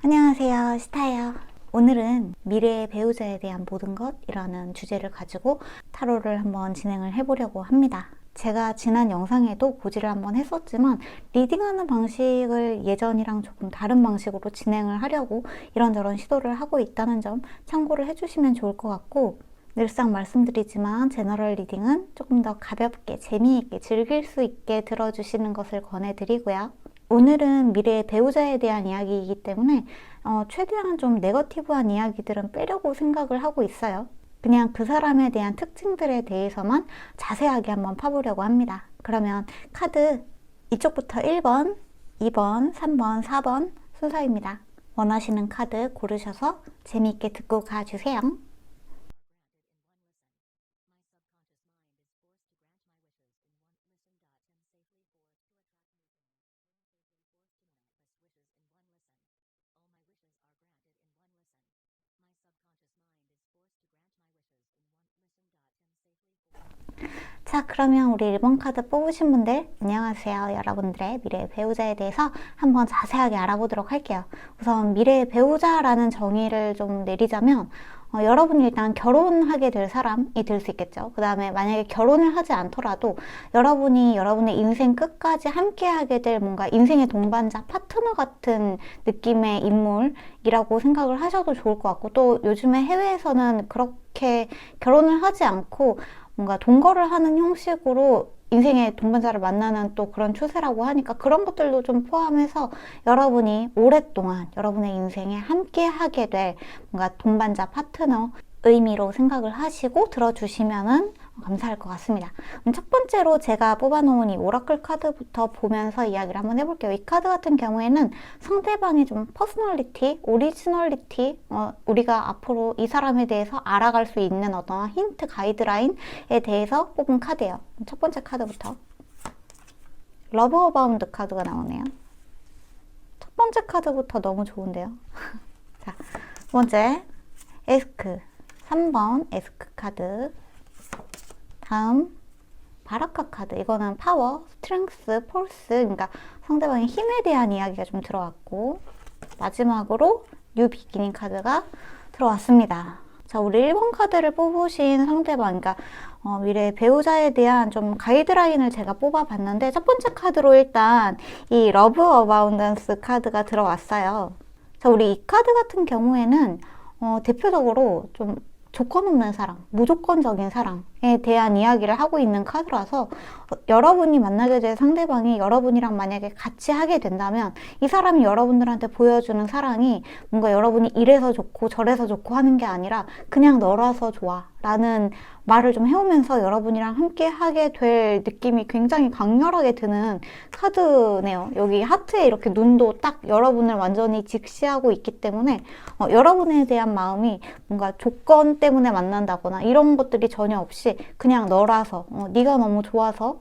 안녕하세요, 시타예요. 오늘은 미래의 배우자에 대한 모든 것이라는 주제를 가지고 타로를 한번 진행을 해보려고 합니다. 제가 지난 영상에도 고지를 한번 했었지만 리딩하는 방식을 예전이랑 조금 다른 방식으로 진행을 하려고 이런저런 시도를 하고 있다는 점 참고를 해주시면 좋을 것 같고, 늘상 말씀드리지만 제너럴 리딩은 조금 더 가볍게 재미있게 즐길 수 있게 들어주시는 것을 권해드리고요. 오늘은 미래의 배우자에 대한 이야기이기 때문에 최대한 좀 네거티브한 이야기들은 빼려고 생각을 하고 있어요. 그냥 그 사람에 대한 특징들에 대해서만 자세하게 한번 파보려고 합니다. 그러면 카드 이쪽부터 1번, 2번, 3번, 4번 순서입니다. 원하시는 카드 고르셔서 재미있게 듣고 가주세요. 자, 그러면 우리 1번 카드 뽑으신 분들 안녕하세요. 여러분들의 미래의 배우자에 대해서 한번 자세하게 알아보도록 할게요. 우선 미래의 배우자라는 정의를 좀 내리자면 여러분이 일단 결혼하게 될 사람이 될 수 있겠죠. 그 다음에 만약에 결혼을 하지 않더라도 여러분이 여러분의 인생 끝까지 함께하게 될 뭔가 인생의 동반자, 파트너 같은 느낌의 인물이라고 생각을 하셔도 좋을 것 같고, 또 요즘에 해외에서는 그렇게 결혼을 하지 않고 뭔가 동거를 하는 형식으로 인생의 동반자를 만나는 또 그런 추세라고 하니까 그런 것들도 좀 포함해서 여러분이 오랫동안 여러분의 인생에 함께 하게 될 뭔가 동반자, 파트너 의미로 생각을 하시고 들어주시면은 감사할 것 같습니다. 그럼 첫 번째로 제가 뽑아놓은 이 오라클 카드부터 보면서 이야기를 한번 해볼게요. 이 카드 같은 경우에는 상대방의 좀 퍼스널리티, 오리지널리티, 우리가 앞으로 이 사람에 대해서 알아갈 수 있는 어떤 힌트, 가이드라인에 대해서 뽑은 카드예요. 첫 번째 카드부터 러브 어바운드 카드가 나오네요. 첫 번째 카드부터 너무 좋은데요. 자, 두 번째 에스크, 3번 에스크 카드. 다음 바라카 카드. 이거는 파워, 스트렝스, 폴스, 그러니까 상대방의 힘에 대한 이야기가 좀 들어왔고, 마지막으로 뉴 비기닝 카드가 들어왔습니다. 자, 우리 1번 카드를 뽑으신 상대방, 그러니까 미래의 배우자에 대한 좀 가이드라인을 제가 뽑아봤는데, 첫 번째 카드로 일단 이 러브 어바운던스 카드가 들어왔어요. 자, 우리 이 카드 같은 경우에는 대표적으로 좀 조건 없는 사랑, 무조건적인 사랑에 대한 이야기를 하고 있는 카드라서 여러분이 만나게 될 상대방이 여러분이랑 만약에 같이 하게 된다면 이 사람이 여러분들한테 보여주는 사랑이 뭔가 여러분이 이래서 좋고 저래서 좋고 하는 게 아니라 그냥 너라서 좋아 라는 말을 좀 해오면서 여러분이랑 함께 하게 될 느낌이 굉장히 강렬하게 드는 카드네요. 여기 하트에 이렇게 눈도 딱 여러분을 완전히 직시하고 있기 때문에 여러분에 대한 마음이 뭔가 조건 때문에 만난다거나 이런 것들이 전혀 없이 그냥 너라서 네가 너무 좋아서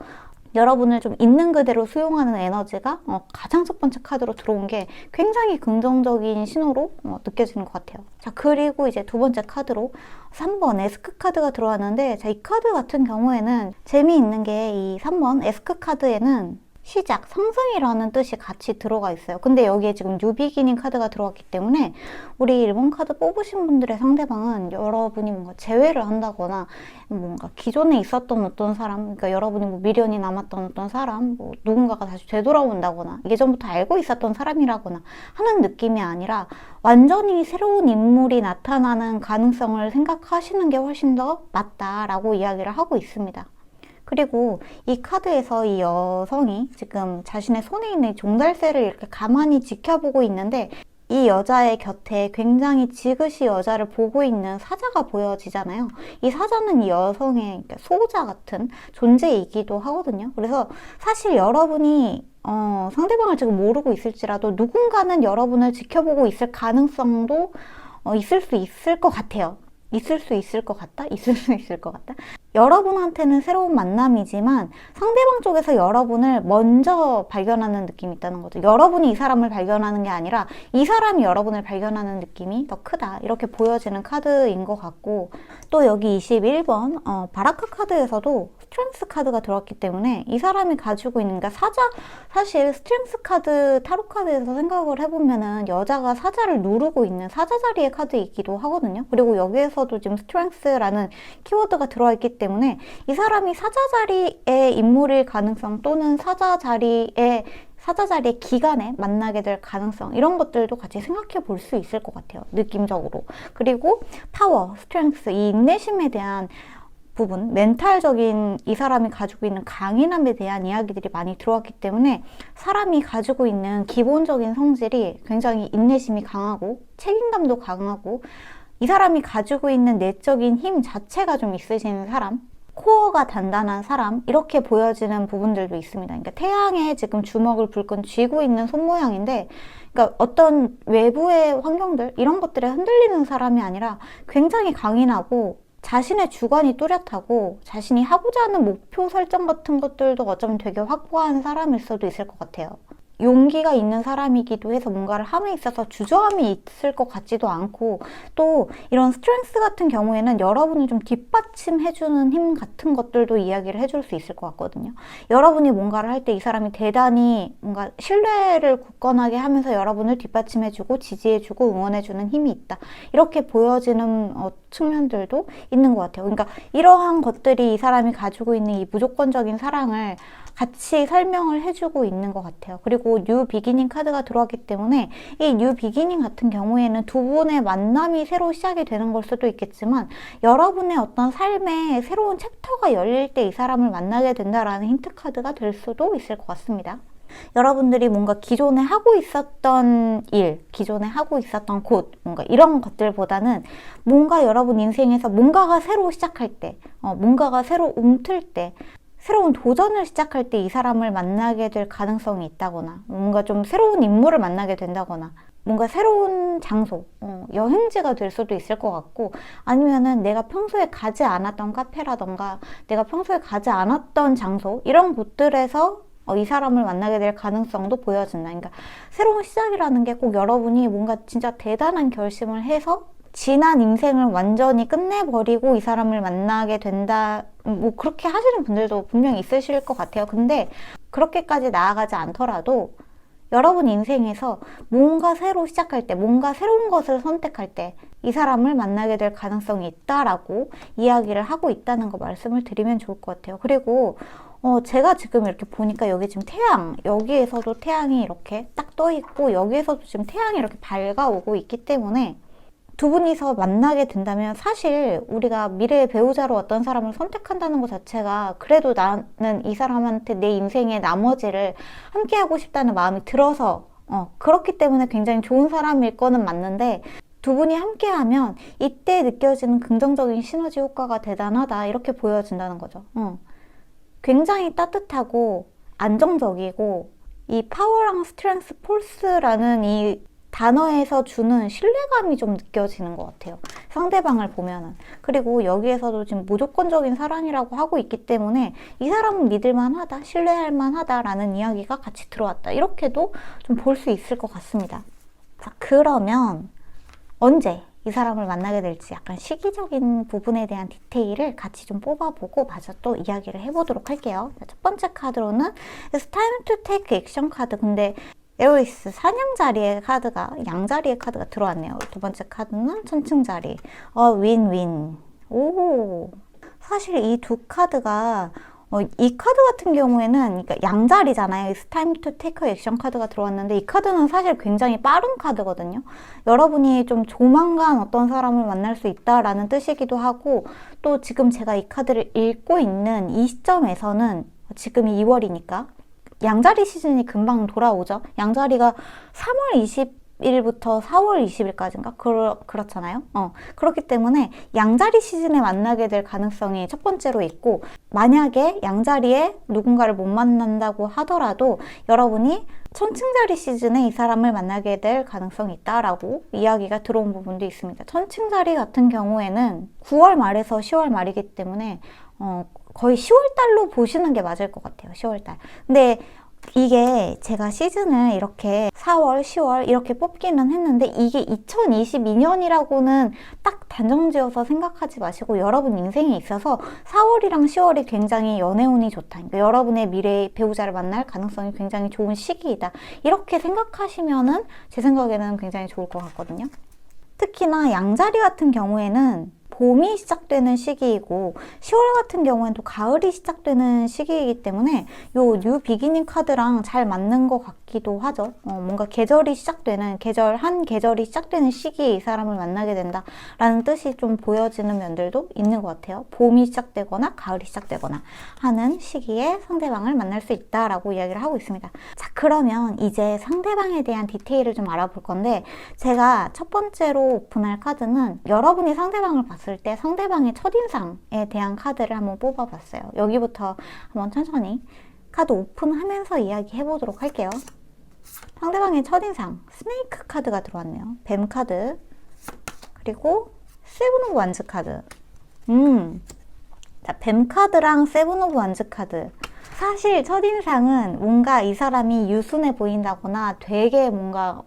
여러분을 좀 있는 그대로 수용하는 에너지가 가장 첫 번째 카드로 들어온 게 굉장히 긍정적인 신호로 느껴지는 것 같아요. 자, 그리고 이제 두 번째 카드로 3번 에스크 카드가 들어왔는데, 자, 이 카드 같은 경우에는 재미있는 게 이 3번 에스크 카드에는 시작, 상승이라는 뜻이 같이 들어가 있어요. 근데 여기에 지금 뉴 비기닝 카드가 들어왔기 때문에 우리 1번 카드 뽑으신 분들의 상대방은 여러분이 뭔가 재회를 한다거나 뭔가 기존에 있었던 어떤 사람, 그러니까 여러분이 뭐 미련이 남았던 어떤 사람, 뭐 누군가가 다시 되돌아온다거나 예전부터 알고 있었던 사람이라거나 하는 느낌이 아니라 완전히 새로운 인물이 나타나는 가능성을 생각하시는 게 훨씬 더 맞다라고 이야기를 하고 있습니다. 그리고 이 카드에서 이 여성이 지금 자신의 손에 있는 종달새를 이렇게 가만히 지켜보고 있는데, 이 여자의 곁에 굉장히 지그시 여자를 보고 있는 사자가 보여지잖아요. 이 사자는 이 여성의 소자 같은 존재이기도 하거든요. 그래서 사실 여러분이 상대방을 지금 모르고 있을지라도 누군가는 여러분을 지켜보고 있을 가능성도 있을 수 있을 것 같아요. 있을 수 있을 것 같다? 있을 수 있을 것 같다? 여러분한테는 새로운 만남이지만 상대방 쪽에서 여러분을 먼저 발견하는 느낌이 있다는 거죠. 여러분이 이 사람을 발견하는 게 아니라 이 사람이 여러분을 발견하는 느낌이 더 크다. 이렇게 보여지는 카드인 것 같고, 또 여기 21번 바라카 카드에서도 스트렝스 카드가 들어왔기 때문에 이 사람이 가지고 있는, 그러니까 사실 스트렝스 카드, 타로 카드에서 생각을 해보면은 여자가 사자를 누르고 있는 사자 자리의 카드이기도 하거든요. 그리고 여기에서도 지금 스트렝스라는 키워드가 들어와 있기 때문에 이 사람이 사자 자리의 인물일 가능성, 또는 사자 자리의 기간에 만나게 될 가능성, 이런 것들도 같이 생각해 볼 수 있을 것 같아요, 느낌적으로. 그리고 파워, 스트렝스, 이 인내심에 대한 부분, 멘탈적인 이 사람이 가지고 있는 강인함에 대한 이야기들이 많이 들어왔기 때문에 사람이 가지고 있는 기본적인 성질이 굉장히 인내심이 강하고 책임감도 강하고, 이 사람이 가지고 있는 내적인 힘 자체가 좀 있으신 사람, 코어가 단단한 사람, 이렇게 보여지는 부분들도 있습니다. 그러니까 태양에 지금 주먹을 불끈 쥐고 있는 손 모양인데, 그러니까 어떤 외부의 환경들, 이런 것들에 흔들리는 사람이 아니라 굉장히 강인하고 자신의 주관이 뚜렷하고 자신이 하고자 하는 목표 설정 같은 것들도 어쩌면 되게 확고한 사람일 수도 있을 것 같아요. 용기가 있는 사람이기도 해서 뭔가를 함에 있어서 주저함이 있을 것 같지도 않고, 또 이런 스트렝스 같은 경우에는 여러분을 좀 뒷받침해주는 힘 같은 것들도 이야기를 해줄 수 있을 것 같거든요. 여러분이 뭔가를 할 때 이 사람이 대단히 뭔가 신뢰를 굳건하게 하면서 여러분을 뒷받침해주고 지지해주고 응원해주는 힘이 있다, 이렇게 보여지는 측면들도 있는 것 같아요. 그러니까 이러한 것들이 이 사람이 가지고 있는 이 무조건적인 사랑을 같이 설명을 해주고 있는 것 같아요. 그리고 뉴 비기닝 카드가 들어왔기 때문에 이 뉴 비기닝 같은 경우에는 두 분의 만남이 새로 시작이 되는 걸 수도 있겠지만, 여러분의 어떤 삶에 새로운 챕터가 열릴 때 이 사람을 만나게 된다라는 힌트 카드가 될 수도 있을 것 같습니다. 여러분들이 뭔가 기존에 하고 있었던 일, 기존에 하고 있었던 곳, 뭔가 이런 것들보다는 뭔가 여러분 인생에서 뭔가가 새로 시작할 때, 뭔가가 새로 움틀 때, 새로운 도전을 시작할 때 이 사람을 만나게 될 가능성이 있다거나, 뭔가 좀 새로운 인물을 만나게 된다거나, 뭔가 새로운 장소, 여행지가 될 수도 있을 것 같고, 아니면은 내가 평소에 가지 않았던 카페라던가 내가 평소에 가지 않았던 장소, 이런 곳들에서 이 사람을 만나게 될 가능성도 보여진다. 그러니까 새로운 시작이라는 게 꼭 여러분이 뭔가 진짜 대단한 결심을 해서 지난 인생을 완전히 끝내버리고 이 사람을 만나게 된다, 뭐 그렇게 하시는 분들도 분명히 있으실 것 같아요. 근데 그렇게까지 나아가지 않더라도 여러분 인생에서 뭔가 새로 시작할 때, 뭔가 새로운 것을 선택할 때 이 사람을 만나게 될 가능성이 있다라고 이야기를 하고 있다는 거 말씀을 드리면 좋을 것 같아요. 그리고 제가 지금 이렇게 보니까 여기 지금 여기에서도 태양이 이렇게 딱 떠 있고, 여기에서도 지금 태양이 이렇게 밝아오고 있기 때문에 두 분이서 만나게 된다면, 사실 우리가 미래의 배우자로 어떤 사람을 선택한다는 것 자체가 그래도 나는 이 사람한테 내 인생의 나머지를 함께하고 싶다는 마음이 들어서 그렇기 때문에 굉장히 좋은 사람일 거는 맞는데, 두 분이 함께하면 이때 느껴지는 긍정적인 시너지 효과가 대단하다, 이렇게 보여진다는 거죠. 굉장히 따뜻하고 안정적이고, 이 파워랑 스트렝스, 폴스라는 이 단어에서 주는 신뢰감이 좀 느껴지는 것 같아요, 상대방을 보면은. 그리고 여기에서도 지금 무조건적인 사랑이라고 하고 있기 때문에 이 사람은 믿을만하다, 신뢰할만하다라는 이야기가 같이 들어왔다, 이렇게도 좀 볼 수 있을 것 같습니다. 자, 그러면 언제 이 사람을 만나게 될지 약간 시기적인 부분에 대한 디테일을 같이 좀 뽑아보고 마저 또 이야기를 해보도록 할게요. 첫 번째 카드로는 It's time to take action 카드. 근데 에오리스 사냥자리의 카드가, 양자리의 카드가 들어왔네요. 두 번째 카드는 천칭자리. 윈윈. 오, 사실 이 두 카드가 이 카드 같은 경우에는, 그러니까 양자리잖아요. It's time to take action 카드가 들어왔는데, 이 카드는 사실 굉장히 빠른 카드거든요. 여러분이 좀 조만간 어떤 사람을 만날 수 있다라는 뜻이기도 하고, 또 지금 제가 이 카드를 읽고 있는 이 시점에서는 지금이 2월이니까 양자리 시즌이 금방 돌아오죠. 양자리가 3월 20일부터 4월 20일까지인가? 그렇잖아요. 그렇기 때문에 양자리 시즌에 만나게 될 가능성이 첫 번째로 있고, 만약에 양자리에 누군가를 못 만난다고 하더라도 여러분이 천칭자리 시즌에 이 사람을 만나게 될 가능성이 있다라고 이야기가 들어온 부분도 있습니다. 천칭자리 같은 경우에는 9월 말에서 10월 말이기 때문에 거의 10월 달로 보시는 게 맞을 것 같아요. 10월 달. 근데 이게 제가 시즌을 이렇게 4월, 10월 이렇게 뽑기는 했는데 이게 2022년이라고는 딱 단정지어서 생각하지 마시고 여러분 인생에 있어서 4월이랑 10월이 굉장히 연애운이 좋다. 그러니까 여러분의 미래의 배우자를 만날 가능성이 굉장히 좋은 시기이다. 이렇게 생각하시면은 제 생각에는 굉장히 좋을 것 같거든요. 특히나 양자리 같은 경우에는 봄이 시작되는 시기이고 10월 같은 경우에는 또 가을이 시작되는 시기이기 때문에 요 뉴 비기닝 카드랑 잘 맞는 것 같기도 하죠. 뭔가 계절이 시작되는 한 계절이 시작되는 시기에 이 사람을 만나게 된다라는 뜻이 좀 보여지는 면들도 있는 것 같아요. 봄이 시작되거나 가을이 시작되거나 하는 시기에 상대방을 만날 수 있다라고 이야기를 하고 있습니다. 자, 그러면 이제 상대방에 대한 디테일을 좀 알아볼 건데 제가 첫 번째로 오픈할 카드는 여러분이 상대방을 봤을 때 상대방의 첫인상에 대한 카드를 한번 뽑아봤어요. 여기부터 한번 천천히 카드 오픈하면서 이야기해 보도록 할게요. 상대방의 첫인상, 스네이크 카드가 들어왔네요. 뱀 카드, 그리고 세븐 오브 완즈 카드. 자, 뱀 카드랑 세븐 오브 완즈 카드. 사실 첫인상은 뭔가 이 사람이 유순해 보인다거나 되게 뭔가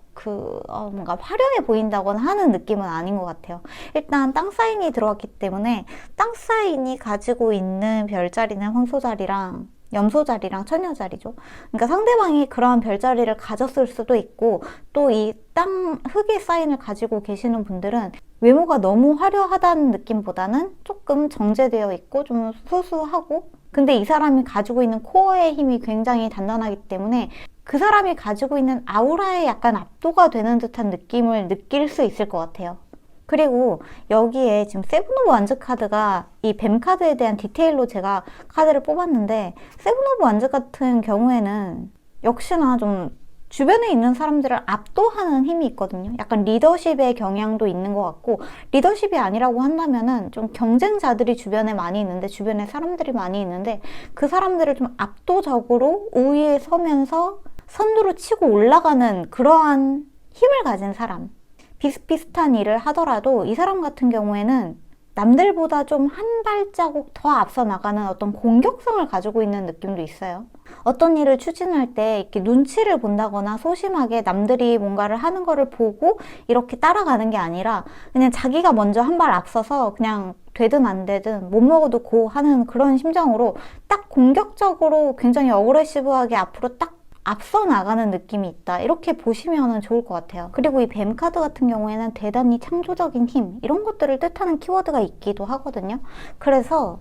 뭔가 화려해 보인다거나 하는 느낌은 아닌 것 같아요. 일단 땅 사인이 들어왔기 때문에 땅 사인이 가지고 있는 별자리는 황소자리랑 염소자리랑 처녀자리죠. 그러니까 상대방이 그런 별자리를 가졌을 수도 있고 또 이 땅 흙의 사인을 가지고 계시는 분들은 외모가 너무 화려하다는 느낌보다는 조금 정제되어 있고 좀 수수하고 근데 이 사람이 가지고 있는 코어의 힘이 굉장히 단단하기 때문에 그 사람이 가지고 있는 아우라에 약간 압도가 되는 듯한 느낌을 느낄 수 있을 것 같아요. 그리고 여기에 지금 세븐 오브 완즈 카드가 이 뱀 카드에 대한 디테일로 제가 카드를 뽑았는데 세븐 오브 완즈 같은 경우에는 역시나 좀 주변에 있는 사람들을 압도하는 힘이 있거든요. 약간 리더십의 경향도 있는 것 같고 리더십이 아니라고 한다면은 좀 경쟁자들이 주변에 많이 있는데 주변에 사람들이 많이 있는데 그 사람들을 좀 압도적으로 우위에 서면서 선두로 치고 올라가는 그러한 힘을 가진 사람. 비슷비슷한 일을 하더라도 이 사람 같은 경우에는 남들보다 좀 한 발자국 더 앞서 나가는 어떤 공격성을 가지고 있는 느낌도 있어요. 어떤 일을 추진할 때 이렇게 눈치를 본다거나 소심하게 남들이 뭔가를 하는 거를 보고 이렇게 따라가는 게 아니라 그냥 자기가 먼저 한 발 앞서서 그냥 되든 안 되든 못 먹어도 고 하는 그런 심정으로 딱 공격적으로 굉장히 어그레시브하게 앞으로 딱 앞서 나가는 느낌이 있다. 이렇게 보시면 좋을 것 같아요. 그리고 이 뱀 카드 같은 경우에는 대단히 창조적인 힘 이런 것들을 뜻하는 키워드가 있기도 하거든요. 그래서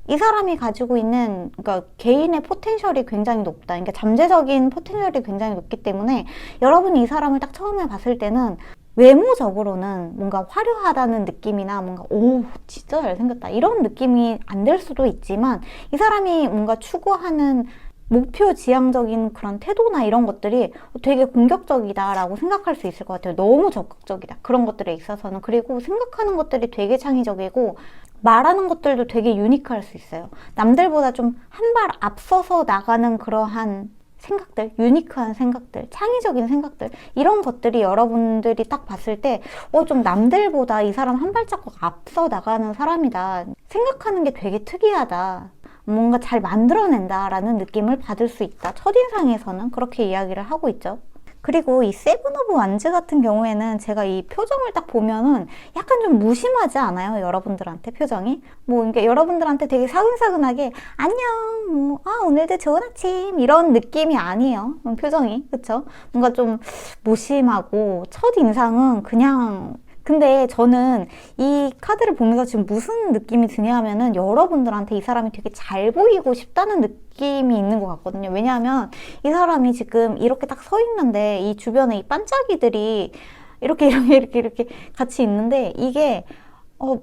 이 사람이 가지고 있는 그러니까 개인의 포텐셜이 굉장히 높다. 그러니까 잠재적인 포텐셜이 굉장히 높기 때문에 여러분이 이 사람을 딱 처음에 봤을 때는 외모적으로는 뭔가 화려하다는 느낌이나 뭔가 오 진짜 잘생겼다 이런 느낌이 안 들 수도 있지만 이 사람이 뭔가 추구하는 목표 지향적인 그런 태도나 이런 것들이 되게 공격적이다라고 생각할 수 있을 것 같아요. 너무 적극적이다. 그런 것들에 있어서는. 그리고 생각하는 것들이 되게 창의적이고 말하는 것들도 되게 유니크할 수 있어요. 남들보다 좀 한 발 앞서서 나가는 그러한 생각들, 유니크한 생각들, 창의적인 생각들 이런 것들이 여러분들이 딱 봤을 때 좀 남들보다 이 사람 한 발자국 앞서 나가는 사람이다. 생각하는 게 되게 특이하다. 뭔가 잘 만들어낸다라는 느낌을 받을 수 있다. 첫인상에서는 그렇게 이야기를 하고 있죠. 그리고 이 세븐 오브 완즈 같은 경우에는 제가 이 표정을 딱 보면은 약간 좀 무심하지 않아요? 여러분들한테 표정이? 그러니까 여러분들한테 되게 사근사근하게 안녕, 오늘도 좋은 아침 이런 느낌이 아니에요. 표정이. 그쵸? 뭔가 좀 무심하고 첫인상은 그냥 근데 저는 이 카드를 보면서 지금 무슨 느낌이 드냐 하면은 여러분들한테 이 사람이 되게 잘 보이고 싶다는 느낌이 있는 것 같거든요. 왜냐하면 이 사람이 지금 이렇게 딱 서 있는데 이 주변에 이 반짝이들이 이렇게 같이 있는데 이게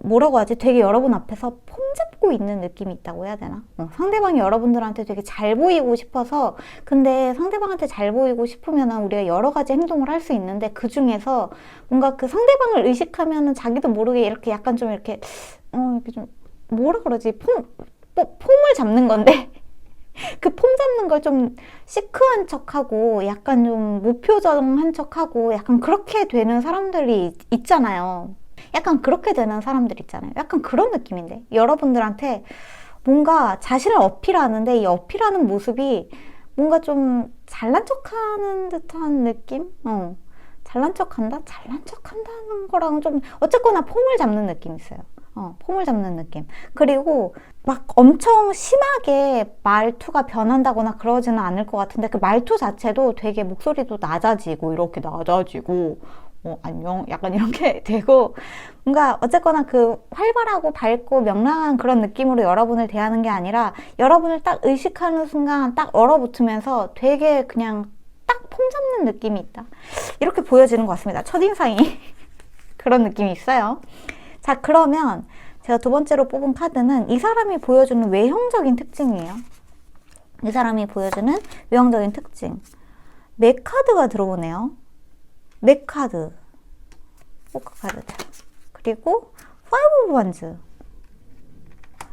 뭐라고 하지? 되게 여러분 앞에서 폼 잡고 있는 느낌이 있다고 해야 되나? 상대방이 여러분들한테 되게 잘 보이고 싶어서 근데 상대방한테 잘 보이고 싶으면 우리가 여러 가지 행동을 할 수 있는데 그 중에서 뭔가 그 상대방을 의식하면은 자기도 모르게 이렇게 약간 좀 이렇게 좀 뭐라 그러지? 폼을 잡는 건데 그 폼 잡는 걸 좀 시크한 척하고 약간 좀 무표정한 척하고 약간 그렇게 되는 사람들이 있잖아요. 약간 그렇게 되는 사람들 있잖아요. 약간 그런 느낌인데 여러분들한테 뭔가 자신을 어필하는데 이 어필하는 모습이 뭔가 좀 잘난 척하는 듯한 느낌? 잘난 척한다? 잘난 척한다는 거랑 좀 어쨌거나 폼을 잡는 느낌이 있어요. 폼을 잡는 느낌. 그리고 막 엄청 심하게 말투가 변한다거나 그러지는 않을 것 같은데 그 말투 자체도 되게 목소리도 낮아지고 이렇게 낮아지고 안녕 약간 이렇게 되고 뭔가 어쨌거나 그 활발하고 밝고 명랑한 그런 느낌으로 여러분을 대하는 게 아니라 여러분을 딱 의식하는 순간 딱 얼어붙으면서 되게 그냥 딱 폼 잡는 느낌이 있다. 이렇게 보여지는 것 같습니다. 첫인상이 그런 느낌이 있어요. 자, 그러면 제가 두 번째로 뽑은 카드는 이 사람이 보여주는 외형적인 특징이에요. 이 사람이 보여주는 외형적인 특징. 맥 카드가 들어오네요. 맥 카드. 포크 카드. 그리고 파이브 오브 원즈.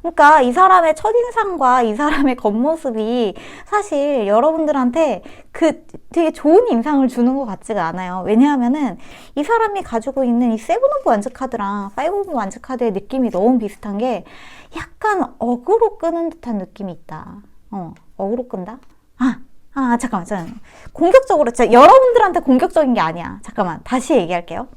그러니까 이 사람의 첫인상과 이 사람의 겉모습이 사실 여러분들한테 그 되게 좋은 인상을 주는 것 같지가 않아요. 왜냐하면은 이 사람이 가지고 있는 이 세븐 오브 완즈 카드랑 파이브 오브 완즈 카드의 느낌이 너무 비슷한 게 약간 어그로 끄는 듯한 느낌이 있다. 어그로 끈다? 잠깐만. 공격적으로, 여러분들한테 공격적인 게 아니야. 잠깐만, 다시 얘기할게요.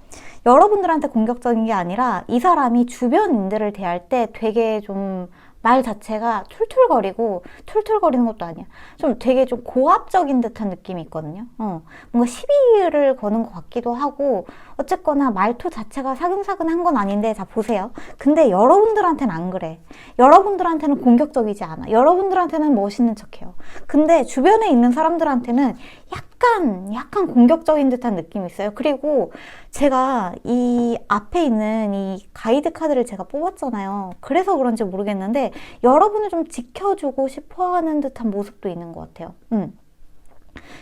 여러분들한테 공격적인 게 아니라 이 사람이 주변인들을 대할 때 되게 좀 말 자체가 툴툴거리는 것도 아니야. 좀 되게 좀 고압적인 듯한 느낌이 있거든요. 뭔가 시비를 거는 것 같기도 하고 어쨌거나 말투 자체가 사근사근한 건 아닌데 자 보세요. 근데 여러분들한테는 안 그래. 여러분들한테는 공격적이지 않아. 여러분들한테는 멋있는 척해요. 근데 주변에 있는 사람들한테는 약간 공격적인 듯한 느낌이 있어요. 그리고 제가 이 앞에 있는 이 가이드 카드를 제가 뽑았잖아요. 그래서 그런지 모르겠는데 여러분을 좀 지켜주고 싶어 하는 듯한 모습도 있는 것 같아요.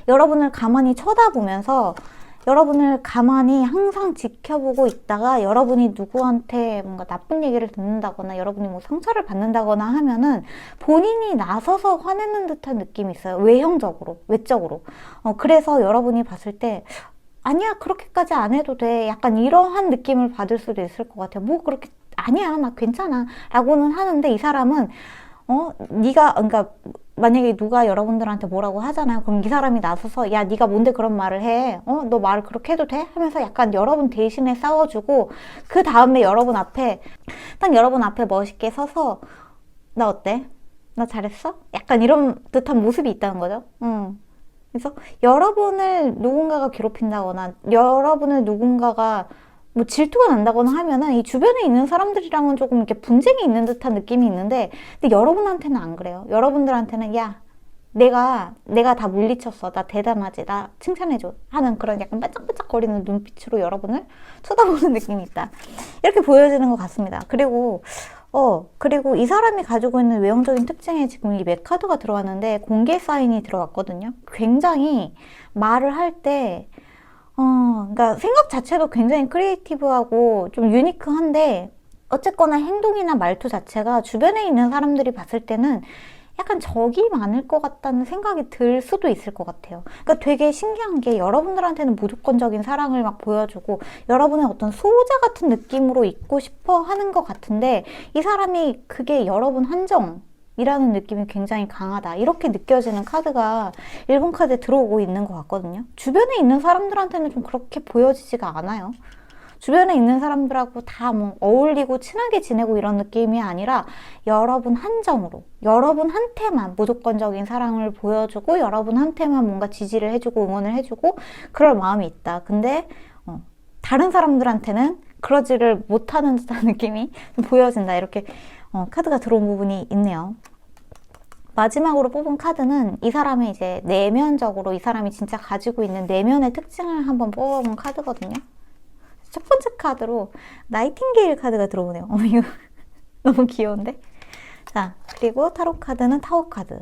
여러분을 가만히 쳐다보면서 여러분을 가만히 항상 지켜보고 있다가 여러분이 누구한테 뭔가 나쁜 얘기를 듣는다거나 여러분이 뭐 상처를 받는다거나 하면은 본인이 나서서 화내는 듯한 느낌이 있어요. 외적으로. 그래서 여러분이 봤을 때 아니야 그렇게까지 안 해도 돼 약간 이러한 느낌을 받을 수도 있을 것 같아요. 뭐 그렇게 아니야 나 괜찮아 라고는 하는데 이 사람은 그러니까 만약에 누가 여러분들한테 뭐라고 하잖아요. 그럼 이 사람이 나서서 야 네가 뭔데 그런 말을 해? 너 말 그렇게 해도 돼? 하면서 약간 여러분 대신에 싸워주고 그 다음에 여러분 앞에 멋있게 서서 나 어때? 나 잘했어? 약간 이런 듯한 모습이 있다는 거죠. 그래서 여러분을 누군가가 괴롭힌다거나 여러분을 누군가가 뭐 질투가 난다거나 하면은 이 주변에 있는 사람들이랑은 조금 이렇게 분쟁이 있는 듯한 느낌이 있는데 근데 여러분한테는 안 그래요. 여러분들한테는 야 내가 다 물리쳤어. 나 대단하지. 나 칭찬해줘. 하는 그런 약간 반짝반짝거리는 눈빛으로 여러분을 쳐다보는 느낌이 있다. 이렇게 보여지는 것 같습니다. 그리고 이 사람이 가지고 있는 외형적인 특징에 지금 이 맥 카드가 들어왔는데 공개 사인이 들어왔거든요. 굉장히 말을 할 때 그러니까 생각 자체도 굉장히 크리에이티브하고 좀 유니크한데 어쨌거나 행동이나 말투 자체가 주변에 있는 사람들이 봤을 때는 약간 적이 많을 것 같다는 생각이 들 수도 있을 것 같아요. 그러니까 되게 신기한 게 여러분들한테는 무조건적인 사랑을 막 보여주고 여러분의 어떤 수호자 같은 느낌으로 있고 싶어 하는 것 같은데 이 사람이 그게 여러분 한정 이라는 느낌이 굉장히 강하다. 이렇게 느껴지는 카드가 1번 카드에 들어오고 있는 것 같거든요. 주변에 있는 사람들한테는 좀 그렇게 보여지지가 않아요. 주변에 있는 사람들하고 다 뭐 어울리고 친하게 지내고 이런 느낌이 아니라 여러분 한정으로 여러분한테만 무조건적인 사랑을 보여주고 여러분한테만 뭔가 지지를 해주고 응원을 해주고 그럴 마음이 있다. 근데 다른 사람들한테는 그러지를 못하는 듯한 느낌이 좀 보여진다. 이렇게 카드가 들어온 부분이 있네요. 마지막으로 뽑은 카드는 이 사람의 이제 내면적으로 이 사람이 진짜 가지고 있는 내면의 특징을 한번 뽑아본 카드거든요. 첫 번째 카드로 나이팅게일 카드가 들어오네요. 이거 너무 귀여운데? 자, 그리고 타로 카드는 타워 카드.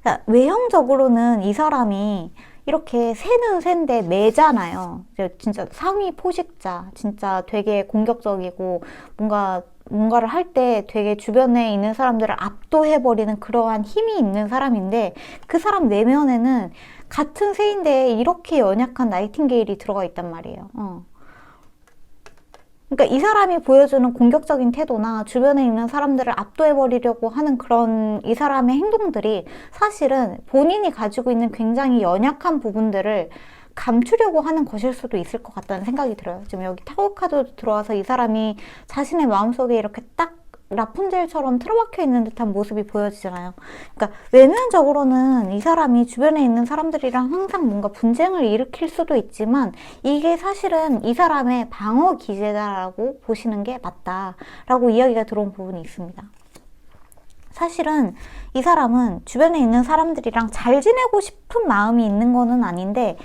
자, 외형적으로는 이 사람이 이렇게 새는 새인데 매잖아요. 진짜 상위 포식자, 진짜 되게 공격적이고 뭔가 뭔가를 할 때 되게 주변에 있는 사람들을 압도해버리는 그러한 힘이 있는 사람인데 그 사람 내면에는 같은 새인데 이렇게 연약한 나이팅게일이 들어가 있단 말이에요. 그러니까 이 사람이 보여주는 공격적인 태도나 주변에 있는 사람들을 압도해버리려고 하는 그런 이 사람의 행동들이 사실은 본인이 가지고 있는 굉장히 연약한 부분들을 감추려고 하는 것일 수도 있을 것 같다는 생각이 들어요. 지금 여기 타워 카드도 들어와서 이 사람이 자신의 마음속에 이렇게 딱 라푼젤처럼 틀어박혀 있는 듯한 모습이 보여지잖아요. 그러니까 외면적으로는 이 사람이 주변에 있는 사람들이랑 항상 뭔가 분쟁을 일으킬 수도 있지만 이게 사실은 이 사람의 방어 기제다라고 보시는 게 맞다라고 이야기가 들어온 부분이 있습니다. 사실은 이 사람은 주변에 있는 사람들이랑 잘 지내고 싶은 마음이 있는 거는 아닌데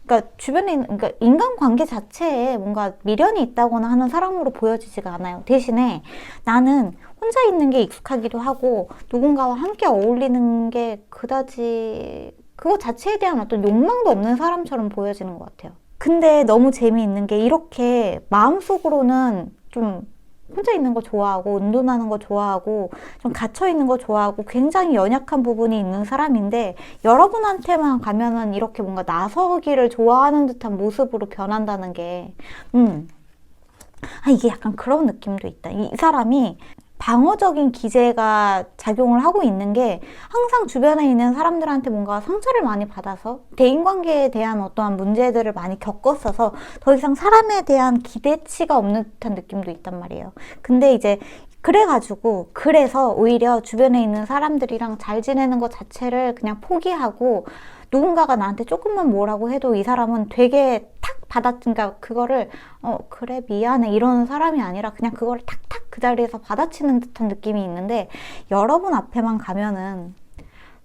그러니까 주변에 있는, 그러니까 인간관계 자체에 뭔가 미련이 있다거나 하는 사람으로 보여지지가 않아요. 대신에 나는 혼자 있는 게 익숙하기도 하고 누군가와 함께 어울리는 게 그다지 그거 자체에 대한 어떤 욕망도 없는 사람처럼 보여지는 것 같아요. 근데 너무 재미있는 게 이렇게 마음속으로는 좀 혼자 있는 거 좋아하고 운동하는 거 좋아하고 좀 갇혀 있는 거 좋아하고 굉장히 연약한 부분이 있는 사람인데 여러분한테만 가면은 이렇게 뭔가 나서기를 좋아하는 듯한 모습으로 변한다는 게 이게 약간 그런 느낌도 있다. 이 사람이 방어적인 기제가 작용을 하고 있는 게 항상 주변에 있는 사람들한테 뭔가 상처를 많이 받아서 대인관계에 대한 어떠한 문제들을 많이 겪었어서 더 이상 사람에 대한 기대치가 없는 듯한 느낌도 있단 말이에요. 근데 이제 그래서 오히려 주변에 있는 사람들이랑 잘 지내는 것 자체를 그냥 포기하고 누군가가 나한테 조금만 뭐라고 해도 이 사람은 되게 탁 그러니까 그거를 그래 미안해 이러는 사람이 아니라 그냥 그거를 탁탁 그 자리에서 받아치는 듯한 느낌이 있는데 여러분 앞에만 가면은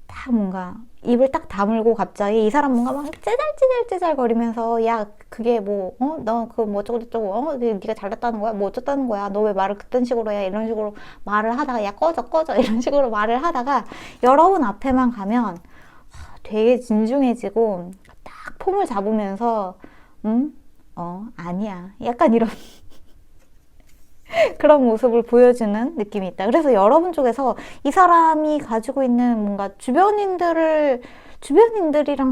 딱 뭔가 입을 딱 다물고 갑자기 이 사람 뭔가 막 째잘째잘 거리면서 야 그게 뭐 너 그거 뭐 어쩌고 네가 잘났다는 거야? 뭐 어쩌다는 거야? 너 왜 말을 그딴 식으로 해? 이런 식으로 말을 하다가 야 꺼져 이런 식으로 말을 하다가 여러분 앞에만 가면 되게 진중해지고 딱 폼을 잡으면서 아니야 약간 이런 그런 모습을 보여주는 느낌이 있다. 그래서 여러분 쪽에서 이 사람이 가지고 있는 뭔가 주변인들이랑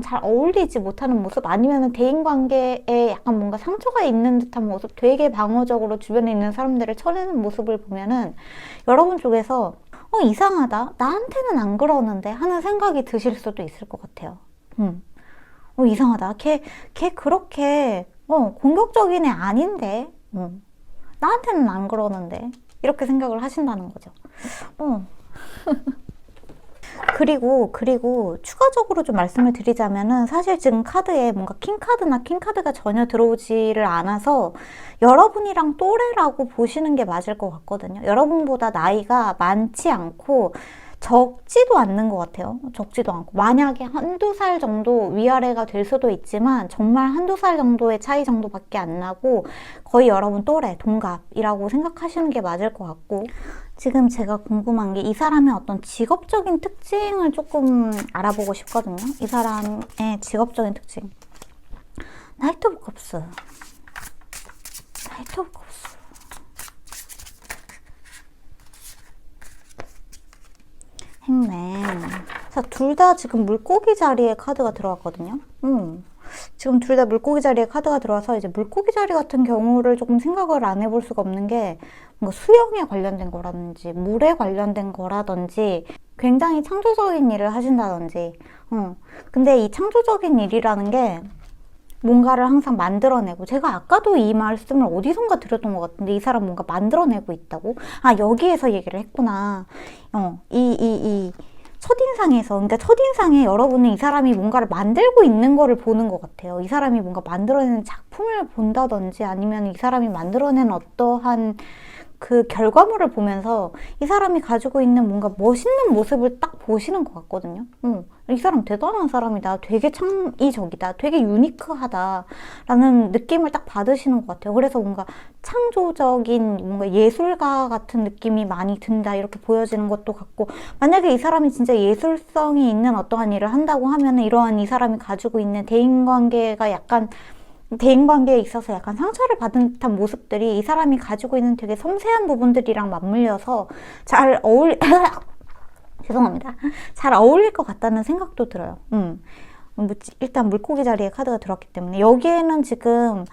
잘 어울리지 못하는 모습 아니면 대인관계에 약간 뭔가 상처가 있는 듯한 모습 되게 방어적으로 주변에 있는 사람들을 쳐내는 모습을 보면은 여러분 쪽에서 이상하다 나한테는 안 그러는데 하는 생각이 드실 수도 있을 것 같아요. 이상하다 걔 그렇게 공격적인 애 아닌데 나한테는 안 그러는데 이렇게 생각을 하신다는 거죠. 그리고 추가적으로 좀 말씀을 드리자면은 사실 지금 카드에 뭔가 킹카드나 퀸카드가 전혀 들어오지를 않아서 여러분이랑 또래라고 보시는 게 맞을 것 같거든요. 여러분보다 나이가 많지 않고 적지도 않는 것 같아요. 적지도 않고 만약에 한두 살 정도 위아래가 될 수도 있지만 정말 한두 살 정도의 차이 정도밖에 안 나고 거의 여러분 또래, 동갑이라고 생각하시는 게 맞을 것 같고 지금 제가 궁금한 게 이 사람의 어떤 직업적인 특징을 조금 알아보고 싶거든요. 이 사람의 직업적인 특징. 나이트 오브 컵스. 행맨. 자, 둘 다 지금 물고기 자리에 카드가 들어왔거든요. 지금 둘 다 물고기 자리에 카드가 들어와서 이제 물고기 자리 같은 경우를 조금 생각을 안 해볼 수가 없는 게 뭔가 수영에 관련된 거라든지 물에 관련된 거라든지 굉장히 창조적인 일을 하신다든지 근데 이 창조적인 일이라는 게 뭔가를 항상 만들어내고 제가 아까도 이 말씀을 어디선가 드렸던 것 같은데 이 사람 뭔가 만들어내고 있다고? 여기에서 얘기를 했구나. 이 첫인상에서 그러니까 첫인상에 여러분은 이 사람이 뭔가를 만들고 있는 거를 보는 것 같아요. 이 사람이 뭔가 만들어내는 작품을 본다든지 아니면 이 사람이 만들어낸 어떠한 그 결과물을 보면서 이 사람이 가지고 있는 뭔가 멋있는 모습을 딱 보시는 것 같거든요. 이 사람 대단한 사람이다. 되게 창의적이다. 되게 유니크하다. 라는 느낌을 딱 받으시는 것 같아요. 그래서 뭔가 창조적인 뭔가 예술가 같은 느낌이 많이 든다. 이렇게 보여지는 것도 같고 만약에 이 사람이 진짜 예술성이 있는 어떠한 일을 한다고 하면 이러한 이 사람이 가지고 있는 대인관계가 약간 대인관계에 있어서 약간 상처를 받은 듯한 모습들이 이 사람이 가지고 있는 되게 섬세한 부분들이랑 맞물려서 잘 죄송합니다. 잘 어울릴 것 같다는 생각도 들어요. 일단 물고기 자리에 카드가 들어왔기 때문에 여기에는 지금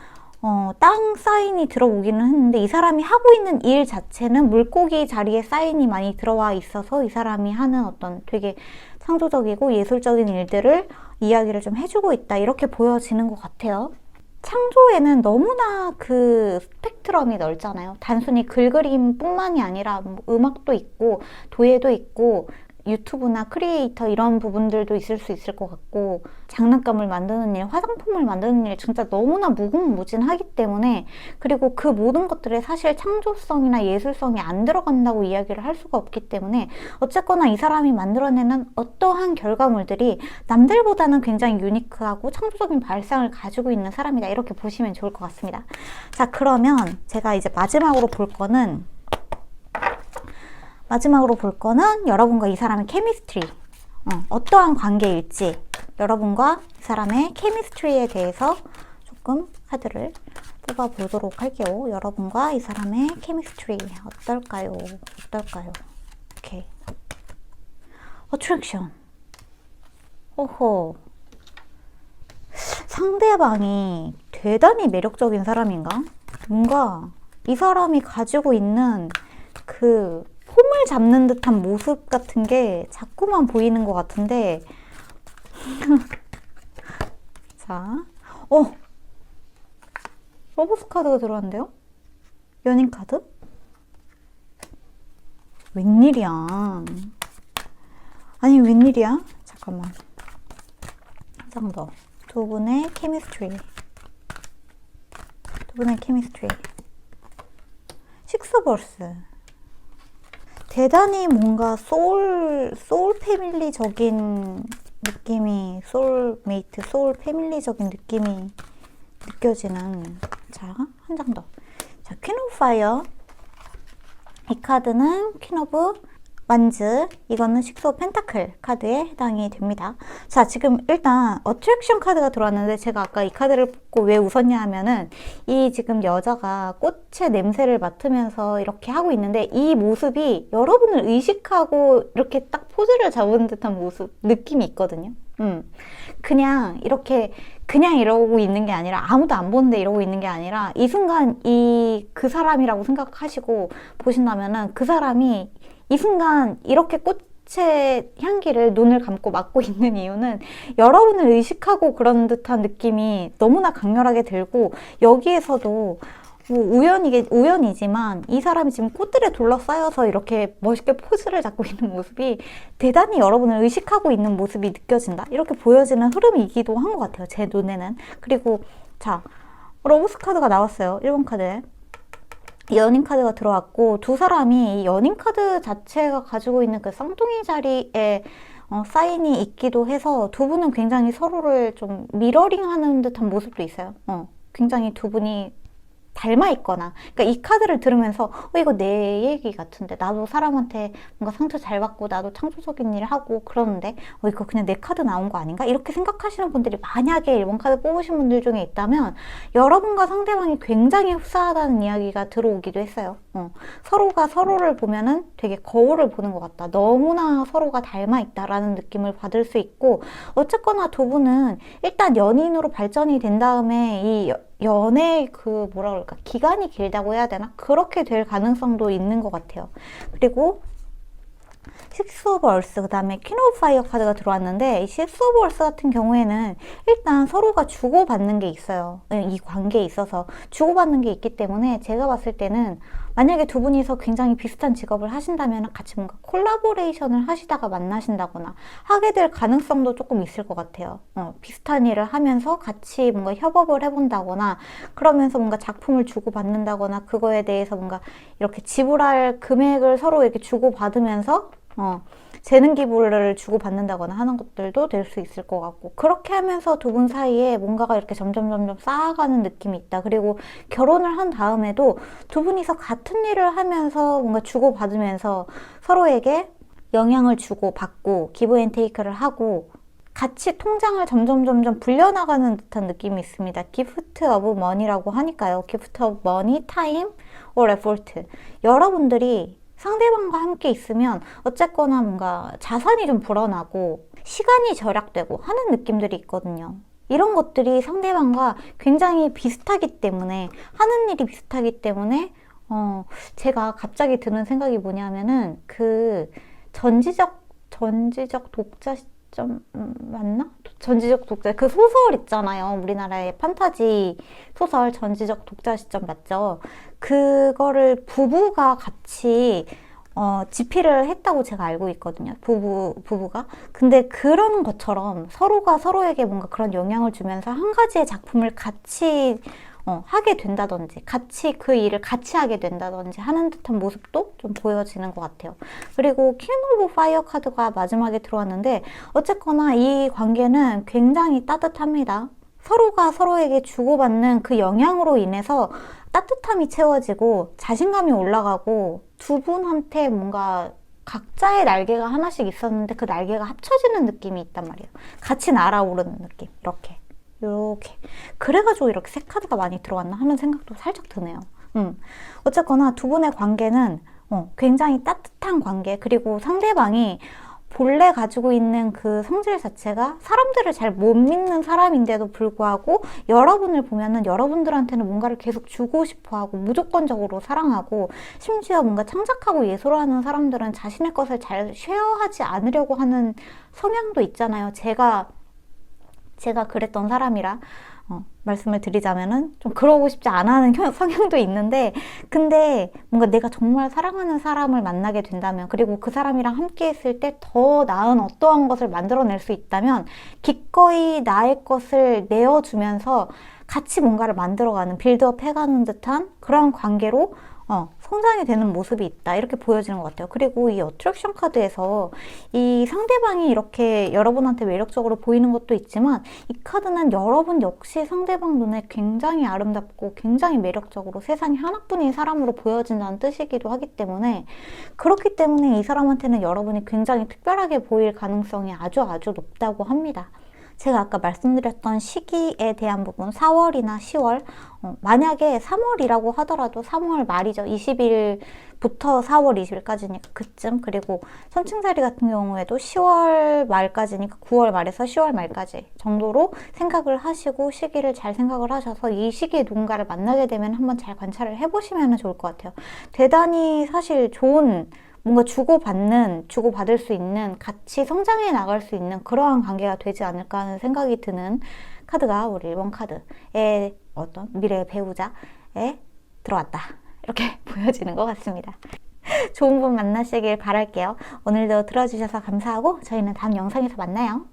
땅 사인이 들어오기는 했는데 이 사람이 하고 있는 일 자체는 물고기 자리에 사인이 많이 들어와 있어서 이 사람이 하는 어떤 되게 창조적이고 예술적인 일들을 이야기를 좀 해주고 있다 이렇게 보여지는 것 같아요. 창조에는 너무나 그 스펙트럼이 넓잖아요. 단순히 글그림뿐만이 아니라 뭐 음악도 있고 도예도 있고 유튜브나 크리에이터 이런 부분들도 있을 수 있을 것 같고 장난감을 만드는 일, 화장품을 만드는 일 진짜 너무나 무궁무진하기 때문에 그리고 그 모든 것들에 사실 창조성이나 예술성이 안 들어간다고 이야기를 할 수가 없기 때문에 어쨌거나 이 사람이 만들어내는 어떠한 결과물들이 남들보다는 굉장히 유니크하고 창조적인 발상을 가지고 있는 사람이다 이렇게 보시면 좋을 것 같습니다. 자, 그러면 제가 이제 마지막으로 볼 거는 여러분과 이 사람의 케미스트리, 어떠한 관계일지 여러분과 이 사람의 케미스트리에 대해서 조금 카드를 뽑아보도록 할게요. 여러분과 이 사람의 케미스트리 어떨까요? 오케이. 어트랙션. 호호. 상대방이 대단히 매력적인 사람인가? 뭔가 이 사람이 가지고 있는 그 폼을 잡는 듯한 모습 같은 게 자꾸만 보이는 것 같은데 자, 러브스 카드가 들어왔는데요? 연인 카드? 웬일이야? 아니 웬일이야? 잠깐만 한 장 더. 두 분의 케미스트리 식스버스. 대단히 뭔가 소울 패밀리적인 느낌이, 소울메이트, 소울 패밀리적인 느낌이 느껴지는. 자, 한 장 더. 자, 퀸 오브 파이어. 이 카드는 퀸 오브 완즈, 이거는 식스 오브 펜타클 카드에 해당이 됩니다. 자, 지금 일단 어트랙션 카드가 들어왔는데 제가 아까 이 카드를 뽑고 왜 웃었냐 하면은 이 지금 여자가 꽃의 냄새를 맡으면서 이렇게 하고 있는데 이 모습이 여러분을 의식하고 이렇게 딱 포즈를 잡은 듯한 모습, 느낌이 있거든요. 그냥 이러고 있는 게 아니라, 아무도 안 보는데 이러고 있는 게 아니라 이 순간 그 사람이라고 생각하시고 보신다면은 그 사람이 이 순간 이렇게 꽃의 향기를 눈을 감고 맡고 있는 이유는 여러분을 의식하고 그런 듯한 느낌이 너무나 강렬하게 들고, 여기에서도 뭐 우연이지만 이 사람이 지금 꽃들에 둘러싸여서 이렇게 멋있게 포즈를 잡고 있는 모습이 대단히 여러분을 의식하고 있는 모습이 느껴진다, 이렇게 보여지는 흐름이기도 한 것 같아요, 제 눈에는. 그리고 자, 러브스 카드가 나왔어요. 1번 카드에 연인 카드가 들어왔고, 두 사람이 연인 카드 자체가 가지고 있는 그 쌍둥이 자리에 사인이 있기도 해서 두 분은 굉장히 서로를 좀 미러링하는 듯한 모습도 있어요. 굉장히 두 분이 닮아 있거나, 그러니까 이 카드를 들으면서 이거 내 얘기 같은데, 나도 사람한테 뭔가 상처 잘 받고 나도 창조적인 일을 하고 그러는데 이거 그냥 내 카드 나온 거 아닌가? 이렇게 생각하시는 분들이 만약에 1번 카드 뽑으신 분들 중에 있다면 여러분과 상대방이 굉장히 흡사하다는 이야기가 들어오기도 했어요. 서로가 서로를 보면은 되게 거울을 보는 것 같다, 너무나 서로가 닮아 있다라는 느낌을 받을 수 있고, 어쨌거나 두 분은 일단 연인으로 발전이 된 다음에 이 연애 기간이 길다고 해야 되나? 그렇게 될 가능성도 있는 것 같아요. 그리고 식스 오브 얼스, 그 다음에 퀸 오브 파이어 카드가 들어왔는데, 이 식스 오브 얼스 같은 경우에는 일단 서로가 주고받는 게 있어요. 이 관계에 있어서 주고받는 게 있기 때문에 제가 봤을 때는 만약에 두 분이서 굉장히 비슷한 직업을 하신다면 같이 뭔가 콜라보레이션을 하시다가 만나신다거나 하게 될 가능성도 조금 있을 것 같아요. 비슷한 일을 하면서 같이 뭔가 협업을 해본다거나, 그러면서 뭔가 작품을 주고받는다거나, 그거에 대해서 뭔가 이렇게 지불할 금액을 서로 이렇게 주고받으면서 재능 기부를 주고받는다거나 하는 것들도 될 수 있을 것 같고, 그렇게 하면서 두 분 사이에 뭔가가 이렇게 점점 쌓아가는 느낌이 있다. 그리고 결혼을 한 다음에도 두 분이서 같은 일을 하면서 뭔가 주고받으면서 서로에게 영향을 주고받고 기브 앤 테이크를 하고 같이 통장을 점점 불려나가는 듯한 느낌이 있습니다. 기프트 오브 머니라고 하니까요. 기프트 오브 머니, 타임, or effort. 여러분들이 상대방과 함께 있으면 어쨌거나 뭔가 자산이 좀 불어나고 시간이 절약되고 하는 느낌들이 있거든요. 이런 것들이 상대방과 굉장히 비슷하기 때문에, 하는 일이 비슷하기 때문에 제가 갑자기 드는 생각이 뭐냐면은 그 전지적 독자 시점 맞나? 전지적 독자 그 소설 있잖아요. 우리나라의 판타지 소설 전지적 독자 시점 맞죠? 그거를 부부가 같이 집필을 했다고 제가 알고 있거든요. 부부가. 근데 그런 것처럼 서로가 서로에게 뭔가 그런 영향을 주면서 한 가지의 작품을 같이 하게 된다든지, 같이 그 일을 같이 하게 된다든지 하는 듯한 모습도 좀 보여지는 것 같아요. 그리고 킹 오브 파이어 카드가 마지막에 들어왔는데, 어쨌거나 이 관계는 굉장히 따뜻합니다. 서로가 서로에게 주고받는 그 영향으로 인해서 따뜻함이 채워지고 자신감이 올라가고 두 분한테 뭔가 각자의 날개가 하나씩 있었는데 그 날개가 합쳐지는 느낌이 있단 말이에요. 같이 날아오르는 느낌. 이렇게. 그래가지고 이렇게 세 카드가 많이 들어왔나 하는 생각도 살짝 드네요. 어쨌거나 두 분의 관계는 굉장히 따뜻한 관계, 그리고 상대방이 본래 가지고 있는 그 성질 자체가 사람들을 잘 못 믿는 사람인데도 불구하고 여러분을 보면은 여러분들한테는 뭔가를 계속 주고 싶어 하고 무조건적으로 사랑하고, 심지어 뭔가 창작하고 예술하는 사람들은 자신의 것을 잘 쉐어하지 않으려고 하는 성향도 있잖아요. 제가 그랬던 사람이라 말씀을 드리자면은 좀 그러고 싶지 않아 하는 성향도 있는데, 근데 뭔가 내가 정말 사랑하는 사람을 만나게 된다면, 그리고 그 사람이랑 함께 있을 때 더 나은 어떠한 것을 만들어낼 수 있다면 기꺼이 나의 것을 내어주면서 같이 뭔가를 만들어가는, 빌드업 해가는 듯한 그런 관계로 성장이 되는 모습이 있다, 이렇게 보여지는 것 같아요. 그리고 이 어트랙션 카드에서 이 상대방이 이렇게 여러분한테 매력적으로 보이는 것도 있지만, 이 카드는 여러분 역시 상대방 눈에 굉장히 아름답고 굉장히 매력적으로 세상에 하나뿐인 사람으로 보여진다는 뜻이기도 하기 때문에, 그렇기 때문에 이 사람한테는 여러분이 굉장히 특별하게 보일 가능성이 아주 높다고 합니다. 제가 아까 말씀드렸던 시기에 대한 부분, 4월이나 10월, 만약에 3월이라고 하더라도 3월 말이죠. 20일부터 4월 20일까지니까 그쯤, 그리고 선칭자리 같은 경우에도 10월 말까지니까 9월 말에서 10월 말까지 정도로 생각을 하시고 시기를 잘 생각을 하셔서 이 시기에 누군가를 만나게 되면 한번 잘 관찰을 해보시면 좋을 것 같아요. 대단히 사실 좋은, 뭔가 주고받을 수 있는, 같이 성장해 나갈 수 있는 그러한 관계가 되지 않을까 하는 생각이 드는 카드가 우리 1번 카드의 어떤 미래의 배우자에 들어왔다, 이렇게 보여지는 것 같습니다. 좋은 분 만나시길 바랄게요. 오늘도 들어주셔서 감사하고 저희는 다음 영상에서 만나요.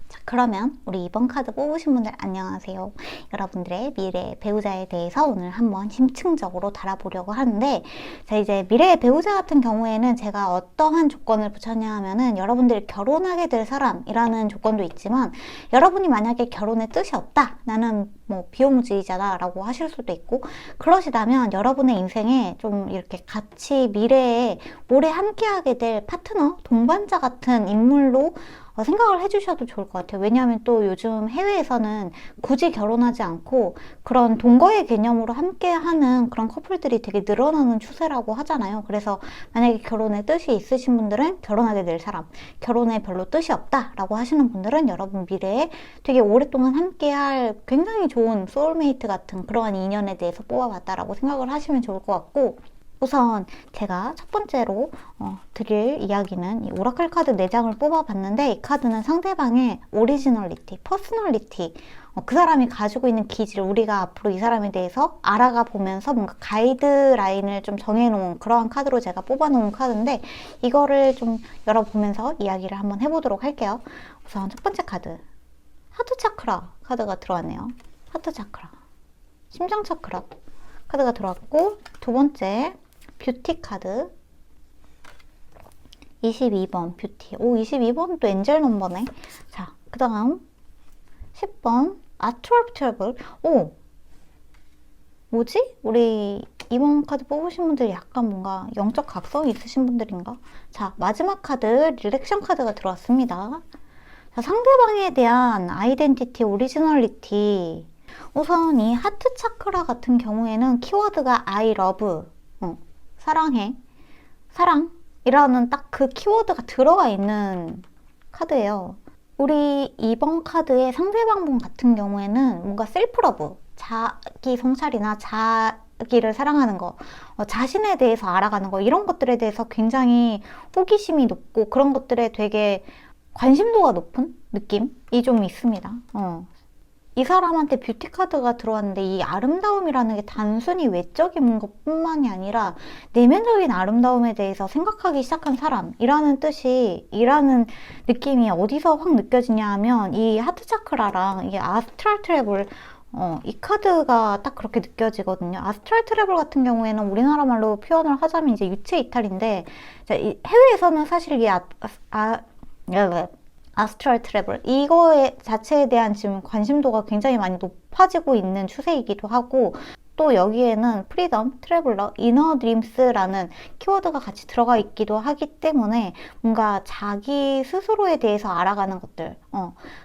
자, 그러면 우리 2번 카드 뽑으신 분들 안녕하세요. 여러분들의 미래의 배우자에 대해서 오늘 한번 심층적으로 달아보려고 하는데, 자, 이제 미래의 배우자 같은 경우에는 제가 어떠한 조건을 붙였냐 하면은, 여러분들이 결혼하게 될 사람이라는 조건도 있지만, 여러분이 만약에 결혼에 뜻이 없다, 나는 뭐 비혼주의자다 라고 하실 수도 있고, 그러시다면 여러분의 인생에 좀 이렇게 같이 미래에 오래 함께하게 될 파트너, 동반자 같은 인물로 생각을 해주셔도 좋을 것 같아요. 왜냐하면 또 요즘 해외에서는 굳이 결혼하지 않고 그런 동거의 개념으로 함께하는 그런 커플들이 되게 늘어나는 추세라고 하잖아요. 그래서 만약에 결혼에 뜻이 있으신 분들은 결혼하게 될 사람, 결혼에 별로 뜻이 없다라고 하시는 분들은 여러분 미래에 되게 오랫동안 함께할 굉장히 좋은 소울메이트 같은 그러한 인연에 대해서 뽑아봤다라고 생각을 하시면 좋을 것 같고, 우선 제가 첫 번째로 드릴 이야기는 이 오라클 카드 4장을 뽑아봤는데, 이 카드는 상대방의 오리지널리티, 퍼스널리티, 그 사람이 가지고 있는 기질, 우리가 앞으로 이 사람에 대해서 알아가 보면서 뭔가 가이드라인을 좀 정해놓은 그러한 카드로 제가 뽑아놓은 카드인데, 이거를 좀 열어보면서 이야기를 한번 해보도록 할게요. 우선 첫 번째 카드, 하트 차크라 카드가 들어왔네요. 하트 차크라, 심장 차크라 카드가 들어왔고, 두 번째 뷰티 카드 22번 뷰티. 오, 22번 또 엔젤 넘버네. 자, 그 다음 10번 아트월트러블. 오, 뭐지? 우리 이번 카드 뽑으신 분들 약간 뭔가 영적 각성이 있으신 분들인가? 자, 마지막 카드 릴렉션 카드가 들어왔습니다. 자, 상대방에 대한 아이덴티티, 오리지널리티. 우선 이 하트 차크라 같은 경우에는 키워드가 I love, 사랑해, 사랑이라는 딱 그 키워드가 들어가 있는 카드예요. 우리 이번 카드의 상대방 분 같은 경우에는 뭔가 셀프러브, 자기 성찰이나 자기를 사랑하는 거, 자신에 대해서 알아가는 거, 이런 것들에 대해서 굉장히 호기심이 높고 그런 것들에 되게 관심도가 높은 느낌이 좀 있습니다. 이 사람한테 뷰티 카드가 들어왔는데 이 아름다움이라는 게 단순히 외적인 것뿐만이 아니라 내면적인 아름다움에 대해서 생각하기 시작한 사람이라는 이라는 느낌이 어디서 확 느껴지냐 하면 이 하트 차크라랑 이게 아스트랄 트래블, 이 카드가 딱 그렇게 느껴지거든요. 아스트랄 트래블 같은 경우에는 우리나라 말로 표현을 하자면 이제 유체 이탈인데, 해외에서는 사실 이 아스트랄 트래블 이거에 자체에 대한 지금 관심도가 굉장히 많이 높아지고 있는 추세이기도 하고, 또 여기에는 프리덤, 트래블러, 이너 드림스라는 키워드가 같이 들어가 있기도 하기 때문에 뭔가 자기 스스로에 대해서 알아가는 것들,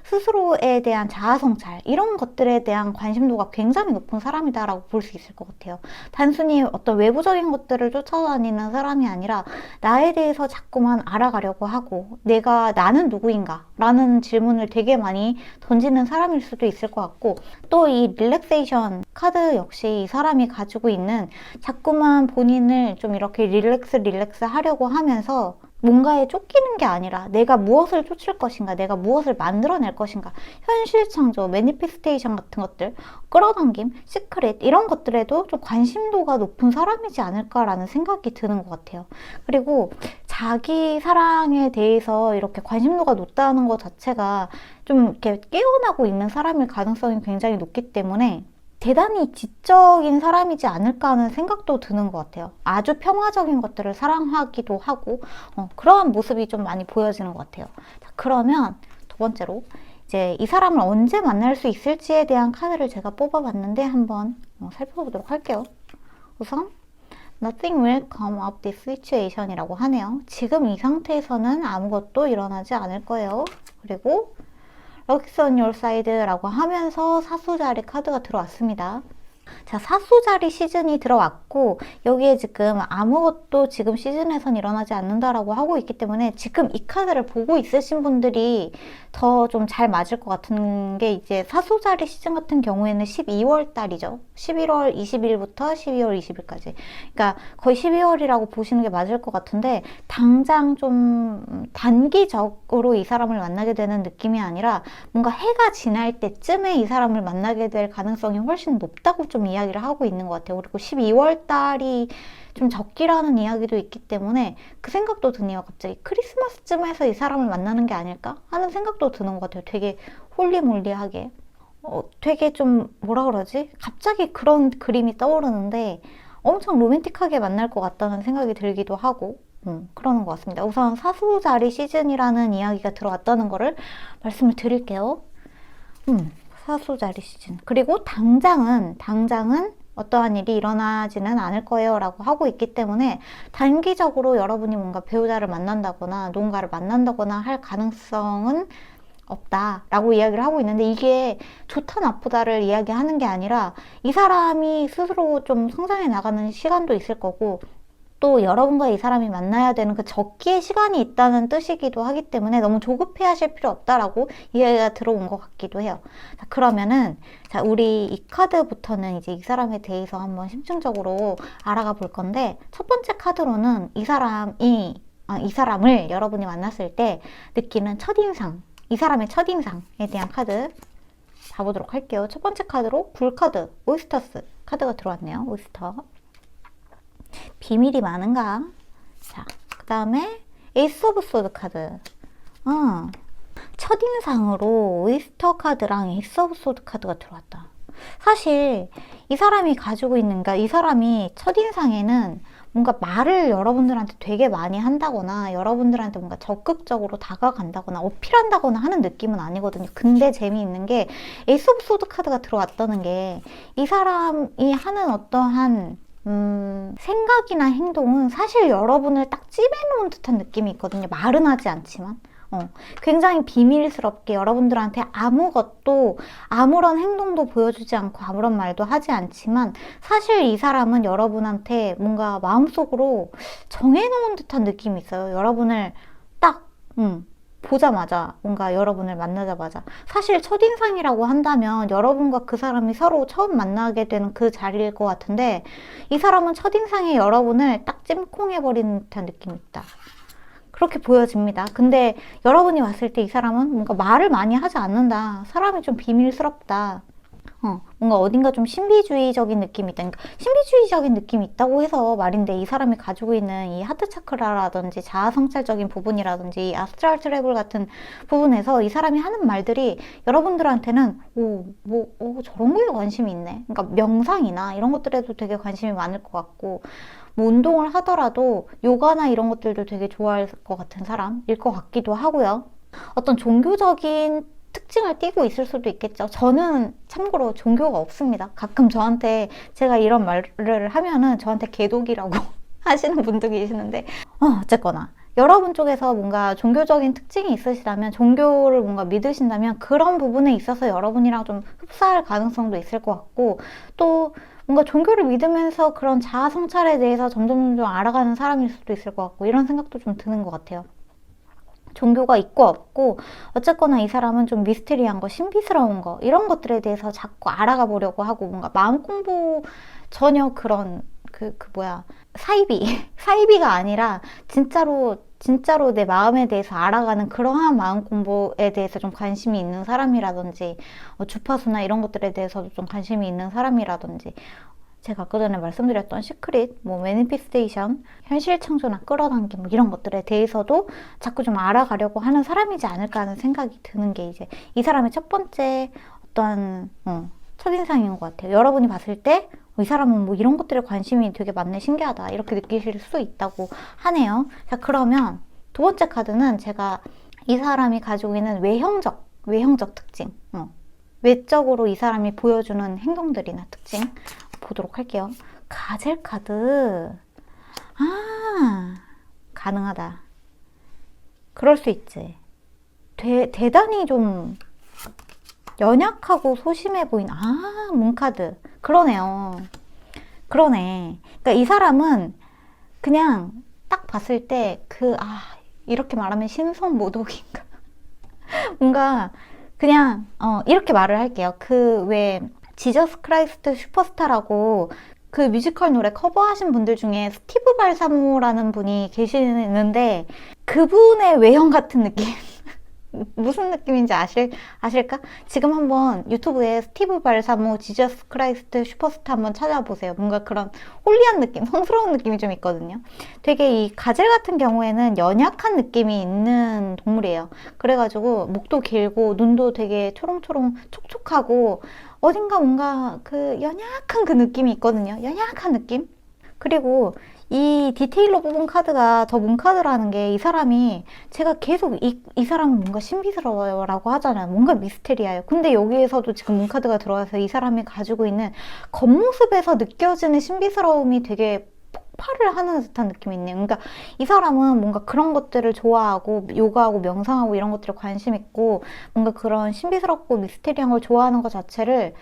스스로에 대한 자아성찰, 이런 것들에 대한 관심도가 굉장히 높은 사람이다라고 볼 수 있을 것 같아요. 단순히 어떤 외부적인 것들을 쫓아다니는 사람이 아니라 나에 대해서 자꾸만 알아가려고 하고, 나는 누구인가? 라는 질문을 되게 많이 던지는 사람일 수도 있을 것 같고, 또 이 릴렉세이션 카드 역시 이 사람이 가지고 있는 자꾸만 본인을 좀 이렇게 릴렉스 하려고 하면서 뭔가에 쫓기는 게 아니라 내가 무엇을 쫓을 것인가, 내가 무엇을 만들어낼 것인가, 현실 창조, 매니피스테이션 같은 것들, 끌어당김, 시크릿 이런 것들에도 좀 관심도가 높은 사람이지 않을까라는 생각이 드는 것 같아요. 그리고 자기 사랑에 대해서 이렇게 관심도가 높다는 것 자체가 좀 이렇게 깨어나고 있는 사람일 가능성이 굉장히 높기 때문에 대단히 지적인 사람이지 않을까 하는 생각도 드는 것 같아요. 아주 평화적인 것들을 사랑하기도 하고, 그러한 모습이 좀 많이 보여지는 것 같아요. 자, 그러면 두 번째로 이제 이 사람을 언제 만날 수 있을지에 대한 카드를 제가 뽑아봤는데 한번 살펴보도록 할게요. 우선 Nothing will come of this situation 이라고 하네요. 지금 이 상태에서는 아무것도 일어나지 않을 거예요. 그리고 Luck's on your side라고 하면서 사수자리 카드가 들어왔습니다. 자, 사수자리 시즌이 들어왔고, 여기에 지금 아무것도 지금 시즌에선 일어나지 않는다라고 하고 있기 때문에 지금 이 카드를 보고 있으신 분들이 더 좀 잘 맞을 것 같은 게, 이제 사수자리 시즌 같은 경우에는 12월 달이죠. 11월 20일부터 12월 20일까지. 그러니까 거의 12월이라고 보시는 게 맞을 것 같은데, 당장 좀 단기적으로 이 사람을 만나게 되는 느낌이 아니라 뭔가 해가 지날 때쯤에 이 사람을 만나게 될 가능성이 훨씬 높다고 좀 이야기를 하고 있는 것 같아요. 그리고 12월 달이 좀 적기라는 이야기도 있기 때문에 그 생각도 드네요. 갑자기 크리스마스쯤에서 이 사람을 만나는 게 아닐까 하는 생각도 드는 것 같아요. 되게 홀리몰리하게. 되게 좀 뭐라 그러지? 갑자기 그런 그림이 떠오르는데 엄청 로맨틱하게 만날 것 같다는 생각이 들기도 하고, 그러는 것 같습니다. 우선 사수자리 시즌이라는 이야기가 들어왔다는 거를 말씀을 드릴게요. 사수자리 시즌. 그리고 당장은 어떠한 일이 일어나지는 않을 거예요 라고 하고 있기 때문에 단기적으로 여러분이 뭔가 배우자를 만난다거나 누군가를 만난다거나 할 가능성은 없다라고 이야기를 하고 있는데, 이게 좋다 나쁘다를 이야기하는 게 아니라 이 사람이 스스로 좀 성장해 나가는 시간도 있을 거고, 또 여러분과 이 사람이 만나야 되는 그 적기의 시간이 있다는 뜻이기도 하기 때문에 너무 조급해 하실 필요 없다라고 이야기가 들어온 것 같기도 해요. 자, 그러면은 우리 이 카드부터는 이제 이 사람에 대해서 한번 심층적으로 알아가 볼 건데, 첫 번째 카드로는 이 사람을 여러분이 만났을 때 느끼는 첫인상, 이 사람의 첫인상에 대한 카드 봐보도록 할게요. 첫 번째 카드로 불카드, 오이스터스 카드가 들어왔네요. 오이스터. 비밀이 많은가? 자, 그 다음에 에이스 오브 소드 카드. 첫인상으로 오이스터 카드랑 에이스 오브 소드 카드가 들어왔다. 사실 이 사람이 가지고 있는, 그러니까 이 사람이 첫인상에는 뭔가 말을 여러분들한테 되게 많이 한다거나 여러분들한테 뭔가 적극적으로 다가간다거나 어필한다거나 하는 느낌은 아니거든요. 근데 재미있는 게 에이스 오브 소드 카드가 들어왔다는 게 이 사람이 하는 어떠한 생각이나 행동은 사실 여러분을 딱 찜해놓은 듯한 느낌이 있거든요. 말은 하지 않지만 굉장히 비밀스럽게 여러분들한테 아무것도, 아무런 행동도 보여주지 않고 아무런 말도 하지 않지만 사실 이 사람은 여러분한테 뭔가 마음속으로 정해놓은 듯한 느낌이 있어요. 여러분을 딱, 보자마자, 뭔가 여러분을 만나자마자. 사실 첫인상이라고 한다면 여러분과 그 사람이 서로 처음 만나게 되는 그 자리일 것 같은데 이 사람은 첫인상에 여러분을 딱 찜콩해버리는 듯한 느낌이 있다. 그렇게 보여집니다. 근데 여러분이 봤을 때 이 사람은 뭔가 말을 많이 하지 않는다. 사람이 좀 비밀스럽다. 뭔가 어딘가 좀 신비주의적인 느낌이 있다. 그러니까 신비주의적인 느낌이 있다고 해서 말인데 이 사람이 가지고 있는 이 하트 차크라라든지 자아성찰적인 부분이라든지 아스트랄 트래블 같은 부분에서 이 사람이 하는 말들이 여러분들한테는 저런 거에 관심이 있네. 그러니까 명상이나 이런 것들에도 되게 관심이 많을 것 같고 뭐 운동을 하더라도 요가나 이런 것들도 되게 좋아할 것 같은 사람일 것 같기도 하고요. 어떤 종교적인 특징을 띠고 있을 수도 있겠죠. 저는 참고로 종교가 없습니다. 가끔 저한테 제가 이런 말을 하면은 저한테 개독이라고 하시는 분도 계시는데 어쨌거나 여러분 쪽에서 뭔가 종교적인 특징이 있으시다면 종교를 뭔가 믿으신다면 그런 부분에 있어서 여러분이랑 좀 흡사할 가능성도 있을 것 같고 또 뭔가 종교를 믿으면서 그런 자아 성찰에 대해서 점점 알아가는 사람일 수도 있을 것 같고 이런 생각도 좀 드는 것 같아요. 종교가 있고 없고 어쨌거나 이 사람은 좀 미스테리한 거, 신비스러운 거 이런 것들에 대해서 자꾸 알아가 보려고 하고 뭔가 마음 공부 전혀 그런 사이비가 아니라 진짜로 내 마음에 대해서 알아가는 그러한 마음 공부에 대해서 좀 관심이 있는 사람이라든지 주파수나 이런 것들에 대해서도 좀 관심이 있는 사람이라든지 제가 아까 전에 말씀드렸던 시크릿, 매니피스테이션, 현실 창조나 끌어당김 이런 것들에 대해서도 자꾸 좀 알아가려고 하는 사람이지 않을까 하는 생각이 드는 게 이제 이 사람의 첫 번째 어떤 첫인상인 것 같아요. 여러분이 봤을 때 이 사람은 이런 것들에 관심이 되게 많네, 신기하다 이렇게 느끼실 수 있다고 하네요. 자, 그러면 두 번째 카드는 제가 이 사람이 가지고 있는 외형적 특징, 외적으로 이 사람이 보여주는 행동들이나 특징 보도록 할게요. 가젤 카드. 가능하다. 그럴 수 있지. 대단히 좀 연약하고 소심해 보이는 문카드. 그러네요. 그러네. 그러니까 이 사람은 그냥 딱 봤을 때 이렇게 말하면 신선모독인가? 뭔가 그냥 이렇게 말을 할게요. 왜 지저스 크라이스트 슈퍼스타라고 그 뮤지컬 노래 커버하신 분들 중에 스티브 발사모라는 분이 계시는데 그분의 외형 같은 느낌. 무슨 느낌인지 아실까? 지금 한번 유튜브에 스티브 발사모 지저스 크라이스트 슈퍼스타 한번 찾아보세요. 뭔가 그런 홀리한 느낌, 성스러운 느낌이 좀 있거든요. 되게 이 가젤 같은 경우에는 연약한 느낌이 있는 동물이에요. 그래가지고 목도 길고 눈도 되게 초롱초롱 촉촉하고 어딘가 뭔가 그 연약한 그 느낌이 있거든요. 연약한 느낌? 그리고 이 디테일로 뽑은 카드가 더 문카드라는 게 이 사람이 제가 계속 이 사람은 뭔가 신비스러워요 라고 하잖아요. 뭔가 미스테리아요. 근데 여기에서도 지금 문카드가 들어와서 이 사람이 가지고 있는 겉모습에서 느껴지는 신비스러움이 되게 폭발을 하는 듯한 느낌이 있네요. 그러니까 이 사람은 뭔가 그런 것들을 좋아하고 요가하고 명상하고 이런 것들에 관심 있고 뭔가 그런 신비스럽고 미스테리한 걸 좋아하는 것 자체를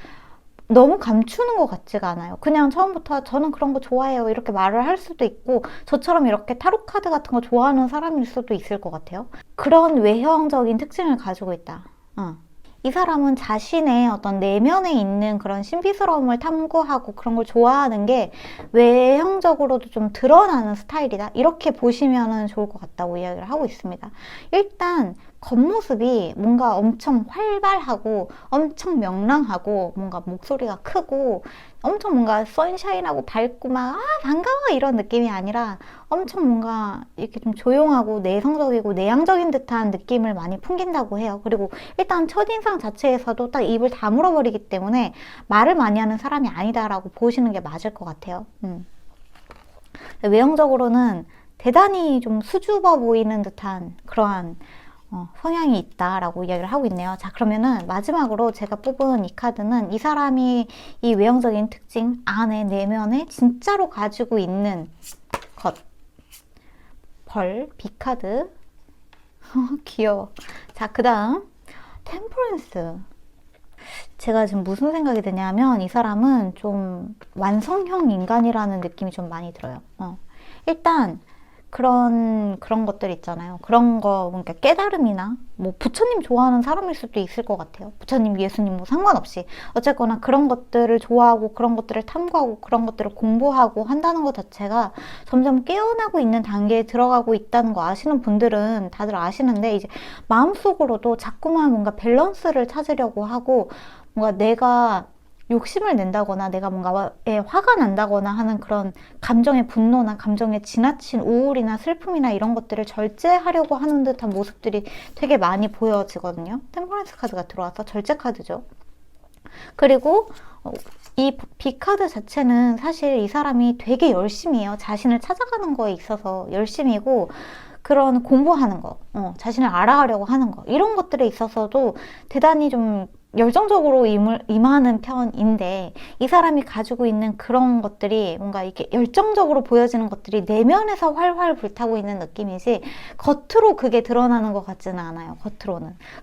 너무 감추는 것 같지가 않아요. 그냥 처음부터 저는 그런 거 좋아해요 이렇게 말을 할 수도 있고 저처럼 이렇게 타로 카드 같은 거 좋아하는 사람일 수도 있을 것 같아요. 그런 외형적인 특징을 가지고 있다. 이 사람은 자신의 어떤 내면에 있는 그런 신비스러움을 탐구하고 그런 걸 좋아하는 게 외형적으로도 좀 드러나는 스타일이다. 이렇게 보시면 좋을 것 같다고 이야기를 하고 있습니다. 일단 겉모습이 뭔가 엄청 활발하고 엄청 명랑하고 뭔가 목소리가 크고 엄청 뭔가 선샤인하고 밝고 막 반가워 이런 느낌이 아니라 엄청 뭔가 이렇게 좀 조용하고 내성적이고 내향적인 듯한 느낌을 많이 풍긴다고 해요. 그리고 일단 첫인상 자체에서도 딱 입을 다물어 버리기 때문에 말을 많이 하는 사람이 아니다라고 보시는 게 맞을 것 같아요. 외형적으로는 대단히 좀 수줍어 보이는 듯한 그러한 성향이 있다라고 이야기를 하고 있네요. 자, 그러면은 마지막으로 제가 뽑은 이 카드는 이 사람이 이 외형적인 특징 안에 내면에 진짜로 가지고 있는 것. B카드. 귀여워. 자, 그 다음 템퍼런스. 제가 지금 무슨 생각이 드냐면 이 사람은 좀 완성형 인간이라는 느낌이 좀 많이 들어요. 일단 그런 것들 있잖아요. 그런 거, 그러니까 깨달음이나, 뭐, 부처님 좋아하는 사람일 수도 있을 것 같아요. 부처님, 예수님, 뭐, 상관없이. 어쨌거나 그런 것들을 좋아하고, 그런 것들을 탐구하고, 그런 것들을 공부하고 한다는 것 자체가 점점 깨어나고 있는 단계에 들어가고 있다는 거 아시는 분들은 다들 아시는데, 이제 마음속으로도 자꾸만 뭔가 밸런스를 찾으려고 하고, 뭔가 내가 욕심을 낸다거나 내가 뭔가에 화가 난다거나 하는 그런 감정의 분노나 감정의 지나친 우울이나 슬픔이나 이런 것들을 절제하려고 하는 듯한 모습들이 되게 많이 보여지거든요. 템퍼런스 카드가 들어와서 절제 카드죠. 그리고 이 B카드 자체는 사실 이 사람이 되게 열심히 해요. 자신을 찾아가는 거에 있어서 열심이고 그런 공부하는 거, 자신을 알아가려고 하는 거 이런 것들에 있어서도 대단히 좀 열정적으로 임하는 편인데 이 사람이 가지고 있는 그런 것들이 뭔가 이렇게 열정적으로 보여지는 것들이 내면에서 활활 불타고 있는 느낌이지 겉으로 그게 드러나는 것 같지는 않아요.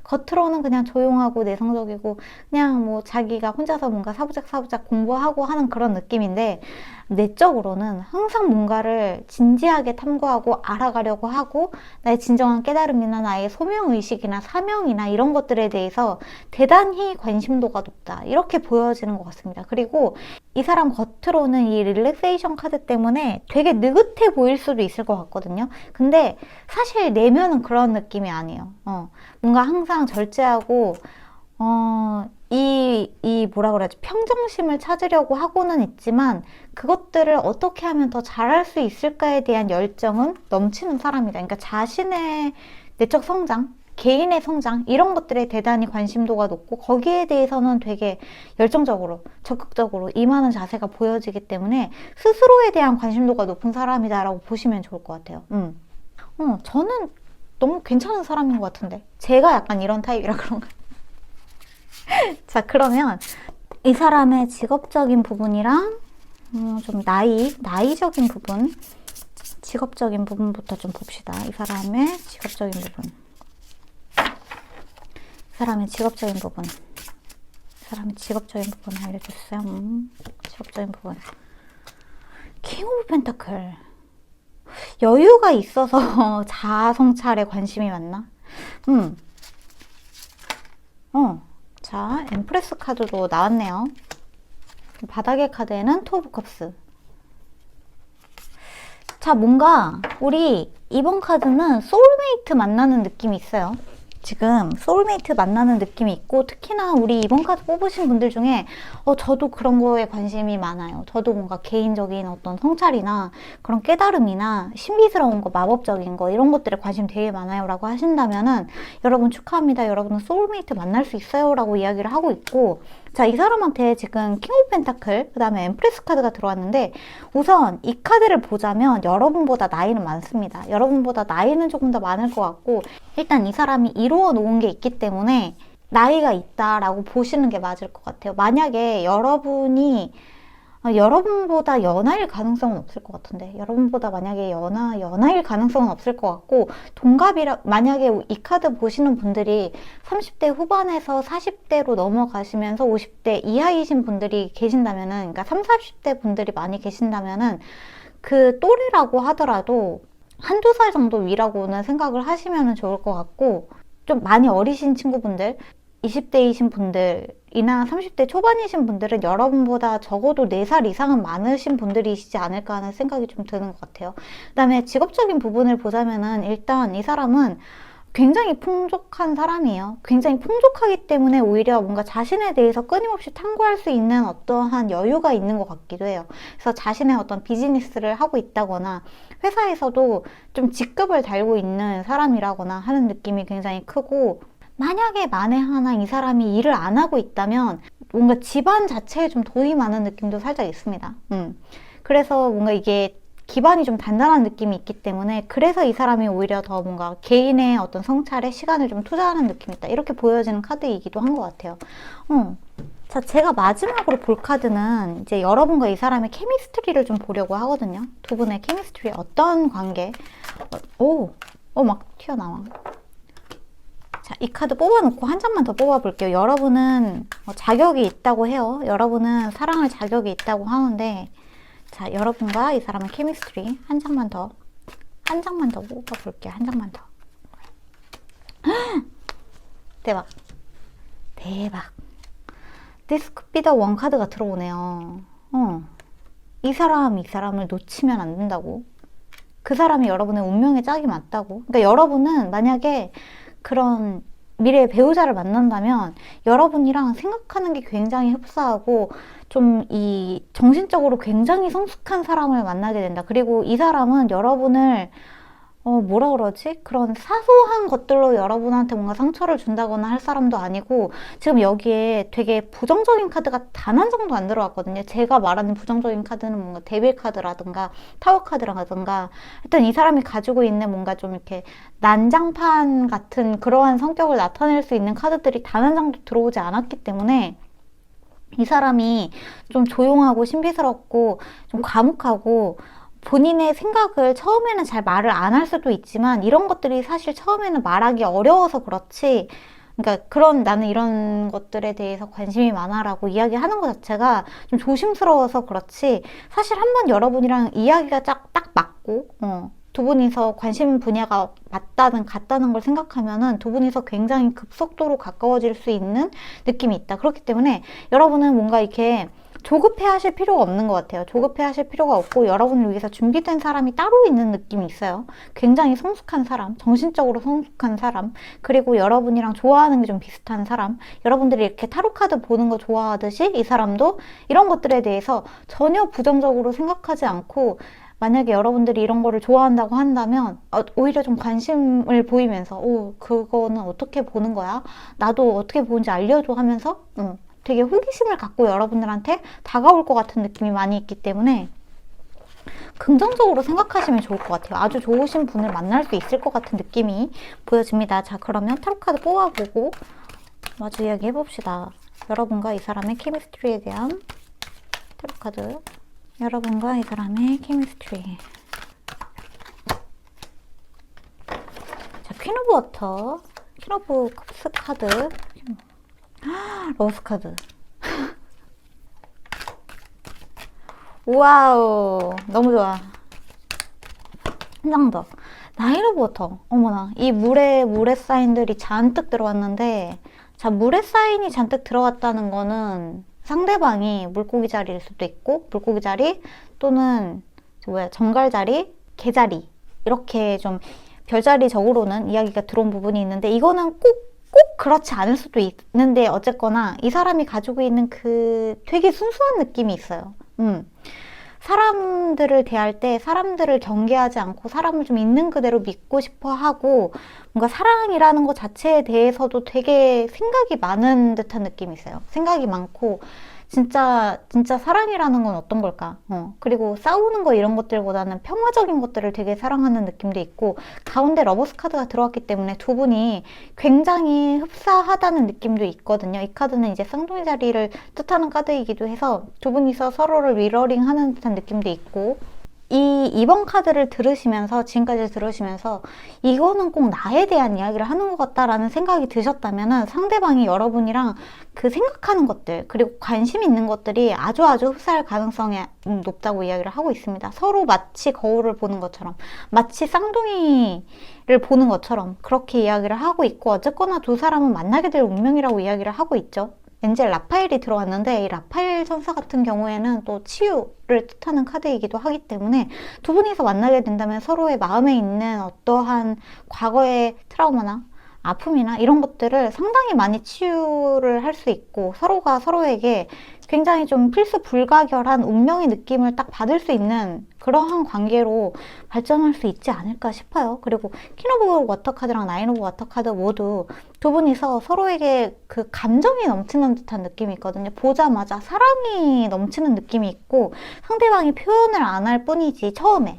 겉으로는 그냥 조용하고 내성적이고 그냥 뭐 자기가 혼자서 뭔가 사부작 공부하고 하는 그런 느낌인데 내적으로는 항상 뭔가를 진지하게 탐구하고 알아가려고 하고 나의 진정한 깨달음이나 나의 소명의식이나 사명이나 이런 것들에 대해서 대단히 관심도가 높다 이렇게 보여지는 것 같습니다. 그리고 이 사람 겉으로는 이 릴렉세이션 카드 때문에 되게 느긋해 보일 수도 있을 것 같거든요. 근데 사실 내면은 그런 느낌이 아니에요. 뭔가 항상 절제하고 뭐라 그래야지, 평정심을 찾으려고 하고는 있지만, 그것들을 어떻게 하면 더 잘할 수 있을까에 대한 열정은 넘치는 사람이다. 그러니까 자신의 내적 성장, 개인의 성장, 이런 것들에 대단히 관심도가 높고, 거기에 대해서는 되게 열정적으로, 적극적으로 임하는 자세가 보여지기 때문에, 스스로에 대한 관심도가 높은 사람이다라고 보시면 좋을 것 같아요. 저는 너무 괜찮은 사람인 것 같은데. 제가 약간 이런 타입이라 그런가? 자, 그러면 이 사람의 직업적인 부분이랑 좀 나이적인 부분, 직업적인 부분부터 좀 봅시다. 이 사람의 직업적인 부분. 이 사람의 직업적인 부분. 이 사람의 직업적인 부분 알려주세요. 직업적인 부분. 킹 오브 펜타클. 여유가 있어서 자아 성찰에 관심이 많나? 자, 엠프레스 카드도 나왔네요. 바닥의 카드에는 투 오브 컵스. 자, 뭔가 우리 이번 카드는 소울메이트 만나는 느낌이 있어요. 지금 소울메이트 만나는 느낌이 있고 특히나 우리 이번 카드 뽑으신 분들 중에 저도 그런 거에 관심이 많아요. 저도 뭔가 개인적인 어떤 성찰이나 그런 깨달음이나 신비스러운 거, 마법적인 거 이런 것들에 관심 되게 많아요 라고 하신다면은 여러분 축하합니다. 여러분은 소울메이트 만날 수 있어요 라고 이야기를 하고 있고, 자, 이 사람한테 지금 킹 오브 펜타클, 그 다음에 엠프레스 카드가 들어왔는데 우선 이 카드를 보자면 여러분보다 나이는 많습니다. 여러분보다 나이는 조금 더 많을 것 같고 일단 이 사람이 이루어 놓은 게 있기 때문에 나이가 있다라고 보시는 게 맞을 것 같아요. 만약에 여러분보다 연하일 가능성은 없을 것 같은데 여러분보다 만약에 연하일 가능성은 없을 것 같고 만약에 이 카드 보시는 분들이 30대 후반에서 40대로 넘어가시면서 50대 이하이신 분들이 계신다면은 그러니까 30, 40대 분들이 많이 계신다면은 그 또래라고 하더라도 한두 살 정도 위라고는 생각을 하시면 좋을 것 같고 좀 많이 어리신 친구분들 20대이신 분들이나 30대 초반이신 분들은 여러분보다 적어도 4살 이상은 많으신 분들이시지 않을까 하는 생각이 좀 드는 것 같아요. 그 다음에 직업적인 부분을 보자면은 일단 이 사람은 굉장히 풍족한 사람이에요. 굉장히 풍족하기 때문에 오히려 뭔가 자신에 대해서 끊임없이 탐구할 수 있는 어떠한 여유가 있는 것 같기도 해요. 그래서 자신의 어떤 비즈니스를 하고 있다거나 회사에서도 좀 직급을 달고 있는 사람이라거나 하는 느낌이 굉장히 크고, 만약에 만에 하나 이 사람이 일을 안 하고 있다면 뭔가 집안 자체에 좀 도움이 많은 느낌도 살짝 있습니다. 그래서 뭔가 이게 기반이 좀 단단한 느낌이 있기 때문에 그래서 이 사람이 오히려 더 뭔가 개인의 어떤 성찰에 시간을 좀 투자하는 느낌이 있다. 이렇게 보여지는 카드이기도 한 것 같아요. 자, 제가 마지막으로 볼 카드는 이제 여러분과 이 사람의 케미스트리를 좀 보려고 하거든요. 두 분의 케미스트리 어떤 관계? 막 튀어나와. 자, 이 카드 뽑아놓고 한 장만 더 뽑아볼게요. 여러분은 자격이 있다고 해요. 여러분은 사랑할 자격이 있다고 하는데, 자, 여러분과 이 사람의 케미스트리 한 장만 더 뽑아볼게요. 한 장만 더. 대박. 대박. This could be the one 카드가 들어오네요. 이 사람을 놓치면 안 된다고. 그 사람이 여러분의 운명의 짝이 맞다고. 그러니까 여러분은 만약에 그런 미래의 배우자를 만난다면 여러분이랑 생각하는 게 굉장히 흡사하고 좀 이 정신적으로 굉장히 성숙한 사람을 만나게 된다. 그리고 이 사람은 여러분을 뭐라 그러지? 그런 사소한 것들로 여러분한테 뭔가 상처를 준다거나 할 사람도 아니고, 지금 여기에 되게 부정적인 카드가 단 한 장도 안 들어왔거든요. 제가 말하는 부정적인 카드는 뭔가 데빌 카드라든가 타워 카드라든가, 하여튼 이 사람이 가지고 있는 뭔가 좀 이렇게 난장판 같은 그러한 성격을 나타낼 수 있는 카드들이 단 한 장도 들어오지 않았기 때문에 이 사람이 좀 조용하고 신비스럽고 좀 과묵하고 본인의 생각을 처음에는 잘 말을 안 할 수도 있지만, 이런 것들이 사실 처음에는 말하기 어려워서 그렇지, 그러니까 나는 이런 것들에 대해서 관심이 많아라고 이야기하는 것 자체가 좀 조심스러워서 그렇지, 사실 한번 여러분이랑 이야기가 딱 맞고 두 분이서 관심 분야가 같다는 걸 생각하면은 두 분이서 굉장히 급속도로 가까워질 수 있는 느낌이 있다. 그렇기 때문에 여러분은 뭔가 이렇게 조급해 하실 필요가 없는 것 같아요. 조급해 하실 필요가 없고, 여러분을 위해서 준비된 사람이 따로 있는 느낌이 있어요. 굉장히 성숙한 사람, 정신적으로 성숙한 사람, 그리고 여러분이랑 좋아하는 게 좀 비슷한 사람, 여러분들이 이렇게 타로 카드 보는 거 좋아하듯이 이 사람도 이런 것들에 대해서 전혀 부정적으로 생각하지 않고, 만약에 여러분들이 이런 거를 좋아한다고 한다면 오히려 좀 관심을 보이면서 그거는 어떻게 보는 거야? 나도 어떻게 보는지 알려줘 하면서 되게 호기심을 갖고 여러분들한테 다가올 것 같은 느낌이 많이 있기 때문에 긍정적으로 생각하시면 좋을 것 같아요. 아주 좋으신 분을 만날 수 있을 것 같은 느낌이 보여집니다. 자, 그러면 타로 카드 뽑아보고 마주 이야기 해봅시다. 여러분과 이 사람의 케미스트리에 대한 타로 카드. 여러분과 이 사람의 케미스트리. 자, 퀸 오브 워터, 퀸 오브 컵스 카드, 로스 카드. 와우, 너무 좋아. 한 장 더. 나인 오브 워터. 어머나, 이 물의 사인들이 잔뜩 들어왔는데, 자, 물의 사인이 잔뜩 들어왔다는 거는 상대방이 물고기 자리일 수도 있고, 물고기 자리 또는 정갈 자리, 개 자리, 이렇게 좀 별자리적으로는 이야기가 들어온 부분이 있는데, 이거는 꼭 그렇지 않을 수도 있는데, 어쨌거나 이 사람이 가지고 있는 그 되게 순수한 느낌이 있어요. 사람들을 대할 때 사람들을 경계하지 않고 사람을 좀 있는 그대로 믿고 싶어 하고, 뭔가 사랑이라는 것 자체에 대해서도 되게 생각이 많은 듯한 느낌이 있어요. 생각이 많고, 진짜 사랑이라는 건 어떤 걸까? 그리고 싸우는 거 이런 것들보다는 평화적인 것들을 되게 사랑하는 느낌도 있고, 가운데 러버스 카드가 들어왔기 때문에 두 분이 굉장히 흡사하다는 느낌도 있거든요. 이 카드는 이제 쌍둥이 자리를 뜻하는 카드이기도 해서 두 분이서 서로를 미러링 하는 듯한 느낌도 있고, 이 2번 카드를 지금까지 들으시면서 이거는 꼭 나에 대한 이야기를 하는 것 같다라는 생각이 드셨다면은, 상대방이 여러분이랑 그 생각하는 것들, 그리고 관심 있는 것들이 아주 흡사할 가능성이 높다고 이야기를 하고 있습니다. 서로 마치 거울을 보는 것처럼, 마치 쌍둥이를 보는 것처럼 그렇게 이야기를 하고 있고, 어쨌거나 두 사람은 만나게 될 운명이라고 이야기를 하고 있죠. 엔젤 라파엘이 들어왔는데, 이 라파엘 천사 같은 경우에는 또 치유를 뜻하는 카드이기도 하기 때문에 두 분이서 만나게 된다면 서로의 마음에 있는 어떠한 과거의 트라우마나 아픔이나 이런 것들을 상당히 많이 치유를 할 수 있고, 서로가 서로에게 굉장히 좀 필수 불가결한 운명의 느낌을 딱 받을 수 있는 그러한 관계로 발전할 수 있지 않을까 싶어요. 그리고 퀸 오브 워터 카드랑 나인 오브 워터 카드 모두 두 분이서 서로에게 그 감정이 넘치는 듯한 느낌이 있거든요. 보자마자 사랑이 넘치는 느낌이 있고, 상대방이 표현을 안 할 뿐이지,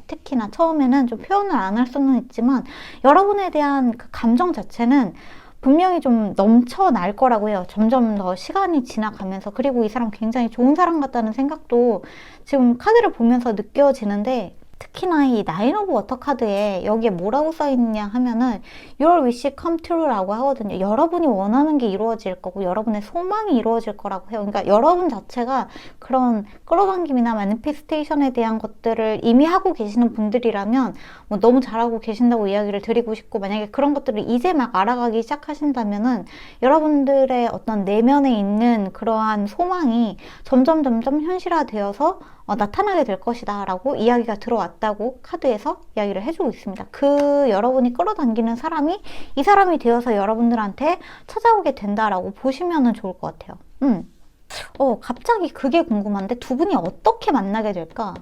특히나 처음에는 좀 표현을 안 할 수는 있지만 여러분에 대한 그 감정 자체는 분명히 좀 넘쳐날 거라고 해요. 점점 더 시간이 지나가면서. 그리고 이 사람 굉장히 좋은 사람 같다는 생각도 지금 카드를 보면서 느껴지는데, 특히나 이 나인 오브 워터 카드에 여기에 뭐라고 써있냐 하면은 Your wish come true라고 하거든요. 여러분이 원하는 게 이루어질 거고 여러분의 소망이 이루어질 거라고 해요. 그러니까 여러분 자체가 그런 끌어당김이나 매니피스테이션에 대한 것들을 이미 하고 계시는 분들이라면 뭐 너무 잘하고 계신다고 이야기를 드리고 싶고, 만약에 그런 것들을 이제 막 알아가기 시작하신다면은 여러분들의 어떤 내면에 있는 그러한 소망이 점점 현실화되어서 나타나게 될 것이다 라고 이야기가 들어왔다고 카드에서 이야기를 해주고 있습니다. 그 여러분이 끌어당기는 사람이 이 사람이 되어서 여러분들한테 찾아오게 된다라고 보시면 좋을 것 같아요. 갑자기 그게 궁금한데 두 분이 어떻게 만나게 될까?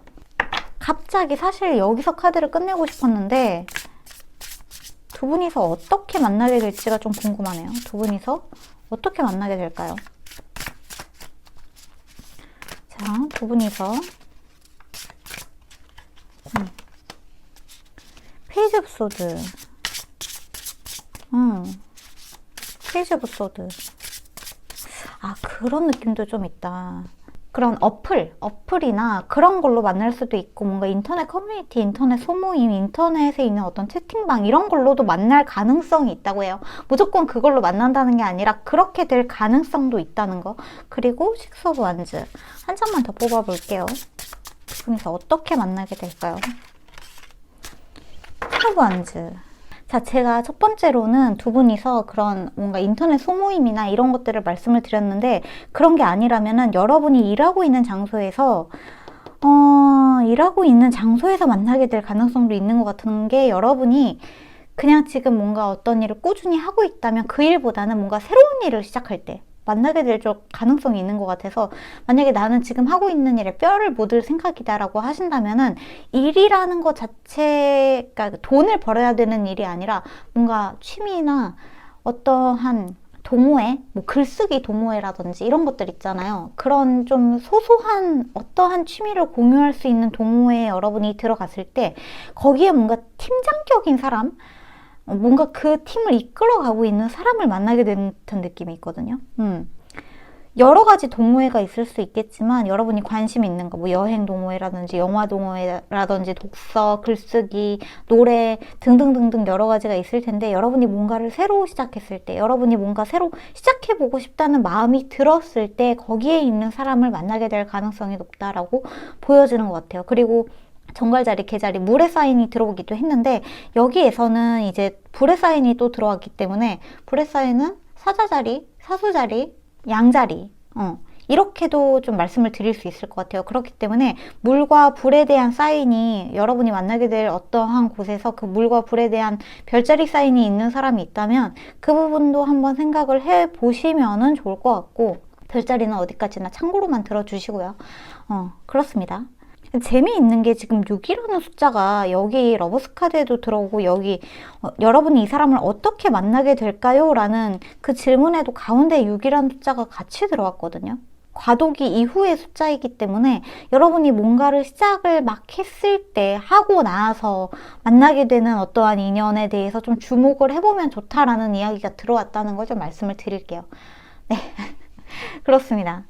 갑자기 사실 여기서 카드를 끝내고 싶었는데 두 분이서 어떻게 만나게 될지가 좀 궁금하네요. 두 분이서 어떻게 만나게 될까요? 자, 두 분이서 페이지 오브 소드, 페이지 오브 소드. 그런 느낌도 좀 있다. 그런 어플이나 그런 걸로 만날 수도 있고, 뭔가 인터넷 커뮤니티, 인터넷 소모임, 인터넷에 있는 어떤 채팅방 이런 걸로도 만날 가능성이 있다고 해요. 무조건 그걸로 만난다는 게 아니라 그렇게 될 가능성도 있다는 거. 그리고 식스 오브 완즈 한 장만 더 뽑아볼게요. 두 분이서 어떻게 만나게 될까요? 식스 오브 완즈. 자, 제가 첫 번째로는 두 분이서 그런 뭔가 인터넷 소모임이나 이런 것들을 말씀을 드렸는데, 그런 게 아니라면은 여러분이 일하고 있는 장소에서 만나게 될 가능성도 있는 것 같은 게, 여러분이 그냥 지금 뭔가 어떤 일을 꾸준히 하고 있다면 그 일보다는 뭔가 새로운 일을 시작할 때 만나게 될 가능성이 있는 것 같아서, 만약에 나는 지금 하고 있는 일에 뼈를 묻을 생각이다라고 하신다면은 일이라는 것 자체가 돈을 벌어야 되는 일이 아니라 뭔가 취미나 어떠한 동호회, 뭐 글쓰기 동호회라든지 이런 것들 있잖아요. 그런 좀 소소한 어떠한 취미를 공유할 수 있는 동호회에 여러분이 들어갔을 때 거기에 뭔가 팀장격인 사람, 뭔가 그 팀을 이끌어가고 있는 사람을 만나게 된 듯한 느낌이 있거든요. 여러 가지 동호회가 있을 수 있겠지만 여러분이 관심 있는 거, 뭐 여행 동호회라든지 영화 동호회라든지 독서, 글쓰기, 노래 등등등등 여러 가지가 있을 텐데, 여러분이 뭔가를 새로 시작했을 때, 여러분이 뭔가 새로 시작해보고 싶다는 마음이 들었을 때 거기에 있는 사람을 만나게 될 가능성이 높다라고 보여지는 것 같아요. 그리고 정갈자리, 개자리, 물의 사인이 들어오기도 했는데, 여기에서는 이제 불의 사인이 또 들어왔기 때문에 불의 사인은 사자자리, 사수자리, 양자리, 이렇게도 좀 말씀을 드릴 수 있을 것 같아요. 그렇기 때문에 물과 불에 대한 사인이, 여러분이 만나게 될 어떠한 곳에서 그 물과 불에 대한 별자리 사인이 있는 사람이 있다면 그 부분도 한번 생각을 해보시면 좋을 것 같고, 별자리는 어디까지나 참고로만 들어주시고요. 그렇습니다. 재미있는 게 지금 6이라는 숫자가 여기 러버스 카드에도 들어오고, 여기 여러분이 이 사람을 어떻게 만나게 될까요? 라는 그 질문에도 가운데 6이라는 숫자가 같이 들어왔거든요. 과도기 이후의 숫자이기 때문에 여러분이 뭔가를 시작을 막 했을 때, 하고 나서 만나게 되는 어떠한 인연에 대해서 좀 주목을 해보면 좋다라는 이야기가 들어왔다는 걸 좀 말씀을 드릴게요. 네, 그렇습니다.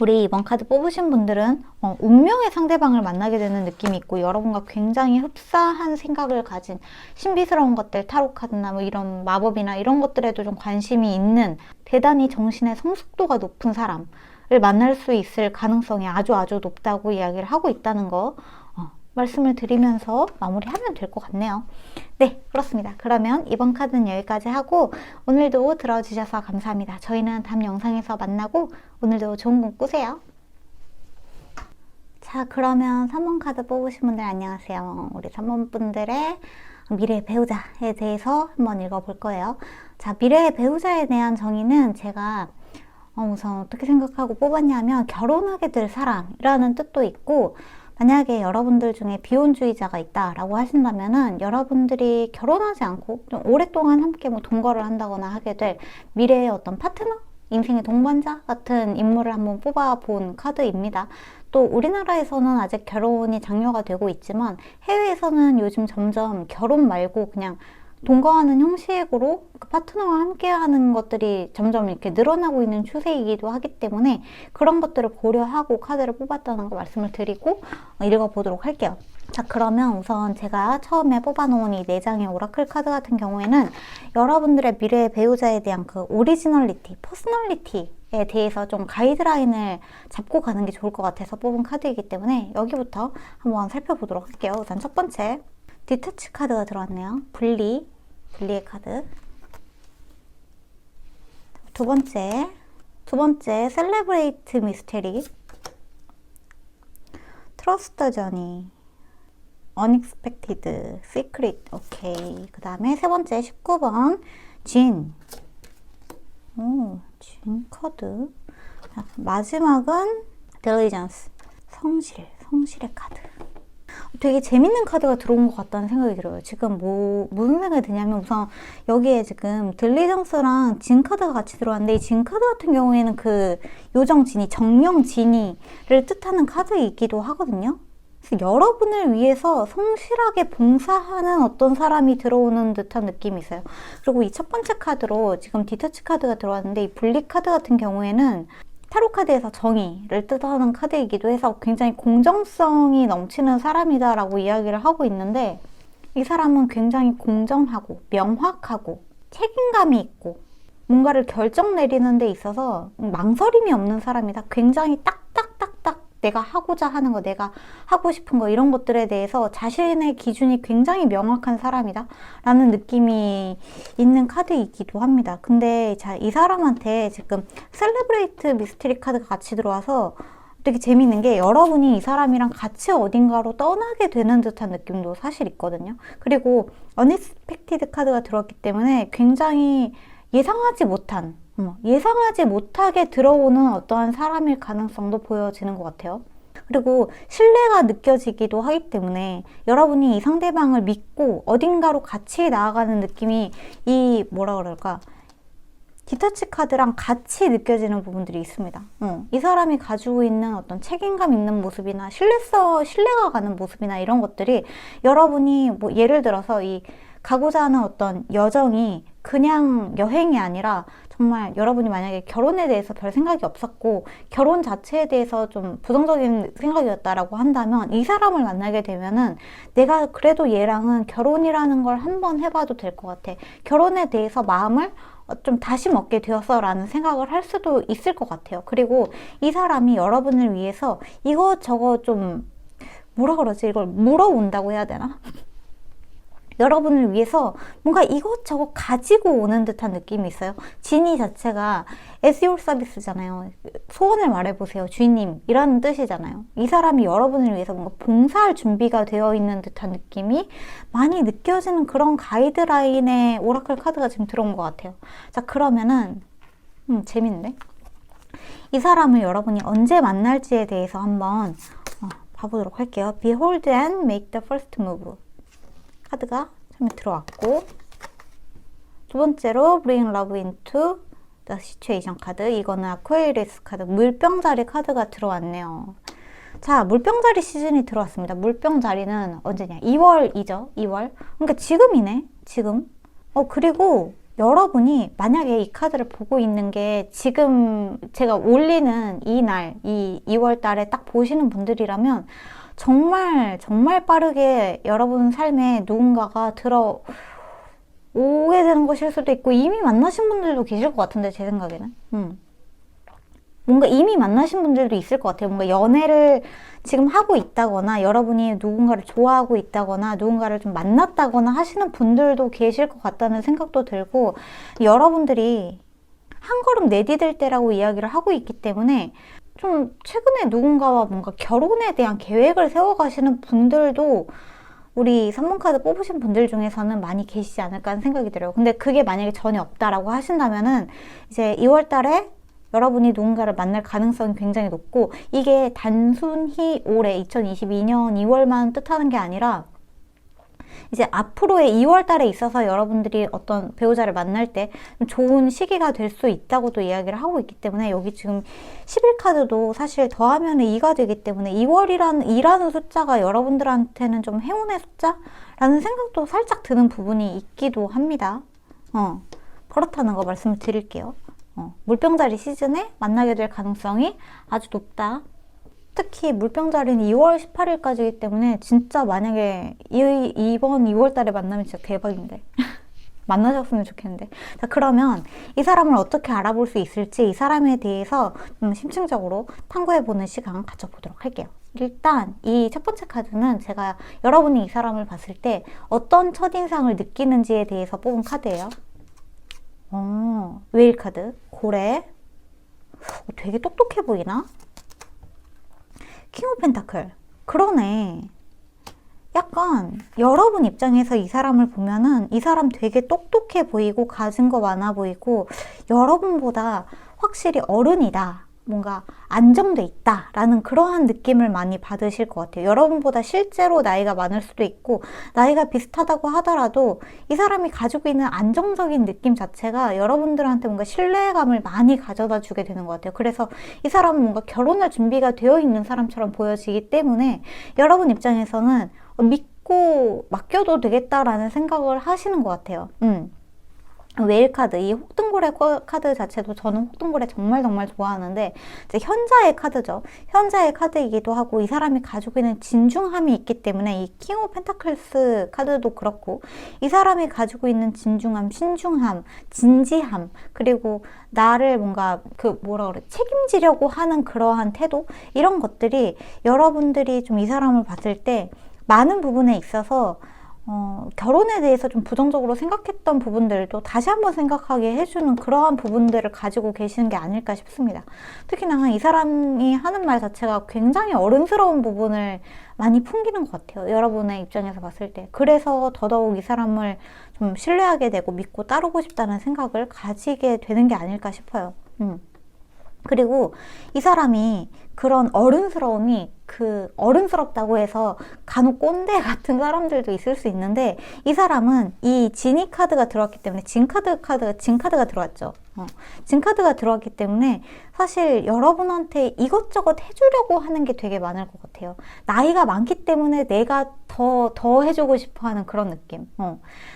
우리 이번 카드 뽑으신 분들은 운명의 상대방을 만나게 되는 느낌이 있고, 여러분과 굉장히 흡사한 생각을 가진 신비스러운 것들, 타로 카드나 뭐 이런 마법이나 이런 것들에도 좀 관심이 있는 대단히 정신의 성숙도가 높은 사람을 만날 수 있을 가능성이 아주 높다고 이야기를 하고 있다는 거 말씀을 드리면서 마무리하면 될 것 같네요. 네, 그렇습니다. 그러면 이번 카드는 여기까지 하고, 오늘도 들어주셔서 감사합니다. 저희는 다음 영상에서 만나고 오늘도 좋은 꿈 꾸세요. 자, 그러면 3번 카드 뽑으신 분들 안녕하세요. 우리 3번 분들의 미래의 배우자에 대해서 한번 읽어볼 거예요. 자, 미래의 배우자에 대한 정의는 제가 우선 어떻게 생각하고 뽑았냐면, 결혼하게 될 사람이라는 뜻도 있고, 만약에 여러분들 중에 비혼주의자가 있다라고 하신다면은 여러분들이 결혼하지 않고 좀 오랫동안 함께 뭐 동거를 한다거나 하게 될 미래의 어떤 파트너? 인생의 동반자 같은 인물을 한번 뽑아본 카드입니다. 또 우리나라에서는 아직 결혼이 장려가 되고 있지만, 해외에서는 요즘 점점 결혼 말고 그냥 동거하는 형식으로 그 파트너와 함께하는 것들이 점점 이렇게 늘어나고 있는 추세이기도 하기 때문에 그런 것들을 고려하고 카드를 뽑았다는 거 말씀을 드리고 읽어보도록 할게요. 자, 그러면 우선 제가 처음에 뽑아놓은 이 4장의 오라클 카드 같은 경우에는 여러분들의 미래의 배우자에 대한 그 오리지널리티, 퍼스널리티에 대해서 좀 가이드라인을 잡고 가는 게 좋을 것 같아서 뽑은 카드이기 때문에 여기부터 한번 살펴보도록 할게요. 우선 첫 번째, 디터치 카드가 들어왔네요. 분리의 카드. 두 번째, 셀레브레이트 미스테리. 트러스트 저니. unexpected, secret, 오케이. 그 다음에 세 번째 19번 진. 진 카드. 자, 마지막은 diligence, 성실의 카드. 되게 재밌는 카드가 들어온 것 같다는 생각이 들어요. 지금 무슨 생각이 드냐면 우선 여기에 지금 딜리정스랑 진 카드가 같이 들어왔는데 이 진 카드 같은 경우에는 그 요정진이, 정령진이를 뜻하는 카드이기도 하거든요. 그래서 여러분을 위해서 성실하게 봉사하는 어떤 사람이 들어오는 듯한 느낌이 있어요. 그리고 이 첫 번째 카드로 지금 디터치 카드가 들어왔는데 이 분리 카드 같은 경우에는 타로 카드에서 정의를 뜻하는 카드이기도 해서 굉장히 공정성이 넘치는 사람이다 라고 이야기를 하고 있는데 이 사람은 굉장히 공정하고 명확하고 책임감이 있고 뭔가를 결정 내리는 데 있어서 망설임이 없는 사람이다. 굉장히 딱딱딱딱 내가 하고자 하는 거, 내가 하고 싶은 거 이런 것들에 대해서 자신의 기준이 굉장히 명확한 사람이다 라는 느낌이 있는 카드이기도 합니다. 근데 자, 이 사람한테 지금 셀레브레이트 미스테리 카드가 같이 들어와서 되게 재밌는 게 여러분이 이 사람이랑 같이 어딘가로 떠나게 되는 듯한 느낌도 사실 있거든요. 그리고 언익스펙티드 카드가 들어왔기 때문에 굉장히 예상하지 못하게 들어오는 어떠한 사람일 가능성도 보여지는 것 같아요. 그리고 신뢰가 느껴지기도 하기 때문에 여러분이 이 상대방을 믿고 어딘가로 같이 나아가는 느낌이 이 디터치 카드랑 같이 느껴지는 부분들이 있습니다. 이 사람이 가지고 있는 어떤 책임감 있는 모습이나 신뢰가 가는 모습이나 이런 것들이 여러분이 뭐 예를 들어서 이 가고자 하는 어떤 여정이 그냥 여행이 아니라 정말 여러분이 만약에 결혼에 대해서 별 생각이 없었고 결혼 자체에 대해서 좀 부정적인 생각이었다라고 한다면 이 사람을 만나게 되면은 내가 그래도 얘랑은 결혼이라는 걸 한번 해봐도 될 것 같아. 결혼에 대해서 마음을 좀 다시 먹게 되었어 라는 생각을 할 수도 있을 것 같아요. 그리고 이 사람이 여러분을 위해서 이것저것 좀 이걸 물어온다고 해야 되나? 여러분을 위해서 뭔가 이것저것 가지고 오는 듯한 느낌이 있어요. 지니 자체가 as your service잖아요. 소원을 말해보세요. 주인님 이라는 뜻이잖아요. 이 사람이 여러분을 위해서 뭔가 봉사할 준비가 되어 있는 듯한 느낌이 많이 느껴지는 그런 가이드라인의 오라클 카드가 지금 들어온 것 같아요. 자, 그러면은 재밌는데? 이 사람을 여러분이 언제 만날지에 대해서 한번 봐보도록 할게요. Behold and make the first move. 카드가 처음에 들어왔고 두 번째로 Bring Love into the Situation 카드. 이거는 아쿠에리스 카드, 물병자리 카드가 들어왔네요. 자, 물병자리 시즌이 들어왔습니다. 물병자리는 언제냐? 2월이죠. 2월. 그러니까 지금이네. 지금. 그리고 여러분이 만약에 이 카드를 보고 있는 게 지금 제가 올리는 이 2월 달에 딱 보시는 분들이라면 정말 빠르게 여러분 삶에 누군가가 들어오게 되는 것일 수도 있고 이미 만나신 분들도 계실 것 같은데 제 생각에는 뭔가 이미 만나신 분들도 있을 것 같아요. 뭔가 연애를 지금 하고 있다거나 여러분이 누군가를 좋아하고 있다거나 누군가를 좀 만났다거나 하시는 분들도 계실 것 같다는 생각도 들고 여러분들이 한 걸음 내디딜 때라고 이야기를 하고 있기 때문에 좀 최근에 누군가와 뭔가 결혼에 대한 계획을 세워가시는 분들도 우리 선문카드 뽑으신 분들 중에서는 많이 계시지 않을까 하는 생각이 들어요. 근데 그게 만약에 전혀 없다라고 하신다면은 이제 2월 달에 여러분이 누군가를 만날 가능성이 굉장히 높고 이게 단순히 올해 2022년 2월만 뜻하는 게 아니라 이제 앞으로의 2월 달에 있어서 여러분들이 어떤 배우자를 만날 때 좋은 시기가 될 수 있다고도 이야기를 하고 있기 때문에 여기 지금 11카드도 사실 더하면 2가 되기 때문에 2월이라는 숫자가 여러분들한테는 좀 행운의 숫자라는 생각도 살짝 드는 부분이 있기도 합니다. 그렇다는 거 말씀을 드릴게요. 물병자리 시즌에 만나게 될 가능성이 아주 높다. 특히 물병자리는 2월 18일까지이기 때문에 진짜 만약에 이번 2월 달에 만나면 진짜 대박인데. 만나셨으면 좋겠는데. 자, 그러면 이 사람을 어떻게 알아볼 수 있을지 이 사람에 대해서 심층적으로 탐구해보는 시간 가져보도록 할게요. 일단 이 첫 번째 카드는 제가 여러분이 이 사람을 봤을 때 어떤 첫인상을 느끼는지에 대해서 뽑은 카드예요. 웨일 카드, 고래. 되게 똑똑해 보이나? 킹 오브 펜타클. 그러네. 약간 여러분 입장에서 이 사람을 보면은 이 사람 되게 똑똑해 보이고 가진 거 많아 보이고 여러분보다 확실히 어른이다. 뭔가 안정돼 있다 라는 그러한 느낌을 많이 받으실 것 같아요. 여러분보다 실제로 나이가 많을 수도 있고 나이가 비슷하다고 하더라도 이 사람이 가지고 있는 안정적인 느낌 자체가 여러분들한테 뭔가 신뢰감을 많이 가져다 주게 되는 것 같아요. 그래서 이 사람은 뭔가 결혼할 준비가 되어 있는 사람처럼 보여지기 때문에 여러분 입장에서는 믿고 맡겨도 되겠다라는 생각을 하시는 것 같아요. 웨일 카드, 이 혹등고래 카드 자체도 저는 혹등고래 정말 좋아하는데 이제 현자의 카드죠. 현자의 카드이기도 하고 이 사람이 가지고 있는 진중함이 있기 때문에 이 킹 오브 펜타클스 카드도 그렇고 이 사람이 가지고 있는 진중함, 신중함, 진지함 그리고 나를 뭔가 책임지려고 하는 그러한 태도 이런 것들이 여러분들이 좀 이 사람을 봤을 때 많은 부분에 있어서 결혼에 대해서 좀 부정적으로 생각했던 부분들도 다시 한번 생각하게 해주는 그러한 부분들을 가지고 계시는 게 아닐까 싶습니다. 특히나 이 사람이 하는 말 자체가 굉장히 어른스러운 부분을 많이 풍기는 것 같아요. 여러분의 입장에서 봤을 때. 그래서 더더욱 이 사람을 좀 신뢰하게 되고 믿고 따르고 싶다는 생각을 가지게 되는 게 아닐까 싶어요. 그리고 이 사람이 그런 어른스러움이 어른스럽다고 해서 간혹 꼰대 같은 사람들도 있을 수 있는데 이 사람은 이 지니 카드가 들어왔기 때문에 진 카드가 들어왔죠. 진 카드가 들어왔기 때문에 사실 여러분한테 이것저것 해주려고 하는 게 되게 많을 것 같아요. 나이가 많기 때문에 내가 더 해주고 싶어 하는 그런 느낌.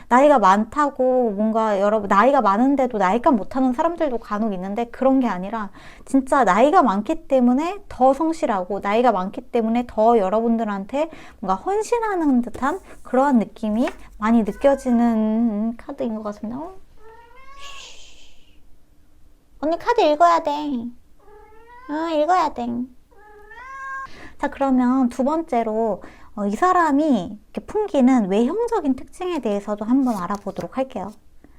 나이가 많다고 뭔가 나이가 많은데도 나이가 못하는 사람들도 간혹 있는데 그런 게 아니라 진짜 나이가 많기 때문에 더 성실하고 나이가 많기 때문에 더 여러분들한테 뭔가 헌신하는 듯한 그러한 느낌이 많이 느껴지는 카드인 것 같습니다. 언니 카드 읽어야 돼. 읽어야 돼. 자, 그러면 두 번째로 이 사람이 이렇게 풍기는 외형적인 특징에 대해서도 한번 알아보도록 할게요.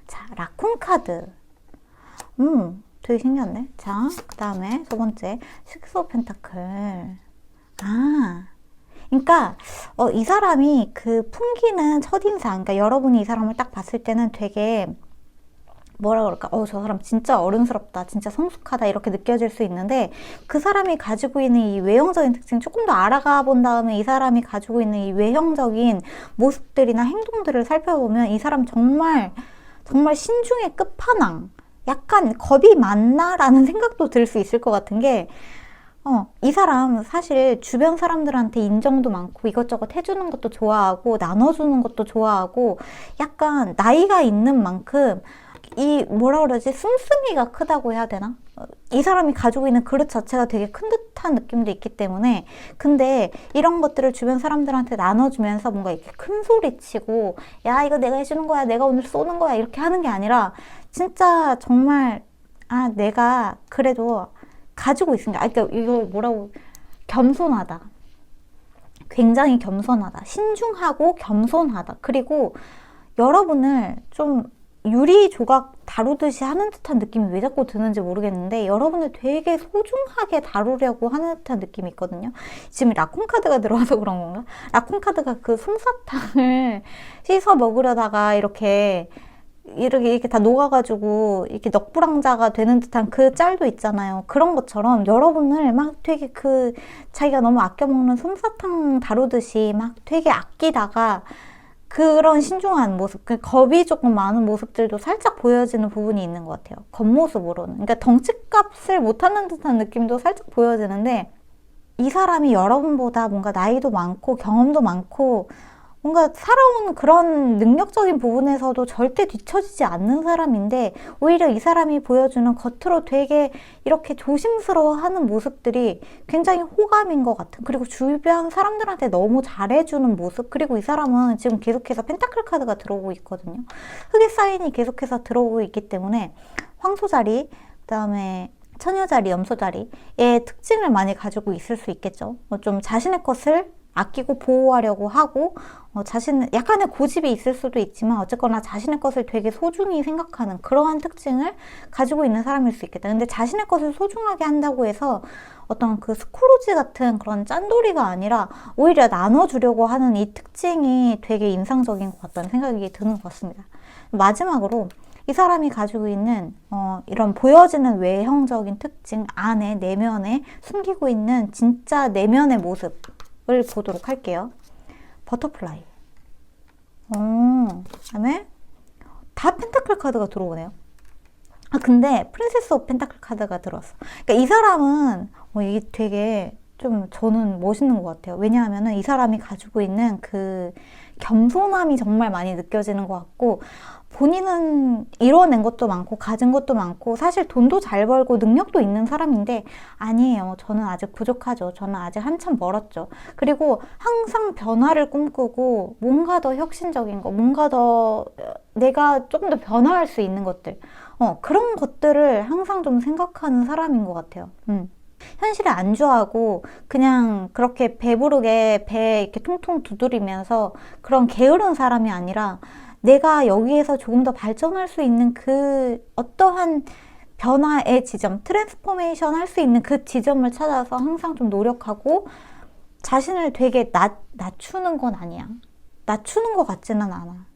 자, 라쿤 카드. 되게 신기한데? 자, 그 다음에 두 번째, 식스 오브 펜타클. 그러니까 이 사람이 그 풍기는 첫인상, 그러니까 여러분이 이 사람을 딱 봤을 때는 되게 저 사람 진짜 어른스럽다, 진짜 성숙하다 이렇게 느껴질 수 있는데 그 사람이 가지고 있는 이 외형적인 특징 조금 더 알아가 본 다음에 이 사람이 가지고 있는 이 외형적인 모습들이나 행동들을 살펴보면 이 사람 정말 신중의 끝판왕, 약간 겁이 많나? 라는 생각도 들 수 있을 것 같은 게 이 사람 사실 주변 사람들한테 인정도 많고 이것저것 해주는 것도 좋아하고 나눠주는 것도 좋아하고 약간 나이가 있는 만큼 씀씀이가 크다고 해야 되나? 이 사람이 가지고 있는 그릇 자체가 되게 큰 듯한 느낌도 있기 때문에 근데 이런 것들을 주변 사람들한테 나눠주면서 뭔가 이렇게 큰 소리 치고 야 이거 내가 해주는 거야, 내가 오늘 쏘는 거야 이렇게 하는 게 아니라 진짜 정말 내가 그래도 가지고 있으니까 그러니까 이거 겸손하다. 굉장히 겸손하다. 신중하고 겸손하다. 그리고 여러분을 좀 유리 조각 다루듯이 하는 듯한 느낌이 왜 자꾸 드는지 모르겠는데 여러분을 되게 소중하게 다루려고 하는 듯한 느낌이 있거든요. 지금 라쿤 카드가 들어와서 그런 건가? 라쿤 카드가 그 솜사탕을 씻어 먹으려다가 이렇게 다 녹아가지고 이렇게 넋부랑자가 되는 듯한 그 짤도 있잖아요. 그런 것처럼 여러분을 막 되게 자기가 너무 아껴 먹는 솜사탕 다루듯이 막 되게 아끼다가 그런 신중한 모습, 겁이 조금 많은 모습들도 살짝 보여지는 부분이 있는 것 같아요. 겉모습으로는. 그러니까 덩치값을 못하는 듯한 느낌도 살짝 보여지는데 이 사람이 여러분보다 뭔가 나이도 많고 경험도 많고 뭔가 살아온 그런 능력적인 부분에서도 절대 뒤처지지 않는 사람인데 오히려 이 사람이 보여주는 겉으로 되게 이렇게 조심스러워하는 모습들이 굉장히 호감인 것 같은, 그리고 주변 사람들한테 너무 잘해주는 모습. 그리고 이 사람은 지금 계속해서 펜타클 카드가 들어오고 있거든요. 흑의 사인이 계속해서 들어오고 있기 때문에 황소자리, 그다음에 처녀자리, 염소자리의 특징을 많이 가지고 있을 수 있겠죠. 좀 자신의 것을 아끼고 보호하려고 하고 약간의 고집이 있을 수도 있지만 어쨌거나 자신의 것을 되게 소중히 생각하는 그러한 특징을 가지고 있는 사람일 수 있겠다. 근데 자신의 것을 소중하게 한다고 해서 어떤 그 스크루지 같은 그런 짠돌이가 아니라 오히려 나눠주려고 하는 이 특징이 되게 인상적인 것 같다는 생각이 드는 것 같습니다. 마지막으로 이 사람이 가지고 있는 이런 보여지는 외형적인 특징 안에, 내면에 숨기고 있는 진짜 내면의 모습을 보도록 할게요. 버터플라이. 그다음에 다 펜타클 카드가 들어오네요. 근데 프린세스 오브 펜타클 카드가 들어왔어. 그러니까 이 사람은 이게 되게 좀 저는 멋있는 것 같아요. 왜냐하면은 이 사람이 가지고 있는 그 겸손함이 정말 많이 느껴지는 것 같고, 본인은 이뤄낸 것도 많고 가진 것도 많고 사실 돈도 잘 벌고 능력도 있는 사람인데 아니에요. 저는 아직 부족하죠. 저는 아직 한참 멀었죠. 그리고 항상 변화를 꿈꾸고 뭔가 더 혁신적인 거, 뭔가 더 내가 조금 더 변화할 수 있는 것들, 그런 것들을 항상 좀 생각하는 사람인 것 같아요. 현실에 안주하고 그냥 그렇게 배부르게 배 이렇게 통통 두드리면서 그런 게으른 사람이 아니라 내가 여기에서 조금 더 발전할 수 있는 그 어떠한 변화의 지점, 트랜스포메이션 할 수 있는 그 지점을 찾아서 항상 좀 노력하고 자신을 되게 낮추는 건 아니야. 낮추는 것 같지는 않아.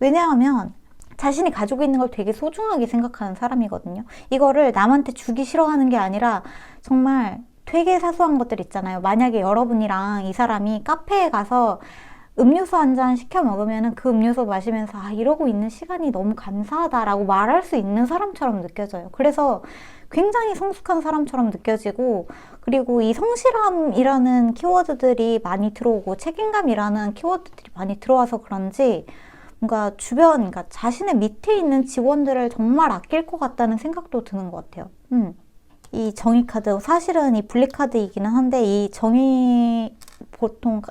왜냐하면 자신이 가지고 있는 걸 되게 소중하게 생각하는 사람이거든요. 이거를 남한테 주기 싫어하는 게 아니라 정말 되게 사소한 것들 있잖아요. 만약에 여러분이랑 이 사람이 카페에 가서 음료수 한 잔 시켜 먹으면 그 음료수 마시면서 이러고 있는 시간이 너무 감사하다라고 말할 수 있는 사람처럼 느껴져요. 그래서 굉장히 성숙한 사람처럼 느껴지고, 그리고 이 성실함이라는 키워드들이 많이 들어오고 책임감이라는 키워드들이 많이 들어와서 그런지 뭔가 그러니까 자신의 밑에 있는 직원들을 정말 아낄 것 같다는 생각도 드는 것 같아요. 이 정의 카드, 사실은 이 블랙 카드이기는 한데 이 정의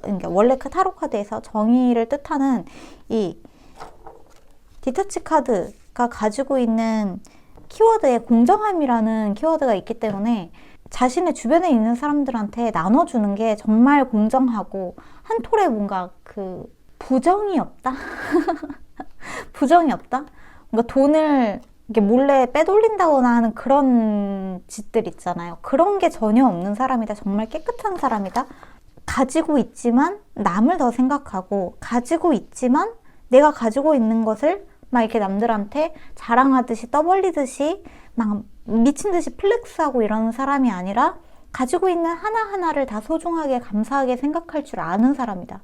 그러니까 원래 타로 카드에서 정의를 뜻하는 이 디터치 카드가 가지고 있는 키워드에 공정함이라는 키워드가 있기 때문에 자신의 주변에 있는 사람들한테 나눠주는 게 정말 공정하고 한 톨에 뭔가 그 부정이 없다? 부정이 없다? 뭔가 돈을 이게 몰래 빼돌린다거나 하는 그런 짓들 있잖아요. 그런 게 전혀 없는 사람이다. 정말 깨끗한 사람이다. 가지고 있지만 남을 더 생각하고, 가지고 있지만 내가 가지고 있는 것을 막 이렇게 남들한테 자랑하듯이 떠벌리듯이 막 미친 듯이 플렉스하고 이러는 사람이 아니라 가지고 있는 하나하나를 다 소중하게 감사하게 생각할 줄 아는 사람이다.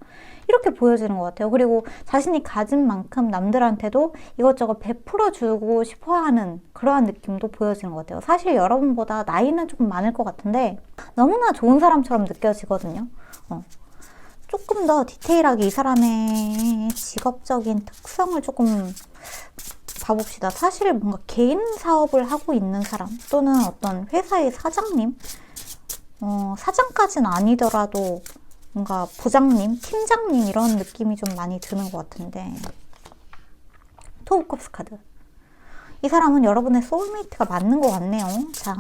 이렇게 보여지는 것 같아요. 그리고 자신이 가진 만큼 남들한테도 이것저것 베풀어주고 싶어하는 그러한 느낌도 보여지는 것 같아요. 사실 여러분보다 나이는 조금 많을 것 같은데 너무나 좋은 사람처럼 느껴지거든요. 조금 더 디테일하게 이 사람의 직업적인 특성을 조금 봐봅시다. 사실 뭔가 개인 사업을 하고 있는 사람 또는 어떤 회사의 사장님, 사장까지는 아니더라도 뭔가 부장님, 팀장님 이런 느낌이 좀 많이 드는 것 같은데, 투 오브 컵스 카드. 이 사람은 여러분의 소울메이트가 맞는 것 같네요. 자,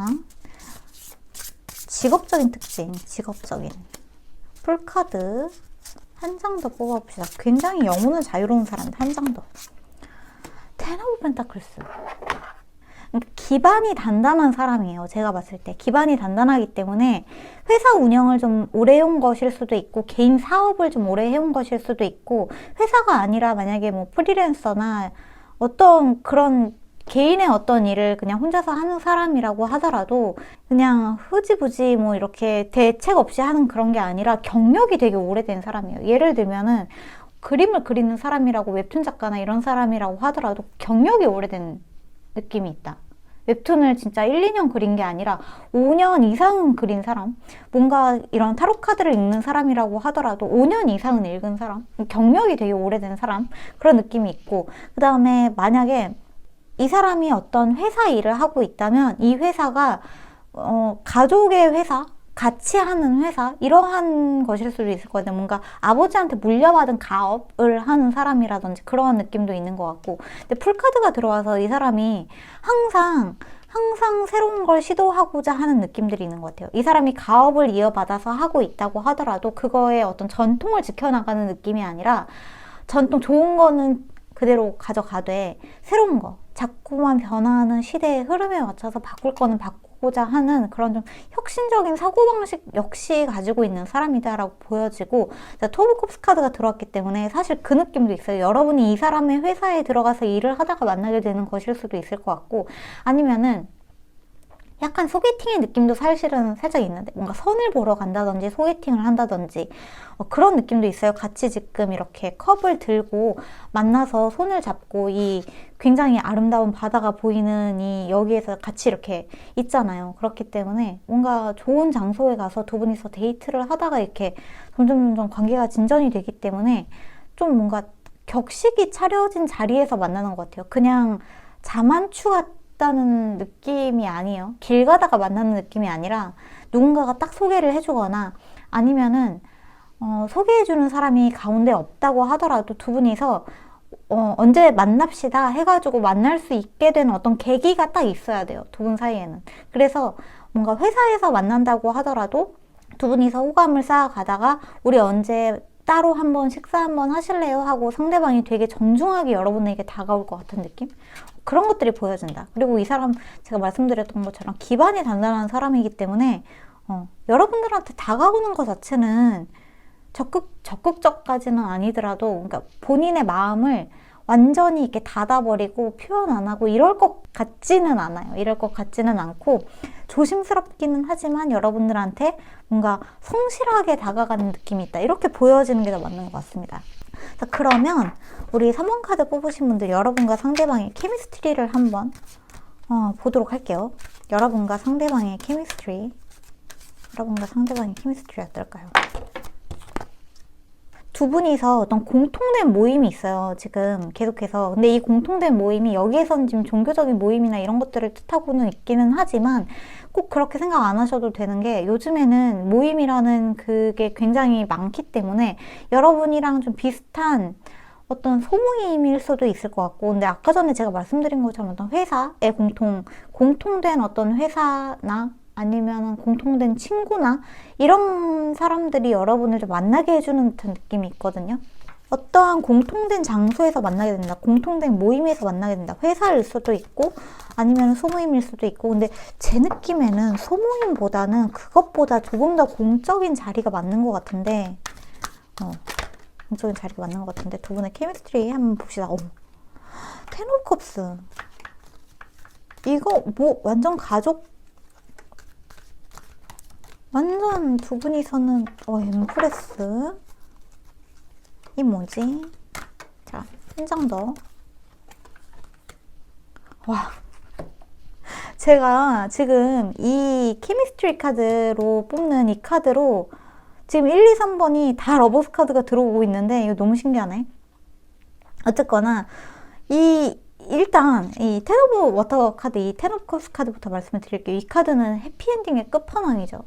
직업적인 특징, 직업적인 풀카드 한 장 더 뽑아봅시다. 굉장히 영혼은 자유로운 사람인데 한 장 더. 텐 오브 펜타클스. 기반이 단단한 사람이에요. 제가 봤을 때 기반이 단단하기 때문에 회사 운영을 좀 오래 해온 것일 수도 있고 개인 사업을 좀 오래 해온 것일 수도 있고, 회사가 아니라 만약에 뭐 프리랜서나 어떤 그런 개인의 어떤 일을 그냥 혼자서 하는 사람이라고 하더라도 그냥 흐지부지 뭐 이렇게 대책 없이 하는 그런 게 아니라 경력이 되게 오래된 사람이에요. 예를 들면은 그림을 그리는 사람이라고, 웹툰 작가나 이런 사람이라고 하더라도 경력이 오래된 느낌이 있다. 웹툰을 진짜 1, 2년 그린 게 아니라 5년 이상은 그린 사람, 뭔가 이런 타로 카드를 읽는 사람이라고 하더라도 5년 이상은 읽은 사람, 경력이 되게 오래된 사람, 그런 느낌이 있고, 그 다음에 만약에 이 사람이 어떤 회사 일을 하고 있다면 이 회사가 가족의 회사, 같이 하는 회사, 이러한 것일 수도 있을 거거든요. 뭔가 아버지한테 물려받은 가업을 하는 사람이라든지 그러한 느낌도 있는 것 같고, 근데 풀카드가 들어와서 이 사람이 항상 새로운 걸 시도하고자 하는 느낌들이 있는 것 같아요. 이 사람이 가업을 이어받아서 하고 있다고 하더라도 그거에 어떤 전통을 지켜나가는 느낌이 아니라, 전통 좋은 거는 그대로 가져가되 새로운 거, 자꾸만 변화하는 시대의 흐름에 맞춰서 바꿀 거는 바꾸고자 하는 그런 좀 혁신적인 사고방식 역시 가지고 있는 사람이다라고 보여지고, 투 오브 컵스 카드가 들어왔기 때문에 사실 그 느낌도 있어요. 여러분이 이 사람의 회사에 들어가서 일을 하다가 만나게 되는 것일 수도 있을 것 같고, 아니면은 약간 소개팅의 느낌도 사실은 살짝 있는데, 뭔가 선을 보러 간다든지 소개팅을 한다든지 그런 느낌도 있어요. 같이 지금 이렇게 컵을 들고 만나서 손을 잡고 이 굉장히 아름다운 바다가 보이는 이 여기에서 같이 이렇게 있잖아요. 그렇기 때문에 뭔가 좋은 장소에 가서 두 분이서 데이트를 하다가 이렇게 점점 관계가 진전이 되기 때문에 좀 뭔가 격식이 차려진 자리에서 만나는 것 같아요. 그냥 자만추가 다는 느낌이 아니에요. 길 가다가 만나는 느낌이 아니라 누군가가 딱 소개를 해주거나, 아니면은 소개해주는 사람이 가운데 없다고 하더라도 두 분이서 언제 만납시다 해가지고 만날 수 있게 되는 어떤 계기가 딱 있어야 돼요. 두 분 사이에는. 그래서 뭔가 회사에서 만난다고 하더라도 두 분이서 호감을 쌓아가다가 우리 언제 따로 한번 식사 한번 하실래요? 하고 상대방이 되게 정중하게 여러분에게 다가올 것 같은 느낌? 그런 것들이 보여진다. 그리고 이 사람, 제가 말씀드렸던 것처럼 기반이 단단한 사람이기 때문에 여러분들한테 다가오는 것 자체는 적극적까지는 아니더라도, 그러니까 본인의 마음을 완전히 이렇게 닫아버리고 표현 안 하고 이럴 것 같지는 않아요. 이럴 것 같지는 않고 조심스럽기는 하지만 여러분들한테 뭔가 성실하게 다가가는 느낌이 있다. 이렇게 보여지는 게 더 맞는 것 같습니다. 자, 그러면 우리 3번 카드 뽑으신 분들, 여러분과 상대방의 케미스트리를 한번 보도록 할게요. 여러분과 상대방의 케미스트리 어떨까요? 두 분이서 어떤 공통된 모임이 있어요, 지금 계속해서. 근데 이 공통된 모임이 여기에서는 지금 종교적인 모임이나 이런 것들을 뜻하고는 있기는 하지만 꼭 그렇게 생각 안 하셔도 되는 게, 요즘에는 모임이라는 그게 굉장히 많기 때문에 여러분이랑 좀 비슷한 어떤 소모임일 수도 있을 것 같고, 근데 아까 전에 제가 말씀드린 것처럼 어떤 회사에 공통된 어떤 회사나 아니면 공통된 친구나 이런 사람들이 여러분을 좀 만나게 해주는 듯한 느낌이 있거든요. 어떠한 공통된 장소에서 만나게 된다. 공통된 모임에서 만나게 된다. 회사일 수도 있고 아니면 소모임일 수도 있고, 근데 제 느낌에는 소모임보다는 그것보다 조금 더 공적인 자리가 맞는 것 같은데, 공적인 자리가 맞는 것 같은데, 두 분의 케미스트리 한번 봅시다. 텐 오브 컵스. 이거 뭐 완전 완전 두 분이서는 엠프레스. 이 뭐지? 자, 한 장 더. 와, 제가 지금 이 케미스트리 카드로 뽑는 이 카드로 지금 1, 2, 3번이 다 러버스 카드가 들어오고 있는데, 이거 너무 신기하네. 어쨌거나 일단 이 텐 오브 워터 카드, 이 텐 오브 컵스 카드부터 말씀을 드릴게요. 이 카드는 해피엔딩의 끝판왕이죠.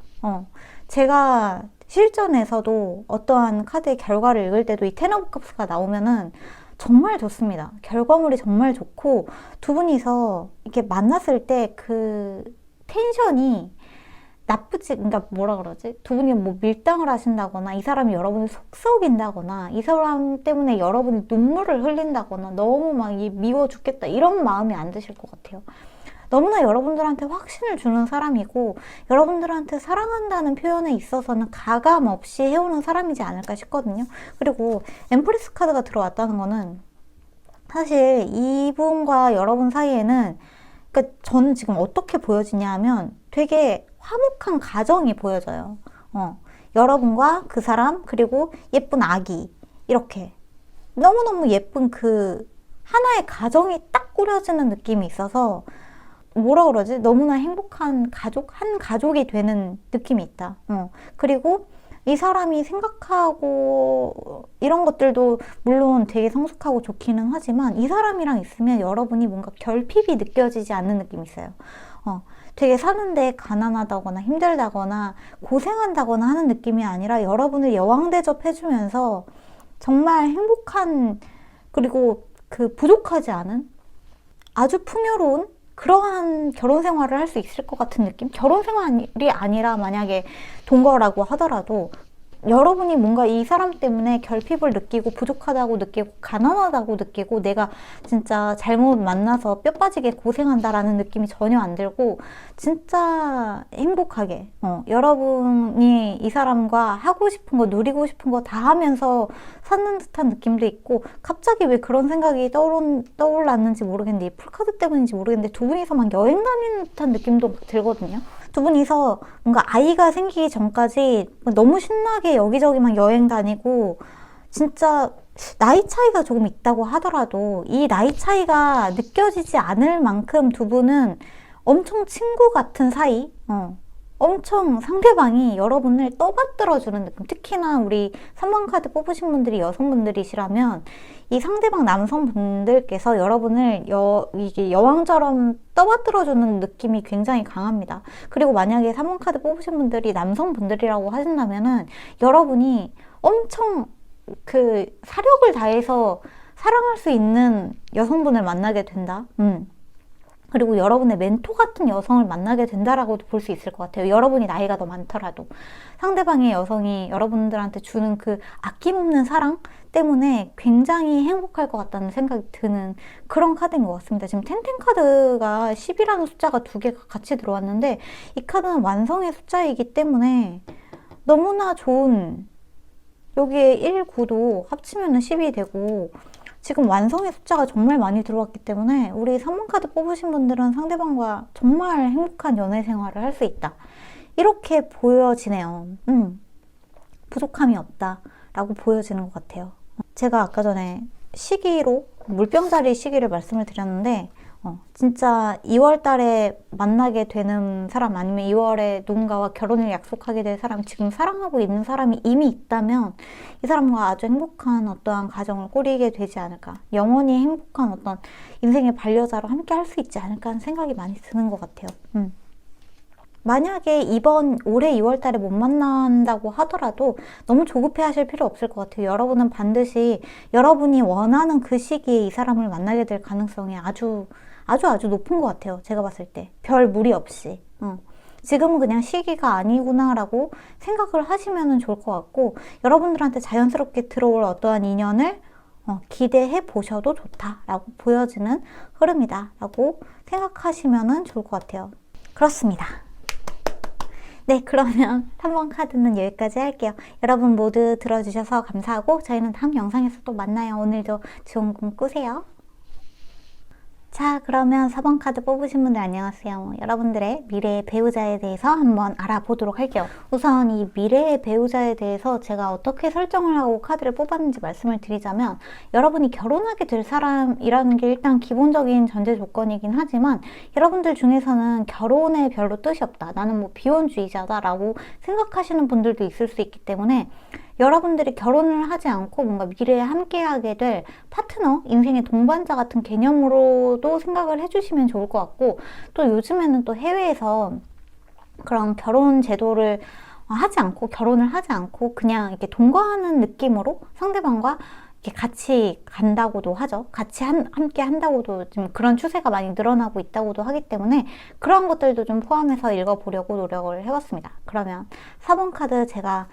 제가 실전에서도 어떠한 카드의 결과를 읽을 때도 이 텐 오브 컵스가 나오면은 정말 좋습니다. 결과물이 정말 좋고, 두 분이서 이렇게 만났을 때 그 텐션이 나쁘지, 그러니까 뭐라 그러지? 두 분이 뭐 밀당을 하신다거나, 이 사람이 여러분을 속썩인다거나, 이 사람 때문에 여러분이 눈물을 흘린다거나, 너무 막 미워 죽겠다, 이런 마음이 안 드실 것 같아요. 너무나 여러분들한테 확신을 주는 사람이고, 여러분들한테 사랑한다는 표현에 있어서는 가감 없이 해오는 사람이지 않을까 싶거든요. 그리고 엠프레스 카드가 들어왔다는 거는 사실 이분과 여러분 사이에는, 그러니까 저는 지금 어떻게 보여지냐 하면 되게 화목한 가정이 보여져요. 여러분과 그 사람, 그리고 예쁜 아기, 이렇게 너무너무 예쁜 그 하나의 가정이 딱 꾸려지는 느낌이 있어서, 뭐라 그러지? 너무나 행복한 가족, 한 가족이 되는 느낌이 있다. 그리고 이 사람이 생각하고 이런 것들도 물론 되게 성숙하고 좋기는 하지만 이 사람이랑 있으면 여러분이 뭔가 결핍이 느껴지지 않는 느낌이 있어요. 되게 사는데 가난하다거나 힘들다거나 고생한다거나 하는 느낌이 아니라 여러분을 여왕 대접해주면서 정말 행복한, 그리고 그 부족하지 않은 아주 풍요로운 그러한 결혼 생활을 할 수 있을 것 같은 느낌? 결혼 생활이 아니라 만약에 동거라고 하더라도 여러분이 뭔가 이 사람 때문에 결핍을 느끼고 부족하다고 느끼고 가난하다고 느끼고 내가 진짜 잘못 만나서 뼈 빠지게 고생한다라는 느낌이 전혀 안 들고 진짜 행복하게 여러분이 이 사람과 하고 싶은 거 누리고 싶은 거 다 하면서 사는 듯한 느낌도 있고 갑자기 왜 그런 생각이 떠올랐는지 모르겠는데 이 풀카드 때문인지 모르겠는데 두 분이서 막 여행 다니는 듯한 느낌도 막 들거든요. 두 분이서 뭔가 아이가 생기기 전까지 너무 신나게 여기저기 막 여행 다니고 진짜 나이 차이가 조금 있다고 하더라도 이 나이 차이가 느껴지지 않을 만큼 두 분은 엄청 친구 같은 사이, 엄청 상대방이 여러분을 떠받들어주는 느낌. 특히나 우리 3번 카드 뽑으신 분들이 여성분들이시라면 이 상대방 남성분들께서 여러분을 이게 여왕처럼 떠받들어주는 느낌이 굉장히 강합니다. 그리고 만약에 3번 카드 뽑으신 분들이 남성분들이라고 하신다면은 여러분이 엄청 그 사력을 다해서 사랑할 수 있는 여성분을 만나게 된다. 그리고 여러분의 멘토 같은 여성을 만나게 된다라고도 볼 수 있을 것 같아요. 여러분이 나이가 더 많더라도 상대방의 여성이 여러분들한테 주는 그 아낌없는 사랑 때문에 굉장히 행복할 것 같다는 생각이 드는 그런 카드인 것 같습니다. 지금 텐텐 카드가 10이라는 숫자가 두 개가 같이 들어왔는데 이 카드는 완성의 숫자이기 때문에 너무나 좋은, 여기에 1, 9도 합치면 10이 되고 지금 완성의 숫자가 정말 많이 들어왔기 때문에 우리 3번 카드 뽑으신 분들은 상대방과 정말 행복한 연애 생활을 할 수 있다. 이렇게 보여지네요. 부족함이 없다라고 보여지는 것 같아요. 제가 아까 전에 시기로 물병자리 시기를 말씀을 드렸는데 진짜 2월 달에 만나게 되는 사람 아니면 2월에 누군가와 결혼을 약속하게 될 사람, 지금 사랑하고 있는 사람이 이미 있다면 이 사람과 아주 행복한 어떠한 가정을 꾸리게 되지 않을까, 영원히 행복한 어떤 인생의 반려자로 함께 할 수 있지 않을까 하는 생각이 많이 드는 것 같아요. 만약에 올해 2월 달에 못 만난다고 하더라도 너무 조급해 하실 필요 없을 것 같아요. 여러분은 반드시 여러분이 원하는 그 시기에 이 사람을 만나게 될 가능성이 아주 높은 것 같아요. 제가 봤을 때. 별 무리 없이. 지금은 그냥 시기가 아니구나 라고 생각을 하시면 좋을 것 같고 여러분들한테 자연스럽게 들어올 어떠한 인연을 기대해 보셔도 좋다라고 보여지는 흐름이다 라고 생각하시면 좋을 것 같아요. 그렇습니다. 네, 그러면 3번 카드는 여기까지 할게요. 여러분 모두 들어주셔서 감사하고 저희는 다음 영상에서 또 만나요. 오늘도 좋은 꿈 꾸세요. 자, 그러면 4번 카드 뽑으신 분들 안녕하세요. 여러분들의 미래의 배우자에 대해서 한번 알아보도록 할게요. 우선 이 미래의 배우자에 대해서 제가 어떻게 설정을 하고 카드를 뽑았는지 말씀을 드리자면 여러분이 결혼하게 될 사람이라는 게 일단 기본적인 전제 조건이긴 하지만 여러분들 중에서는 결혼에 별로 뜻이 없다. 나는 뭐 비혼주의자다 라고 생각하시는 분들도 있을 수 있기 때문에 여러분들이 결혼을 하지 않고 뭔가 미래에 함께하게 될 파트너, 인생의 동반자 같은 개념으로도 생각을 해주시면 좋을 것 같고 또 요즘에는 또 해외에서 그런 결혼 제도를 결혼을 하지 않고 그냥 이렇게 동거하는 느낌으로 상대방과 이렇게 같이 간다고도 하죠. 같이 함께 한다고도 좀 그런 추세가 많이 늘어나고 있다고도 하기 때문에 그런 것들도 좀 포함해서 읽어보려고 노력을 해봤습니다. 그러면 4번 카드 제가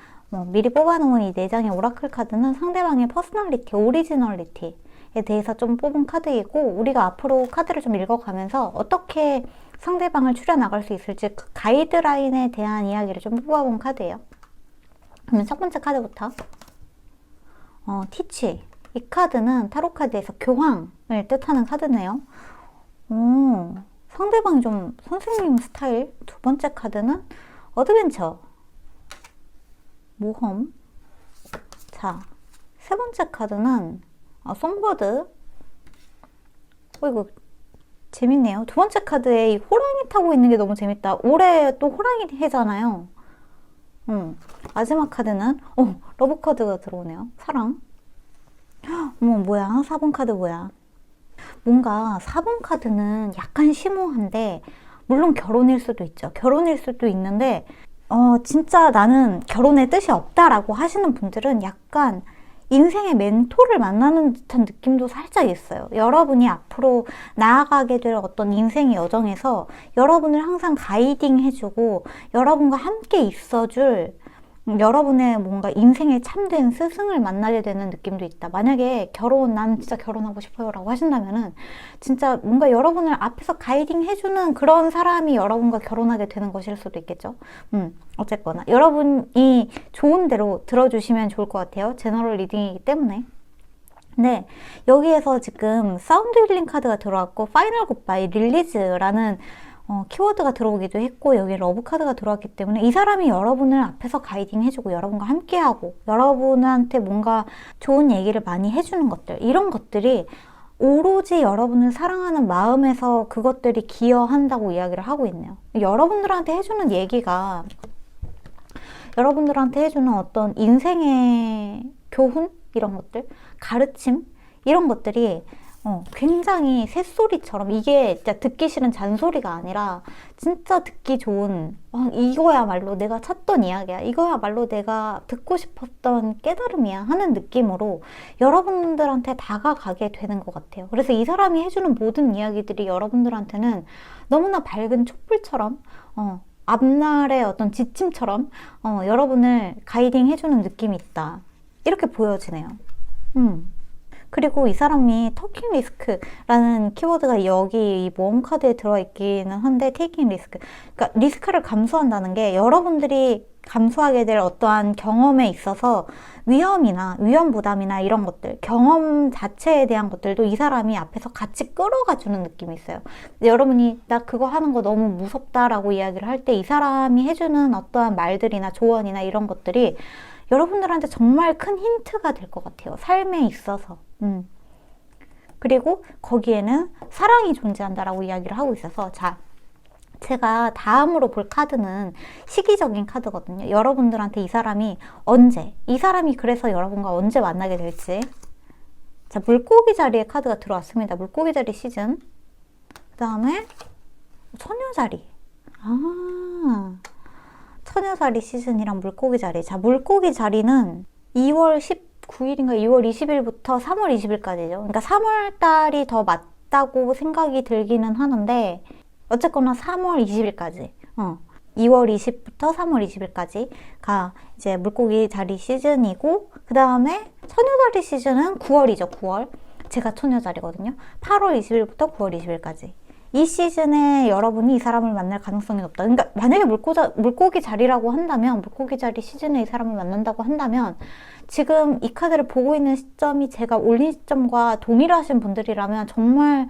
미리 뽑아놓은 이 4장의 오라클 카드는 상대방의 퍼스널리티, 오리지널리티에 대해서 좀 뽑은 카드이고 우리가 앞으로 카드를 좀 읽어가면서 어떻게 상대방을 추려나갈 수 있을지 그 가이드라인에 대한 이야기를 좀 뽑아본 카드예요. 그러면 첫 번째 카드부터 티치. 이 카드는 타로 카드에서 교황을 뜻하는 카드네요. 상대방이 좀 선생님 스타일. 두 번째 카드는 어드벤처. 모험. 자, 세 번째 카드는 송버드. 이거 재밌네요. 두 번째 카드에 이 호랑이 타고 있는 게 너무 재밌다. 올해 또 호랑이 해잖아요. 마지막 카드는 러브 카드가 들어오네요. 사랑. 어머, 뭐야? 4번 카드 뭐야? 뭔가 4번 카드는 약간 심오한데, 물론 결혼일 수도 있죠. 결혼일 수도 있는데, 진짜 나는 결혼에 뜻이 없다라고 하시는 분들은 약간 인생의 멘토를 만나는 듯한 느낌도 살짝 있어요. 여러분이 앞으로 나아가게 될 어떤 인생의 여정에서 여러분을 항상 가이딩 해주고 여러분과 함께 있어줄 여러분의 뭔가 인생의 참된 스승을 만나게 되는 느낌도 있다. 만약에 난 진짜 결혼하고 싶어요 라고 하신다면은 진짜 뭔가 여러분을 앞에서 가이딩 해주는 그런 사람이 여러분과 결혼하게 되는 것일 수도 있겠죠. 어쨌거나 여러분이 좋은 대로 들어주시면 좋을 것 같아요. 제너럴 리딩이기 때문에. 네, 여기에서 지금 사운드 힐링 카드가 들어왔고 파이널 굿바이, 릴리즈라는 키워드가 들어오기도 했고, 여기 러브 카드가 들어왔기 때문에 이 사람이 여러분을 앞에서 가이딩 해주고 여러분과 함께하고 여러분한테 뭔가 좋은 얘기를 많이 해주는 것들, 이런 것들이 오로지 여러분을 사랑하는 마음에서 그것들이 기여한다고 이야기를 하고 있네요. 여러분들한테 해주는 얘기가 여러분들한테 해주는 어떤 인생의 교훈? 이런 것들, 가르침? 이런 것들이 굉장히 새소리처럼, 이게 진짜 듣기 싫은 잔소리가 아니라 진짜 듣기 좋은, 이거야말로 내가 찾던 이야기야, 이거야말로 내가 듣고 싶었던 깨달음이야 하는 느낌으로 여러분들한테 다가가게 되는 것 같아요. 그래서 이 사람이 해주는 모든 이야기들이 여러분들한테는 너무나 밝은 촛불처럼, 앞날의 어떤 지침처럼 여러분을 가이딩 해주는 느낌이 있다, 이렇게 보여지네요. 그리고 이 사람이 터킹 리스크라는 키워드가 여기 이 모험 카드에 들어있기는 한데, 테이킹 리스크, 그러니까 리스크를 감수한다는 게 여러분들이 감수하게 될 어떠한 경험에 있어서 위험 부담이나 이런 것들, 경험 자체에 대한 것들도 이 사람이 앞에서 같이 끌어가 주는 느낌이 있어요. 여러분이 나 그거 하는 거 너무 무섭다라고 이야기를 할 때 이 사람이 해주는 어떠한 말들이나 조언이나 이런 것들이 여러분들한테 정말 큰 힌트가 될 것 같아요. 삶에 있어서. 그리고 거기에는 사랑이 존재한다라고 이야기를 하고 있어서, 자, 제가 다음으로 볼 카드는 시기적인 카드거든요. 여러분들한테 이 사람이 그래서 여러분과 언제 만나게 될지. 자, 물고기 자리의 카드가 들어왔습니다. 물고기 자리 시즌. 그 다음에 처녀 자리. 처녀 자리 시즌이랑 물고기 자리. 자, 물고기 자리는 2월 19일인가 2월 20일부터 3월 20일까지죠. 그러니까 3월 달이 더 맞다고 생각이 들기는 하는데, 어쨌거나 3월 20일까지, 2월 20일부터 3월 20일까지가 이제 물고기 자리 시즌이고, 그 다음에 처녀 자리 시즌은 9월이죠. 9월. 제가 처녀 자리거든요. 8월 20일부터 9월 20일까지. 이 시즌에 여러분이 이 사람을 만날 가능성이 높다. 그러니까 만약에 물고기 자리라고 한다면, 물고기 자리 시즌에 이 사람을 만난다고 한다면, 지금 이 카드를 보고 있는 시점이 제가 올린 시점과 동일하신 분들이라면 정말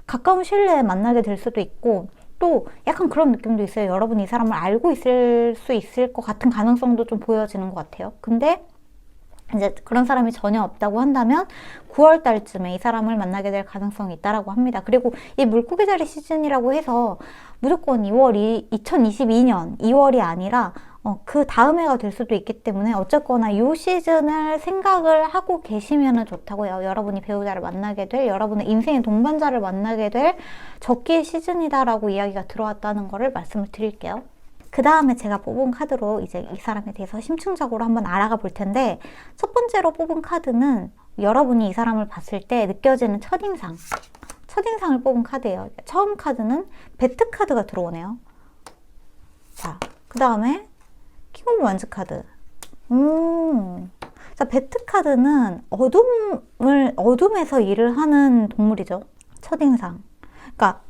가까운 시일 내에 만나게 될 수도 있고, 또 약간 그런 느낌도 있어요. 여러분이 이 사람을 알고 있을 수 있을 것 같은 가능성도 좀 보여지는 것 같아요. 근데 이제 그런 사람이 전혀 없다고 한다면 9월 달쯤에 이 사람을 만나게 될 가능성이 있다라고 합니다. 그리고 이 물고기 자리 시즌이라고 해서 무조건 2022년 2월이 아니라 그 다음 해가 될 수도 있기 때문에, 어쨌거나 이 시즌을 생각을 하고 계시면 좋다고요. 여러분이 배우자를 만나게 될, 여러분의 인생의 동반자를 만나게 될 적기의 시즌이다라고 이야기가 들어왔다는 거를 말씀을 드릴게요. 그 다음에 제가 뽑은 카드로 이제 이 사람에 대해서 심층적으로 한번 알아가 볼 텐데, 첫 번째로 뽑은 카드는 여러분이 이 사람을 봤을 때 느껴지는 첫인상을 뽑은 카드예요. 처음 카드는 배트 카드가 들어오네요. 자, 그 다음에 킹 오브 원즈 카드. 자, 배트 카드는 어둠에서 일을 하는 동물이죠. 첫인상. 그러니까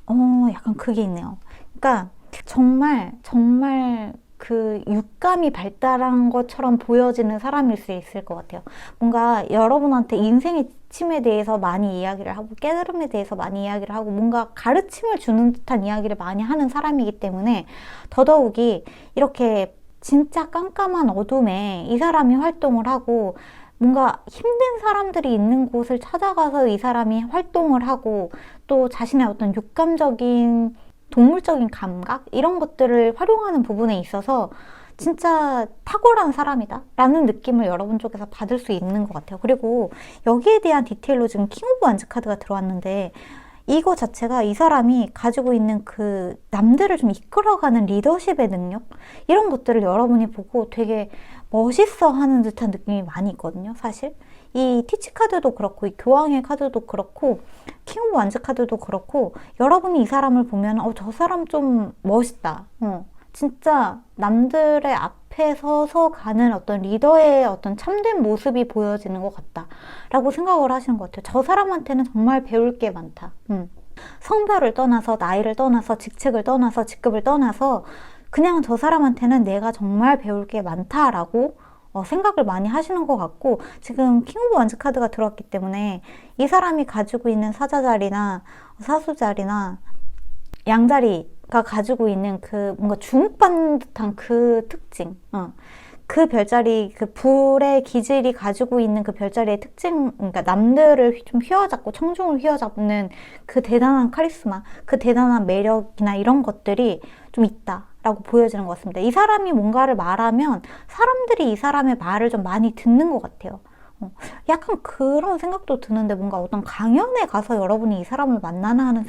약간 그게 있네요. 그러니까 정말 그 육감이 발달한 것처럼 보여지는 사람일 수 있을 것 같아요. 뭔가 여러분한테 인생의 지침에 대해서 많이 이야기를 하고, 깨달음에 대해서 많이 이야기를 하고, 뭔가 가르침을 주는 듯한 이야기를 많이 하는 사람이기 때문에, 더더욱이 이렇게 진짜 깜깜한 어둠에 이 사람이 활동을 하고 뭔가 힘든 사람들이 있는 곳을 찾아가서 이 사람이 활동을 하고 또 자신의 어떤 육감적인 동물적인 감각 이런 것들을 활용하는 부분에 있어서 진짜 탁월한 사람이다 라는 느낌을 여러분 쪽에서 받을 수 있는 것 같아요. 그리고 여기에 대한 디테일로 지금 킹 오브 완즈 카드가 들어왔는데 이거 자체가 이 사람이 가지고 있는 그 남들을 좀 이끌어가는 리더십의 능력 이런 것들을 여러분이 보고 되게 멋있어 하는 듯한 느낌이 많이 있거든요. 사실 이 티치 카드도 그렇고 이 교황의 카드도 그렇고 킹 오브 완즈 카드도 그렇고 여러분이 이 사람을 보면 저 사람 좀 멋있다. 진짜 남들의 앞에 서서 가는 어떤 리더의 어떤 참된 모습이 보여지는 것 같다 라고 생각을 하시는 것 같아요. 저 사람한테는 정말 배울 게 많다. 성별을 떠나서 나이를 떠나서 직책을 떠나서 직급을 떠나서 그냥 저 사람한테는 내가 정말 배울 게 많다라고 생각을 많이 하시는 것 같고 지금 킹 오브 완즈 카드가 들어왔기 때문에 이 사람이 가지고 있는 사자자리나 사수자리나 양자리가 가지고 있는 그 뭔가 주목받는 듯한 그 특징 그 별자리, 그 불의 기질이 가지고 있는 그 별자리의 특징, 그러니까 남들을 좀 휘어잡고 청중을 휘어잡는 그 대단한 카리스마, 그 대단한 매력이나 이런 것들이 좀 있다라고 보여지는 것 같습니다. 이 사람이 뭔가를 말하면 사람들이 이 사람의 말을 좀 많이 듣는 것 같아요. 약간 그런 생각도 드는데 뭔가 어떤 강연에 가서 여러분이 이 사람을 만나나 하는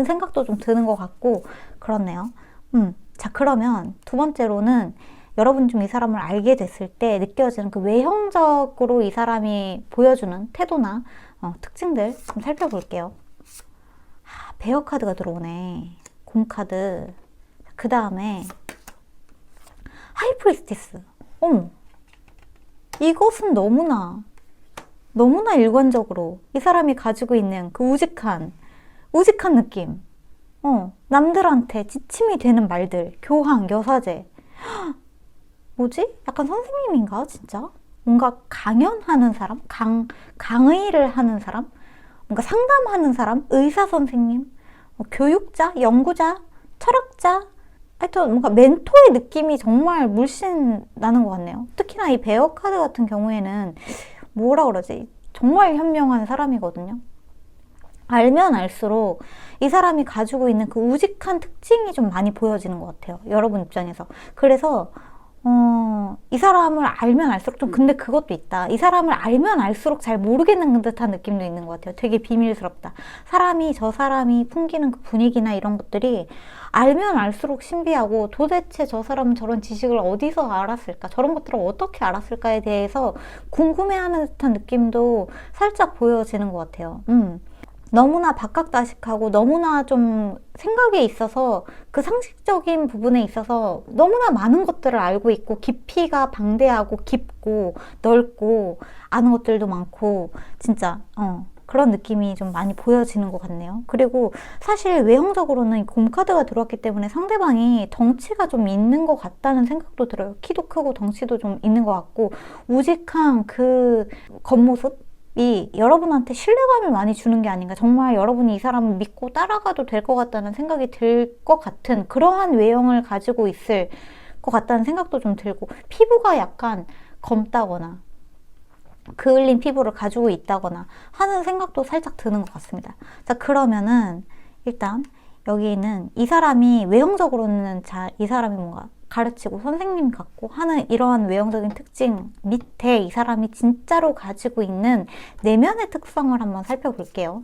생각도 좀 드는 것 같고 그렇네요. 자, 그러면 두 번째로는 여러분이 좀 이 사람을 알게 됐을 때 느껴지는 그 외형적으로 이 사람이 보여주는 태도나 특징들 좀 살펴볼게요. 베어 카드가 들어오네. 곰 카드. 그 다음에 하이프리스티스. 이것은 너무나 일관적으로 이 사람이 가지고 있는 그 우직한 느낌. 남들한테 지침이 되는 말들, 교황, 여사제. 뭐지? 약간 선생님인가, 진짜? 뭔가 강연하는 사람? 강의를 하는 사람? 뭔가 상담하는 사람? 의사 선생님? 교육자? 연구자? 철학자? 하여튼 뭔가 멘토의 느낌이 정말 물씬 나는 것 같네요. 특히나 이 베어 카드 같은 경우에는 뭐라 그러지? 정말 현명한 사람이거든요. 알면 알수록 이 사람이 가지고 있는 그 우직한 특징이 좀 많이 보여지는 것 같아요. 여러분 입장에서. 그래서 이 사람을 알면 알수록 좀 근데 그것도 있다. 이 사람을 알면 알수록 잘 모르겠는 듯한 느낌도 있는 것 같아요. 되게 비밀스럽다. 저 사람이 풍기는 그 분위기나 이런 것들이 알면 알수록 신비하고 도대체 저 사람은 저런 지식을 어디서 알았을까? 저런 것들을 어떻게 알았을까에 대해서 궁금해하는 듯한 느낌도 살짝 보여지는 것 같아요. 너무나 박학다식하고 너무나 좀 생각에 있어서 그 상식적인 부분에 있어서 너무나 많은 것들을 알고 있고 깊이가 방대하고 깊고 넓고 아는 것들도 많고 진짜 그런 느낌이 좀 많이 보여지는 것 같네요. 그리고 사실 외형적으로는 곰 카드가 들어왔기 때문에 상대방이 덩치가 좀 있는 것 같다는 생각도 들어요. 키도 크고 덩치도 좀 있는 것 같고 우직한 그 겉모습 이 여러분한테 신뢰감을 많이 주는 게 아닌가. 정말 여러분이 이 사람을 믿고 따라가도 될 것 같다는 생각이 들 것 같은 그러한 외형을 가지고 있을 것 같다는 생각도 좀 들고 피부가 약간 검다거나 그을린 피부를 가지고 있다거나 하는 생각도 살짝 드는 것 같습니다. 자, 그러면은 일단 여기는 이 사람이 외형적으로는 이 사람이 뭔가 가르치고 선생님 같고 하는 이러한 외형적인 특징 밑에 이 사람이 진짜로 가지고 있는 내면의 특성을 한번 살펴볼게요.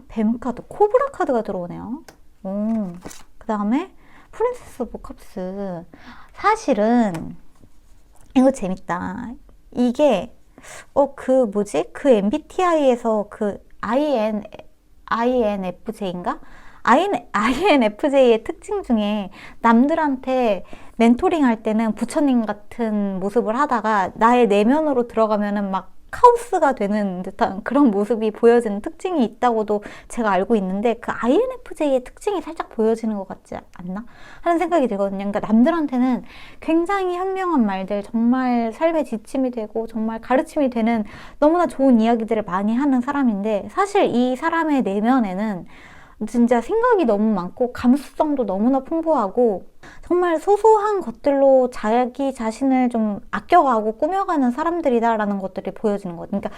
뱀 카드, 코브라 카드가 들어오네요. 그 다음에 프린세스 오브 컵스. 사실은 이거 재밌다. 이게 그 MBTI에서 그 INFJ인가? INFJ의 특징 중에 남들한테 멘토링 할 때는 부처님 같은 모습을 하다가 나의 내면으로 들어가면은 막 카오스가 되는 듯한 그런 모습이 보여지는 특징이 있다고도 제가 알고 있는데 그 INFJ의 특징이 살짝 보여지는 것 같지 않나? 하는 생각이 들거든요. 그러니까 남들한테는 굉장히 현명한 말들, 정말 삶의 지침이 되고 정말 가르침이 되는 너무나 좋은 이야기들을 많이 하는 사람인데 사실 이 사람의 내면에는 진짜 생각이 너무 많고 감수성도 너무나 풍부하고 정말 소소한 것들로 자기 자신을 좀 아껴가고 꾸며가는 사람들이다라는 것들이 보여지는 거죠. 그러니까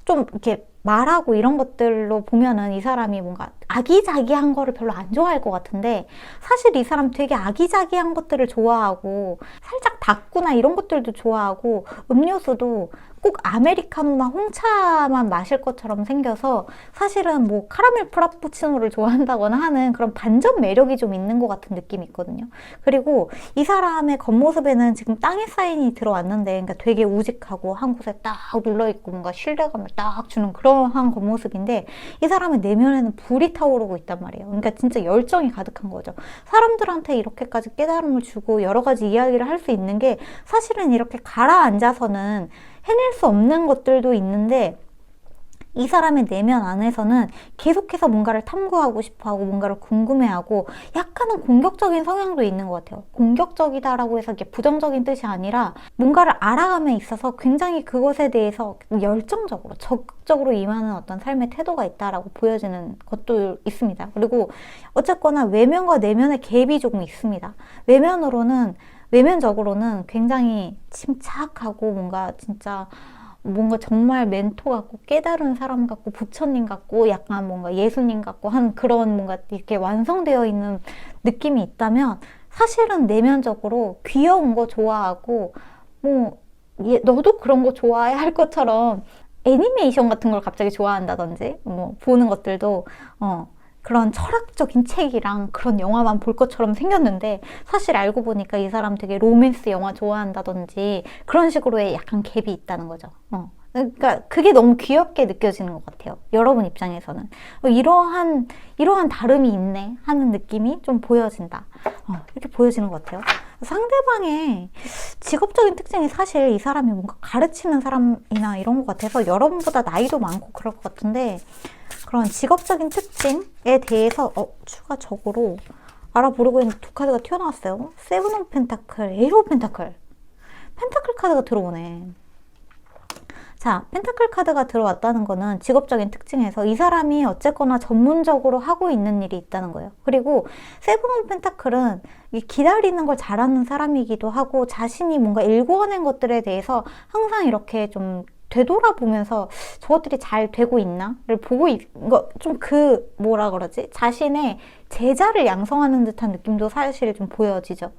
좀 이렇게 말하고 이런 것들로 보면은 이 사람이 뭔가 아기자기한 거를 별로 안 좋아할 것 같은데, 사실 이 사람 되게 아기자기한 것들을 좋아하고 살짝 다꾸나 이런 것들도 좋아하고, 음료수도 꼭 아메리카노나 홍차만 마실 것처럼 생겨서 사실은 뭐 카라멜 프라푸치노를 좋아한다거나 하는 그런 반전 매력이 좀 있는 것 같은 느낌이 있거든요. 그리고 이 사람의 겉모습에는 지금 땅에 사인이 들어왔는데, 그러니까 되게 우직하고 한 곳에 딱 눌러있고 뭔가 신뢰감을 딱 주는 그러한 겉모습인데, 이 사람의 내면에는 불이 타오르고 있단 말이에요. 그러니까 진짜 열정이 가득한 거죠. 사람들한테 이렇게까지 깨달음을 주고 여러 가지 이야기를 할 수 있는 게 사실은 이렇게 가라앉아서는 해낼 수 없는 것들도 있는데, 이 사람의 내면 안에서는 계속해서 뭔가를 탐구하고 싶어하고 뭔가를 궁금해하고 약간은 공격적인 성향도 있는 것 같아요. 공격적이다라고 해서 이게 부정적인 뜻이 아니라 뭔가를 알아감에 있어서 굉장히 그것에 대해서 열정적으로 적극적으로 임하는 어떤 삶의 태도가 있다라고 보여지는 것도 있습니다. 그리고 어쨌거나 외면과 내면의 갭이 조금 있습니다. 외면적으로는 굉장히 침착하고 뭔가 진짜 뭔가 정말 멘토 같고 깨달은 사람 같고 부처님 같고 약간 뭔가 예수님 같고 한 그런 뭔가 이렇게 완성되어 있는 느낌이 있다면, 사실은 내면적으로 귀여운 거 좋아하고 뭐 너도 그런 거 좋아해 할 것처럼 애니메이션 같은 걸 갑자기 좋아한다든지 뭐 보는 것들도 그런 철학적인 책이랑 그런 영화만 볼 것처럼 생겼는데, 사실 알고 보니까 이 사람 되게 로맨스 영화 좋아한다든지 그런 식으로의 약간 갭이 있다는 거죠. 그러니까 그게 너무 귀엽게 느껴지는 것 같아요. 여러분 입장에서는 이러한 다름이 있네 하는 느낌이 좀 보여진다. 이렇게 보여지는 것 같아요. 상대방의 직업적인 특징이 사실 이 사람이 뭔가 가르치는 사람이나 이런 것 같아서 여러분보다 나이도 많고 그럴 것 같은데, 그런 직업적인 특징에 대해서 추가적으로 알아보려고 했는데 두 카드가 튀어나왔어요. 세븐 오브 펜타클, 에이트 오브 펜타클. 펜타클 카드가 들어오네. 자, 펜타클 카드가 들어왔다는 거는 직업적인 특징에서 이 사람이 어쨌거나 전문적으로 하고 있는 일이 있다는 거예요. 그리고 세븐 오브 펜타클은 기다리는 걸 잘하는 사람이기도 하고, 자신이 뭔가 일궈낸 것들에 대해서 항상 이렇게 좀 되돌아보면서 저것들이 잘 되고 있나를 보고 좀 뭐라 그러지? 자신의 제자를 양성하는 듯한 느낌도 사실 좀 보여지죠.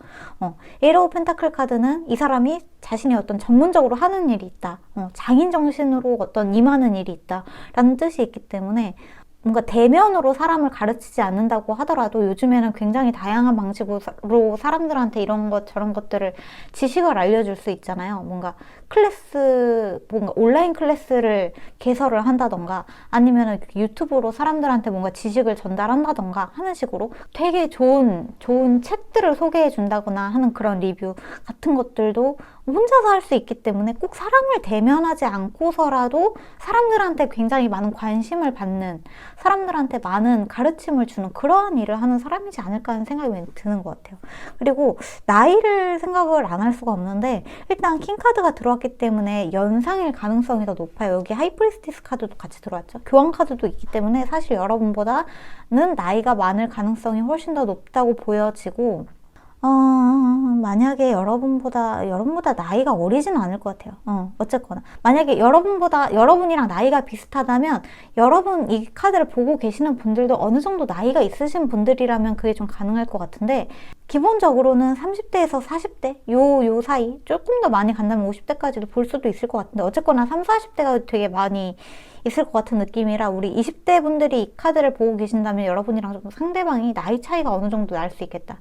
에이트 오브 펜타클 카드는 이 사람이 자신이 어떤 전문적으로 하는 일이 있다. 장인 정신으로 어떤 임하는 일이 있다. 라는 뜻이 있기 때문에 뭔가 대면으로 사람을 가르치지 않는다고 하더라도 요즘에는 굉장히 다양한 방식으로 사람들한테 이런 것 저런 것들을 지식을 알려줄 수 있잖아요. 뭔가 온라인 클래스를 개설을 한다던가 아니면 유튜브로 사람들한테 뭔가 지식을 전달한다던가 하는 식으로 되게 좋은 책들을 소개해 준다거나 하는 그런 리뷰 같은 것들도 혼자서 할 수 있기 때문에 꼭 사람을 대면하지 않고서라도 사람들한테 굉장히 많은 관심을 받는, 사람들한테 많은 가르침을 주는 그러한 일을 하는 사람이지 않을까 하는 생각이 드는 것 같아요. 그리고 나이를 생각을 안 할 수가 없는데, 일단 킹카드가 들어왔기 때문에 연상일 가능성이 더 높아요. 여기 하이프리스티스 카드도 같이 들어왔죠. 교황 카드도 있기 때문에 사실 여러분보다는 나이가 많을 가능성이 훨씬 더 높다고 보여지고, 만약에 여러분보다 나이가 어리진 않을 것 같아요. 어쨌거나. 만약에 여러분이랑 나이가 비슷하다면, 여러분 이 카드를 보고 계시는 분들도 어느 정도 나이가 있으신 분들이라면 그게 좀 가능할 것 같은데, 기본적으로는 30대에서 40대? 요 사이? 조금 더 많이 간다면 50대까지도 볼 수도 있을 것 같은데, 어쨌거나 30, 40대가 되게 많이 있을 것 같은 느낌이라, 우리 20대 분들이 이 카드를 보고 계신다면 여러분이랑 좀 상대방이 나이 차이가 어느 정도 날 수 있겠다.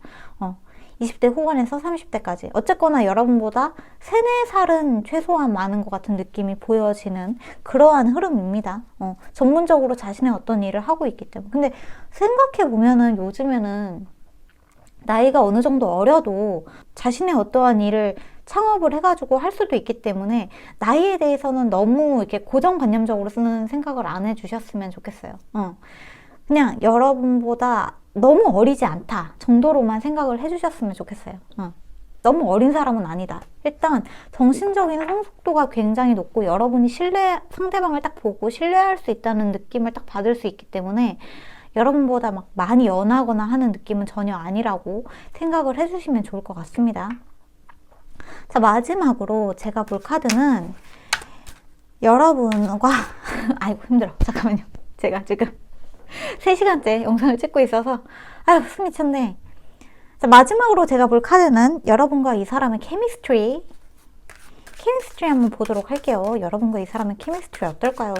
20대 후반에서 30대까지. 어쨌거나 여러분보다 3, 4살은 최소한 많은 것 같은 느낌이 보여지는 그러한 흐름입니다. 전문적으로 자신의 어떤 일을 하고 있기 때문에. 근데 생각해보면은 요즘에는 나이가 어느 정도 어려도 자신의 어떠한 일을 창업을 해가지고 할 수도 있기 때문에 나이에 대해서는 너무 이렇게 고정관념적으로 쓰는 생각을 안 해주셨으면 좋겠어요. 그냥 여러분보다 너무 어리지 않다 정도로만 생각을 해주셨으면 좋겠어요. 너무 어린 사람은 아니다. 일단 정신적인 성숙도가 굉장히 높고, 여러분이 상대방을 딱 보고 신뢰할 수 있다는 느낌을 딱 받을 수 있기 때문에 여러분보다 막 많이 연하거나 하는 느낌은 전혀 아니라고 생각을 해주시면 좋을 것 같습니다. 자, 마지막으로 제가 볼 카드는 여러분과 아이고 힘들어. 잠깐만요. 제가 지금 3시간째 영상을 찍고 있어서 아유 숨이 찼네. 자, 마지막으로 제가 볼 카드는 여러분과 이 사람의 케미스트리 한번 보도록 할게요. 여러분과 이 사람의 케미스트리 어떨까요?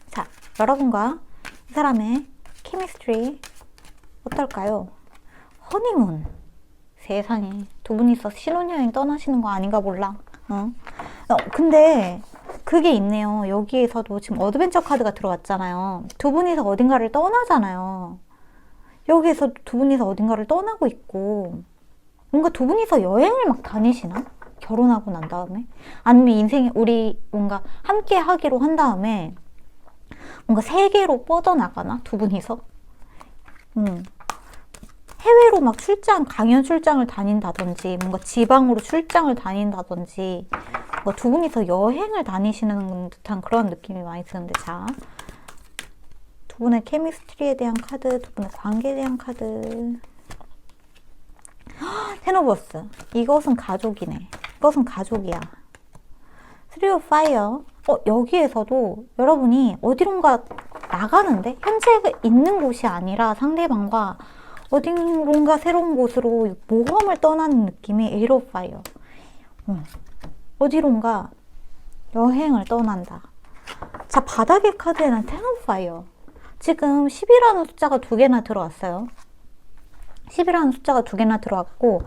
자, 여러분과 이 사람의 케미스트리 어떨까요? 허니문. 세상에, 두 분이서 신혼여행 떠나시는 거 아닌가 몰라. 근데 그게 있네요. 여기에서도 지금 어드벤처 카드가 들어왔잖아요. 두 분이서 어딘가를 떠나잖아요. 여기에서 두 분이서 어딘가를 떠나고 있고, 뭔가 두 분이서 여행을 막 다니시나? 결혼하고 난 다음에? 아니면 인생에 우리 뭔가 함께 하기로 한 다음에 뭔가 세계로 뻗어나가나? 두 분이서? 해외로 막 강연 출장을 다닌다든지, 뭔가 지방으로 출장을 다닌다든지, 뭐 두 분이서 여행을 다니시는 듯한 그런 느낌이 많이 드는데, 자. 두 분의 케미스트리에 대한 카드, 두 분의 관계에 대한 카드. 텐 오브 워스. 이것은 가족이네. 이것은 가족이야. 스리 오브 파이어. 여기에서도 여러분이 어디론가 나가는데? 현재 있는 곳이 아니라 상대방과 어디론가 새로운 곳으로 모험을 떠나는 느낌이 에이트 오브 파이어. 어디론가 여행을 떠난다. 자, 바닥의 카드에는 텐 오브 파이어. 지금 10이라는 숫자가 2개나 들어왔어요. 10이라는 숫자가 2개나 들어왔고,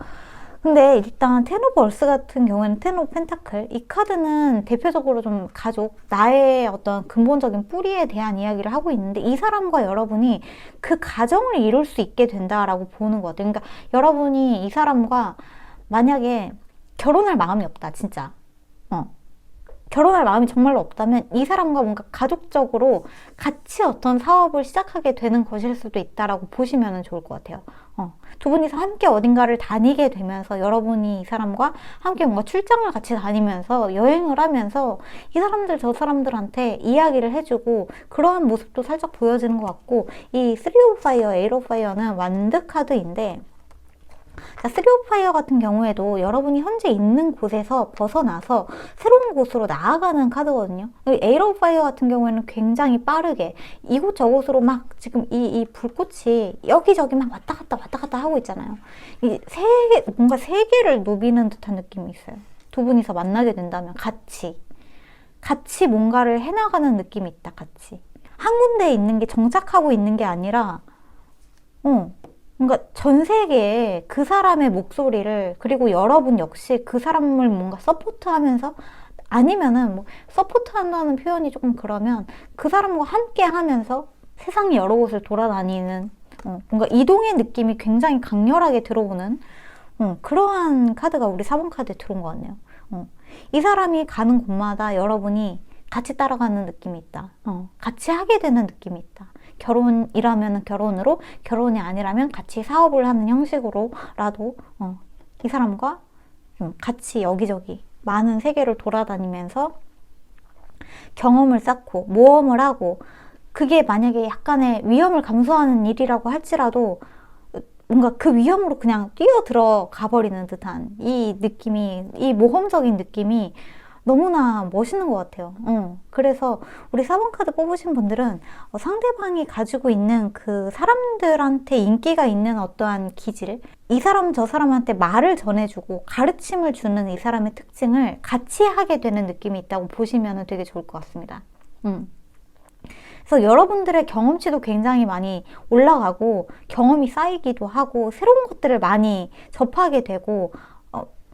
근데 일단 텐 오브 얼스 같은 경우에는 텐 오브 펜타클, 이 카드는 대표적으로 좀 가족, 나의 어떤 근본적인 뿌리에 대한 이야기를 하고 있는데, 이 사람과 여러분이 그 가정을 이룰 수 있게 된다라고 보는 것 같아요. 그러니까 여러분이 이 사람과 만약에 결혼할 마음이 없다, 진짜. 결혼할 마음이 정말로 없다면 이 사람과 뭔가 가족적으로 같이 어떤 사업을 시작하게 되는 것일 수도 있다라고 보시면 좋을 것 같아요. 두 분이서 함께 어딘가를 다니게 되면서 여러분이 이 사람과 함께 뭔가 출장을 같이 다니면서 여행을 하면서 이 사람들 저 사람들한테 이야기를 해주고 그러한 모습도 살짝 보여지는 것 같고, 이 3 오브 파이어, 8 오브 파이어는 완드 카드인데, 자, 3 오브 파이어 같은 경우에도 여러분이 현재 있는 곳에서 벗어나서 새로운 곳으로 나아가는 카드거든요. 8 오브 파이어 같은 경우에는 굉장히 빠르게 이곳저곳으로 막 지금 이 불꽃이 여기저기 막 왔다 갔다 하고 있잖아요. 뭔가 세계를 누비는 듯한 느낌이 있어요. 두 분이서 만나게 된다면 같이 뭔가를 해나가는 느낌이 있다. 같이 한 군데에 있는 게 정착하고 있는 게 아니라 뭔가 전 세계에 그 사람의 목소리를, 그리고 여러분 역시 그 사람을 뭔가 서포트하면서, 아니면은 뭐 서포트한다는 표현이 조금 그러면 그 사람과 함께 하면서 세상의 여러 곳을 돌아다니는 뭔가 이동의 느낌이 굉장히 강렬하게 들어오는 그러한 카드가 우리 4번 카드에 들어온 것 같네요. 이 사람이 가는 곳마다 여러분이 같이 따라가는 느낌이 있다. 같이 하게 되는 느낌이 있다. 결혼이라면 결혼으로, 결혼이 아니라면 같이 사업을 하는 형식으로라도 이 사람과 같이 여기저기 많은 세계를 돌아다니면서 경험을 쌓고 모험을 하고, 그게 만약에 약간의 위험을 감수하는 일이라고 할지라도 뭔가 그 위험으로 그냥 뛰어들어가 버리는 듯한 이 느낌이, 이 모험적인 느낌이 너무나 멋있는 것 같아요. 그래서 우리 4번 카드 뽑으신 분들은 상대방이 가지고 있는 그 사람들한테 인기가 있는 어떠한 기질, 이 사람 저 사람한테 말을 전해주고 가르침을 주는 이 사람의 특징을 같이 하게 되는 느낌이 있다고 보시면 되게 좋을 것 같습니다. 그래서 여러분들의 경험치도 굉장히 많이 올라가고 경험이 쌓이기도 하고 새로운 것들을 많이 접하게 되고,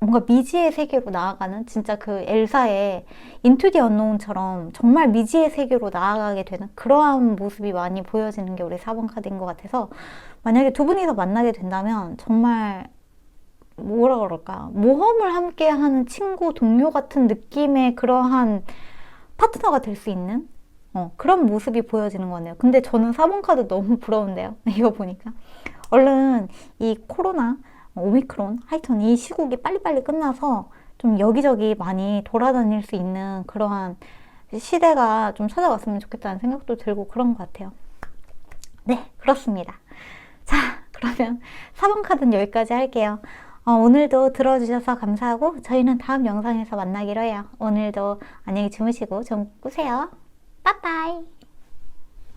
뭔가 미지의 세계로 나아가는, 진짜 그 엘사의 인투 디 언노운처럼 정말 미지의 세계로 나아가게 되는 그러한 모습이 많이 보여지는 게 우리 4번 카드인 것 같아서, 만약에 두 분이서 만나게 된다면 정말 뭐라 그럴까, 모험을 함께 하는 친구, 동료 같은 느낌의 그러한 파트너가 될 수 있는 그런 모습이 보여지는 거네요. 근데 저는 4번 카드 너무 부러운데요. 이거 보니까 얼른 이 코로나 오미크론, 하여튼 이 시국이 빨리빨리 끝나서 좀 여기저기 많이 돌아다닐 수 있는 그러한 시대가 좀 찾아왔으면 좋겠다는 생각도 들고 그런 것 같아요. 네, 그렇습니다. 자, 그러면 4번 카드는 여기까지 할게요. 오늘도 들어주셔서 감사하고 저희는 다음 영상에서 만나기로 해요. 오늘도 안녕히 주무시고 좀 꾸세요. 빠빠이.